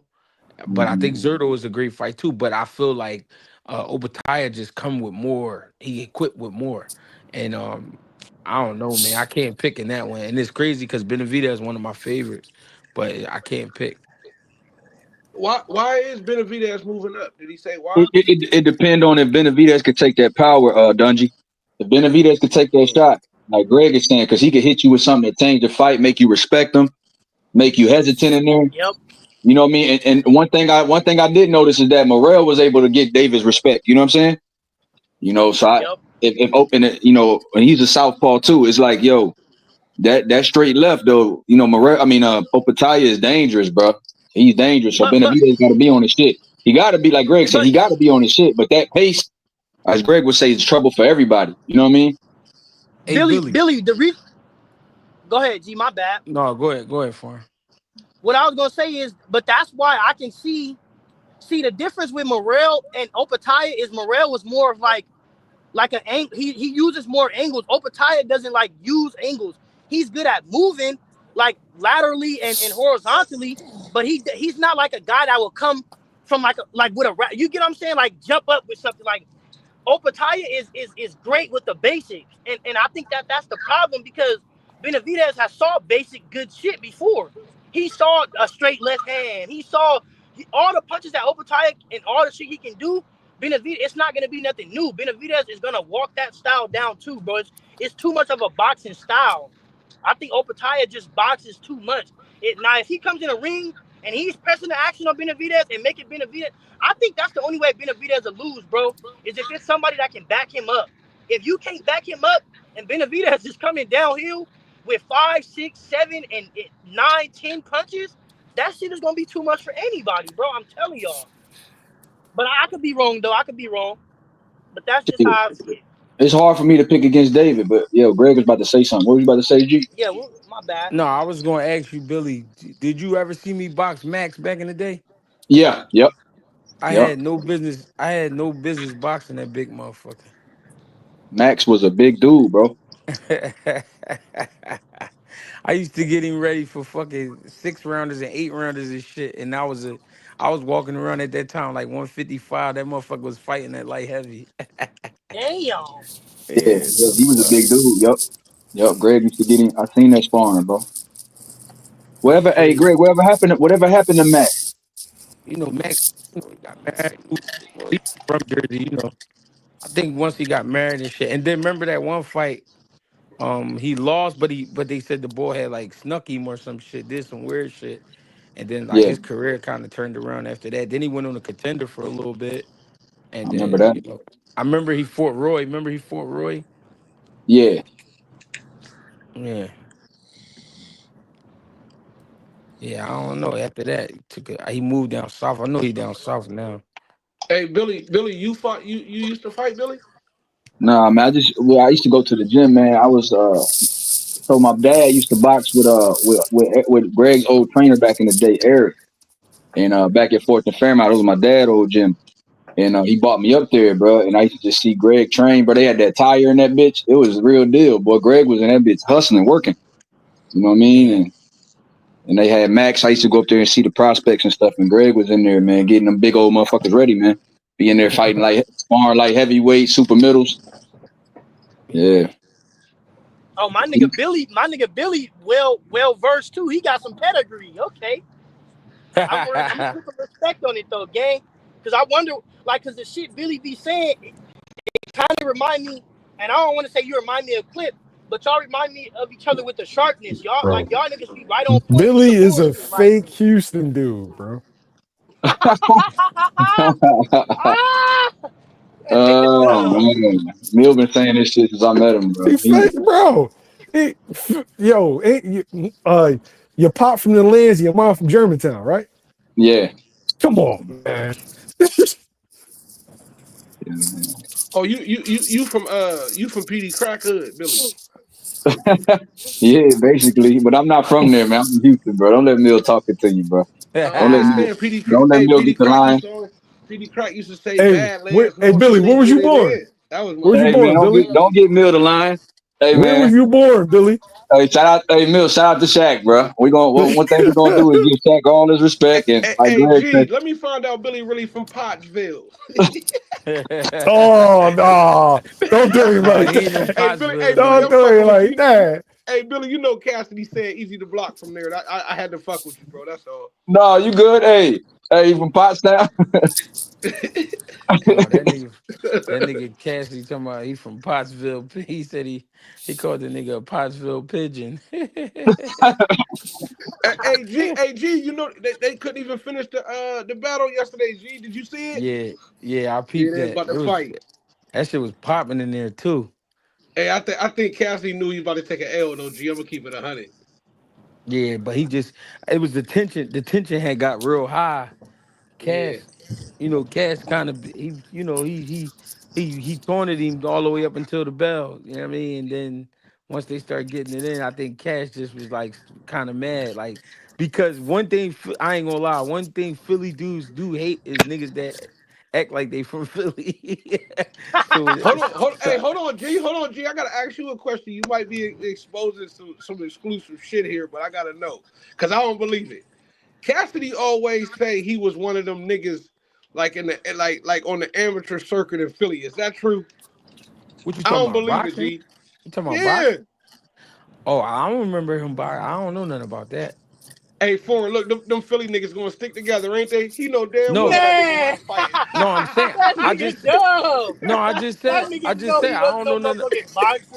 but I think Zerto is a great fight too. But I feel like Obatiah just come with more. He equipped with more, and I don't know, man. I can't pick in that one, and it's crazy because Benavidez is one of my favorites, but I can't pick. Why is Benavidez moving up? Did he say why? It depend on if Benavidez could take that power, Dungy. If Benavidez could take that Mm. shot, like Greg is saying, because he could hit you with something that change the fight, make you respect him, make you hesitant in there. yep, You know what I mean? And one thing I did notice is that Morrell was able to get Davis respect. You know what I'm saying? So yep. if open it, and he's a southpaw too. It's like, yo, that straight left though. Morrell. I mean, Opataya is dangerous, bro. He's dangerous. So But but Benavidez got to be on his shit. He got to be like Greg said. but He got to be on his shit. But that pace, as Greg would say, is trouble for everybody. You know what I mean? Hey Billy, Billy, Billy, go ahead, G. My bad. no, go ahead, Farm. What I was gonna say is, but that's why I can see the difference with Morrell and Opataya is Morrell was more of like an angle. He uses more angles. Opataya doesn't like use angles. He's good at moving like laterally and horizontally, but he's not like a guy that will come from like with a you get what I'm saying? Like jump up with something like Opataya is great with the basics, and I think that's the problem because Benavidez has saw basic good shit before. He saw a straight left hand. He saw all the punches that Opataya and all the shit he can do. Benavidez, it's not gonna be nothing new. Benavidez is gonna walk that style down too, bro. It's too much of a boxing style. I think Opataya just boxes too much. Now, if he comes in a ring and he's pressing the action on Benavidez and making Benavidez, I think that's the only way Benavidez will lose, bro, is if it's somebody that can back him up. If you can't back him up and Benavidez is coming downhill with 5, 6, 7, and 9, 10 punches, that shit is going to be too much for anybody, bro. I'm telling y'all. But I could be wrong, though. I could be wrong. But that's just how I see it. It's hard for me to pick against David, but Greg was about to say something. What was you about to say, G? Yeah, well, my bad. No, I was gonna ask you, Billy. Did you ever see me box Max back in the day? Yeah, yep, I yep. had no business. I had no business boxing that big motherfucker. Max was a big dude, bro. I used to get him ready for fucking 6 rounders and 8 rounders and shit. And I was walking around at that time like 155. That motherfucker was fighting at light heavy. Damn. Yeah, Yeah, yeah, he was a big dude. Yep, yep. Greg used to get him. I seen that sparring, bro. that's Whatever, hey, crazy. Greg. Whatever happened to Max? You know, Max, he got married. Well, he from Jersey, I think once he got married and shit. And then remember that one fight, he lost, but they said the boy had like snuck him or some shit, did some weird shit. And then like Yeah, his career kind of turned around after that. Then he went on a contender for a little bit. I And remember then, that. I remember he fought Roy. Remember he fought Roy? Yeah, Yeah. Yeah, I don't know. After that, he moved down south. I know he down south now. Hey, Billy, you fought you used to fight, Billy? nah, man. I used to go to the gym, man. I was so my dad used to box with Greg's old trainer back in the day, Eric, and back at Fort and Fairmount. It was my dad' old gym. And he bought me up there, bro. And I used to just see Greg train, but they had that tire in that bitch. It was the real deal, boy. Greg was in that bitch hustling, working. You know what I mean? Yeah. And they had Max. I used to go up there and see the prospects and stuff. And Greg was in there, man, getting them big old motherfuckers ready, man. Be in there fighting like sparring like heavyweight, super middles. Yeah. Yeah, Oh, my nigga Billy, well versed too. He got some pedigree. Okay, I'm gonna put some respect on it though, gang. Cause I wonder, like, cause the shit Billy be saying, it kind of remind me, and I don't want to say you remind me of Clip, but y'all remind me of each other with the sharpness. Y'all bro. like y'all niggas be right on point with Billy the is a bullshit. Like, fake Houston dude, bro. oh man, Mill been saying this shit since I met him, bro. He fake, bro. He, yo, ain't you, your pop from the lands, your mom from Germantown, right? Yeah. Come on, man. Oh, you from PD Crack Hood, Billy. Yeah, basically. But I'm not from there, man. I'm from Houston, bro. Don't let Mill talk it to you, bro. I Don't let Mill. understand. Don't let Mill get the line. PD Crack used to say Hey, Badlands, hey, North Billy, where Philly, was get you it born? in. That was Where was my you Hey born, man, Billy? don't get Mill the line. Hey Where was man. you born, Billy? Hey, Mill, shout out to Shaq, bro. One thing we're gonna do is give Shaq all his respect and like Hey, Greg G, said. let me find out Billy really from Pottsville. Oh no! Don't do me No, like he ain't no that. Hey Pottsville, Billy, Don't I'm man. do me fucking with like you. that. Hey Billy, you know Cassidy said easy to block from there. I had to fuck with you, bro. That's all. No, you good? Hey, from Pottstown. No, that nigga Cassidy talking about he from Pottsville. He said he called the nigga a Pottsville pigeon. Hey G, you know they couldn't even finish the battle yesterday. G, did you see it? Yeah, yeah, I Yeah, peeped they was that. about to fight. That shit was popping in there too. Hey, I think Cassidy knew he was about to take an L though. G, I'm gonna keep it 100. Yeah, but it was the tension. The tension had got real high. Yeah. Cass, Cass kind of he taunted him all the way up until the bell. You know what I mean? And then once they start getting it in, I think Cass just was like kind of mad, like because one thing I ain't gonna lie, one thing Philly dudes do hate is niggas that act like they from Philly. so, Hold on, G. Hold on, G. I gotta ask you a question. You might be exposing some exclusive shit here, but I gotta know because I don't believe it. Cassidy always say he was one of them niggas like in the like on the amateur circuit in Philly. Is that true? What you I talking don't about? believe it, Boxing? G. You talking about Yeah. boxing? Oh, I don't remember him boxing. I don't know nothing about that. Hey, foreign, look, them Philly niggas gonna stick together, ain't they? He know damn well No, that nigga Man, not fighting. no, I'm saying that I nigga just dumb. no, That I nigga just know said he I wasn't don't know no nothing. motherfucking boxer.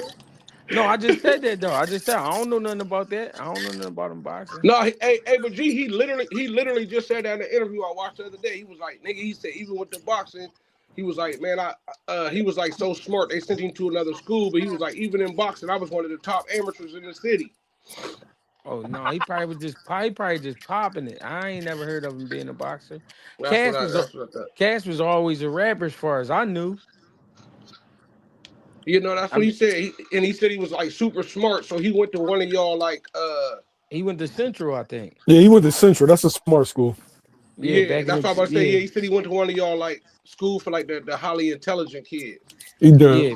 No, I just said that though. I just said I don't know nothing about that. I don't know nothing about him boxing. No, but G, he literally just said that in the interview I watched the other day. He was like, nigga, he said even with the boxing, he was like, man, he was like so smart. They sent him to another school, but he was like, even in boxing, I was one of the top amateurs in the city. Oh no, he probably just popping it. I ain't never heard of him being a boxer. That's what Cass I was a- that's what I thought. Cass was always a rapper as far as I knew. You know, that's I what he mean, said. He said he was like super smart, so he went to one of y'all like he went to Central, I think. Yeah, he went to Central. That's a smart school. Yeah, yeah, back in that's what I'm the about to say. Yeah, yeah, he said he went to one of y'all like school for like the highly intelligent kids. He done. yeah.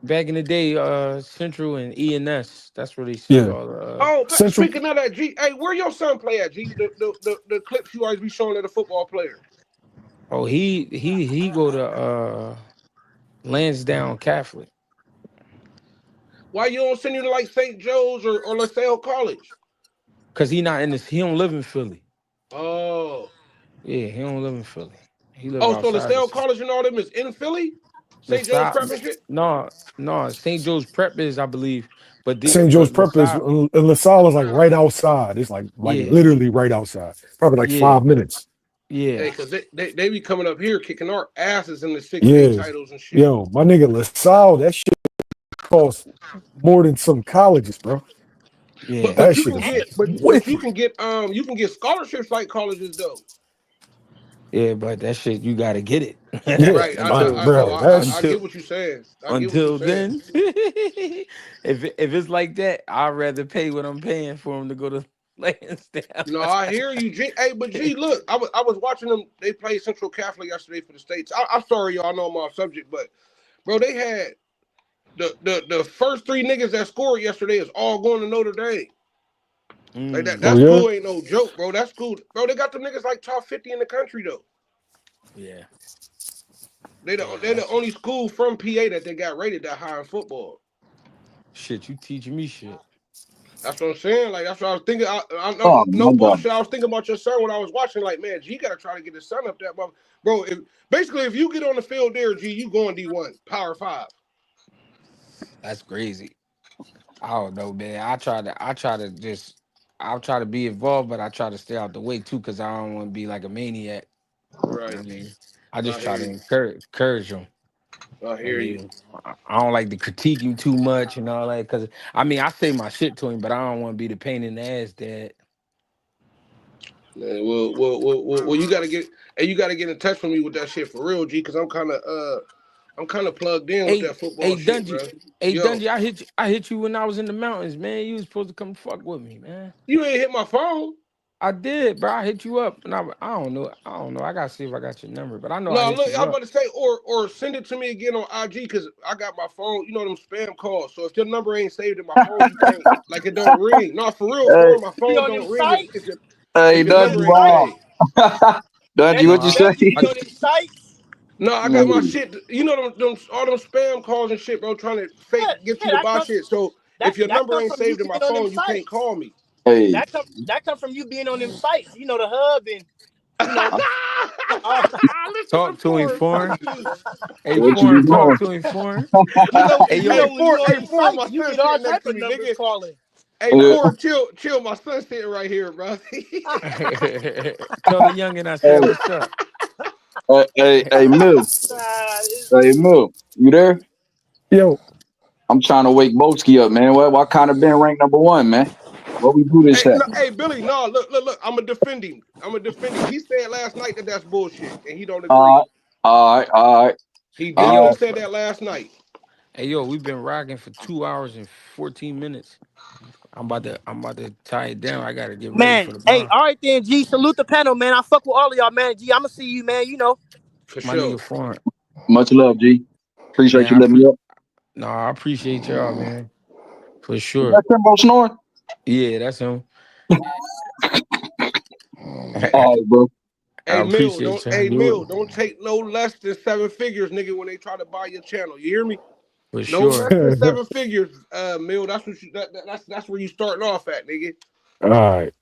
Back in the day, Central and ENS. That's where they sent Yeah, all the. Oh, but Central. speaking of that, G, hey, where your son play at, G? The clips you always be showing of the football players. Oh, he go to Lansdowne Catholic Why you don't send you to like St. Joe's or LaSalle College? because he not in this. He don't live in Philly. Oh, Yeah, he don't live in Philly. He live oh, so outside LaSalle of College and all them is in Philly? the St. Joe's side. Prep and shit? No, St. Joe's Prep is, I believe, St. Joe's but the Prep is side. and LaSalle is like right outside. It's like Yeah, literally right outside. Probably like yeah, 5 minutes. Hey, yeah, because they be coming up here kicking our asses in the 6A Yeah. titles and shit. Yo, my nigga LaSalle, that shit costs more than some colleges, bro. yeah, That You shit can is get wicked. you can get scholarships like colleges though. yeah. But that shit, you gotta get it Yeah, Right. until bro. I until get what you're saying. I get what you're until saying. then. If it's like that, I'd rather pay what I'm paying for him to go to Lansdowne. No, I hear you, G. Hey, but G, look, I was watching them. They played Central Catholic yesterday for the states. I'm sorry, y'all know I'm off subject, but bro, they had the first three niggas that scored yesterday is all going to Notre Dame. Like that Oh Mm, that yeah? school ain't no joke, bro. That school, bro, they got them niggas like top 50 in the country though. yeah, They're the that's only school from PA that they got rated that high in football. shit. You teaching me shit. That's what I'm saying. Like that's what I was thinking. I'm Oh no my God. bullshit. I was thinking about your son when I was watching. Like, man, G got to try to get his son up there, bro. If you get on the field there, G, you going D1, Power Five. That's crazy. I don't know, man. I'll try to be involved, but I try to stay out the way too, because I don't want to be like a maniac. Right. I mean, I just I try hear to you. encourage them. I I hear you. mean, I don't like to critique him too much and all that, because I mean, I say my shit to him, but I don't want to be the pain in the ass dad. Man, you gotta get, and you gotta get in touch with me with that shit for real, G, because I'm kind of plugged in with Hey, that football hey, shit, Dungy, bro. hey, Yo, Dungy, I hit you when I was in the mountains, man. You was supposed to come fuck with me, man. you ain't hit my phone. I did, bro. I hit you up, and I don't know. I don't know. I gotta see if I got your number, but I know I No, hit look, I you was up. about to say, or send it to me again on IG because I got my phone. You know them spam calls. So if your number ain't saved in my phone, you can't like it don't ring. No, for real, Hey, for my You be phone on them don't ring if sites? hey, your You be on Dudgy, them number ain't sites? wow. saved. Dudgy, No, what you That say? you be I, on them sites? No, I got my Mm. shit. You know them all them spam calls and shit, bro, trying to fake Yeah, get you yeah. to buy shit. So if your That number come ain't from you saved in my being on them phone, you can't sites. call me. Hey, That come from you being on them sites. You know the hub and you know. Oh, Listen to talk to him, foreign foreign. fuck you. Hey, what you foreign, be talk doing? to him, foreign. Hey, you yo, know when you on Hey, them Ford, my sites, you son get all sitting next type to of me, numbers nigga. calling. Hey, Ford, chill. My son's sitting right here, bro. tell the youngin' I said Hey, what's up. hey, Mill. Hey, Mill. You there? Yo, I'm trying to wake Boski up, man. What kind of been ranked number one, man? What we do this Hey, at? no, hey, Billy, no, look. I'm gonna defend him. He said last night that that's bullshit, and he don't agree. All right, all right, all right, He Hey, all definitely yo, right. said that last night. hey, yo, we've been rocking for 2 hours and 14 minutes. I'm about to tie it down. I gotta get ready Man, for hey, tomorrow. all right then, G. Salute the panel, man. I fuck with all of y'all, man. G, I'ma see you, man. You know. For My sure. nigga foreign. Much love, G. Appreciate Man, you letting me up. no, I appreciate y'all, man. For Is sure. that Timbo snoring? Yeah, that's him. All right, bro. I appreciate y'all. Hey Do it Mill, don't take no less than 7 figures, nigga, when they try to buy your channel. You hear me? for No sure. less than 7 figures, Mill. That's what that's where you starting off at, nigga. All right.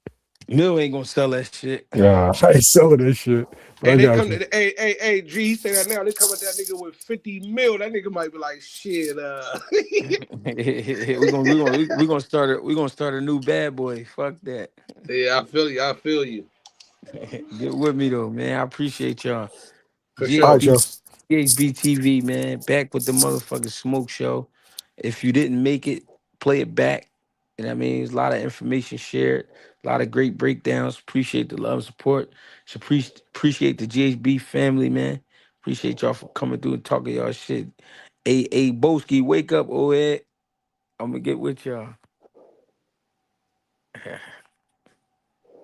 Mill ain't gonna sell that shit. Yeah, I ain't selling this shit, but Hey, I they got come you. to hey, G, he say that now. They come at that nigga with 50 mil. That nigga might be like, shit, We're gonna start a new bad boy. Fuck that. Yeah, I feel you. I feel you. Get with me though, man. I appreciate y'all. For All right, sure. GHB Joe. TV, man. Back with the motherfucking smoke show. If you didn't make it, play it back. You know what I mean? There's a lot of information shared, a lot of great breakdowns. Appreciate the love and support. Appreciate the GHB family, man. Appreciate y'all for coming through and talking y'all shit. Hey, Boski, wake up, Ed. I'm gonna get with y'all.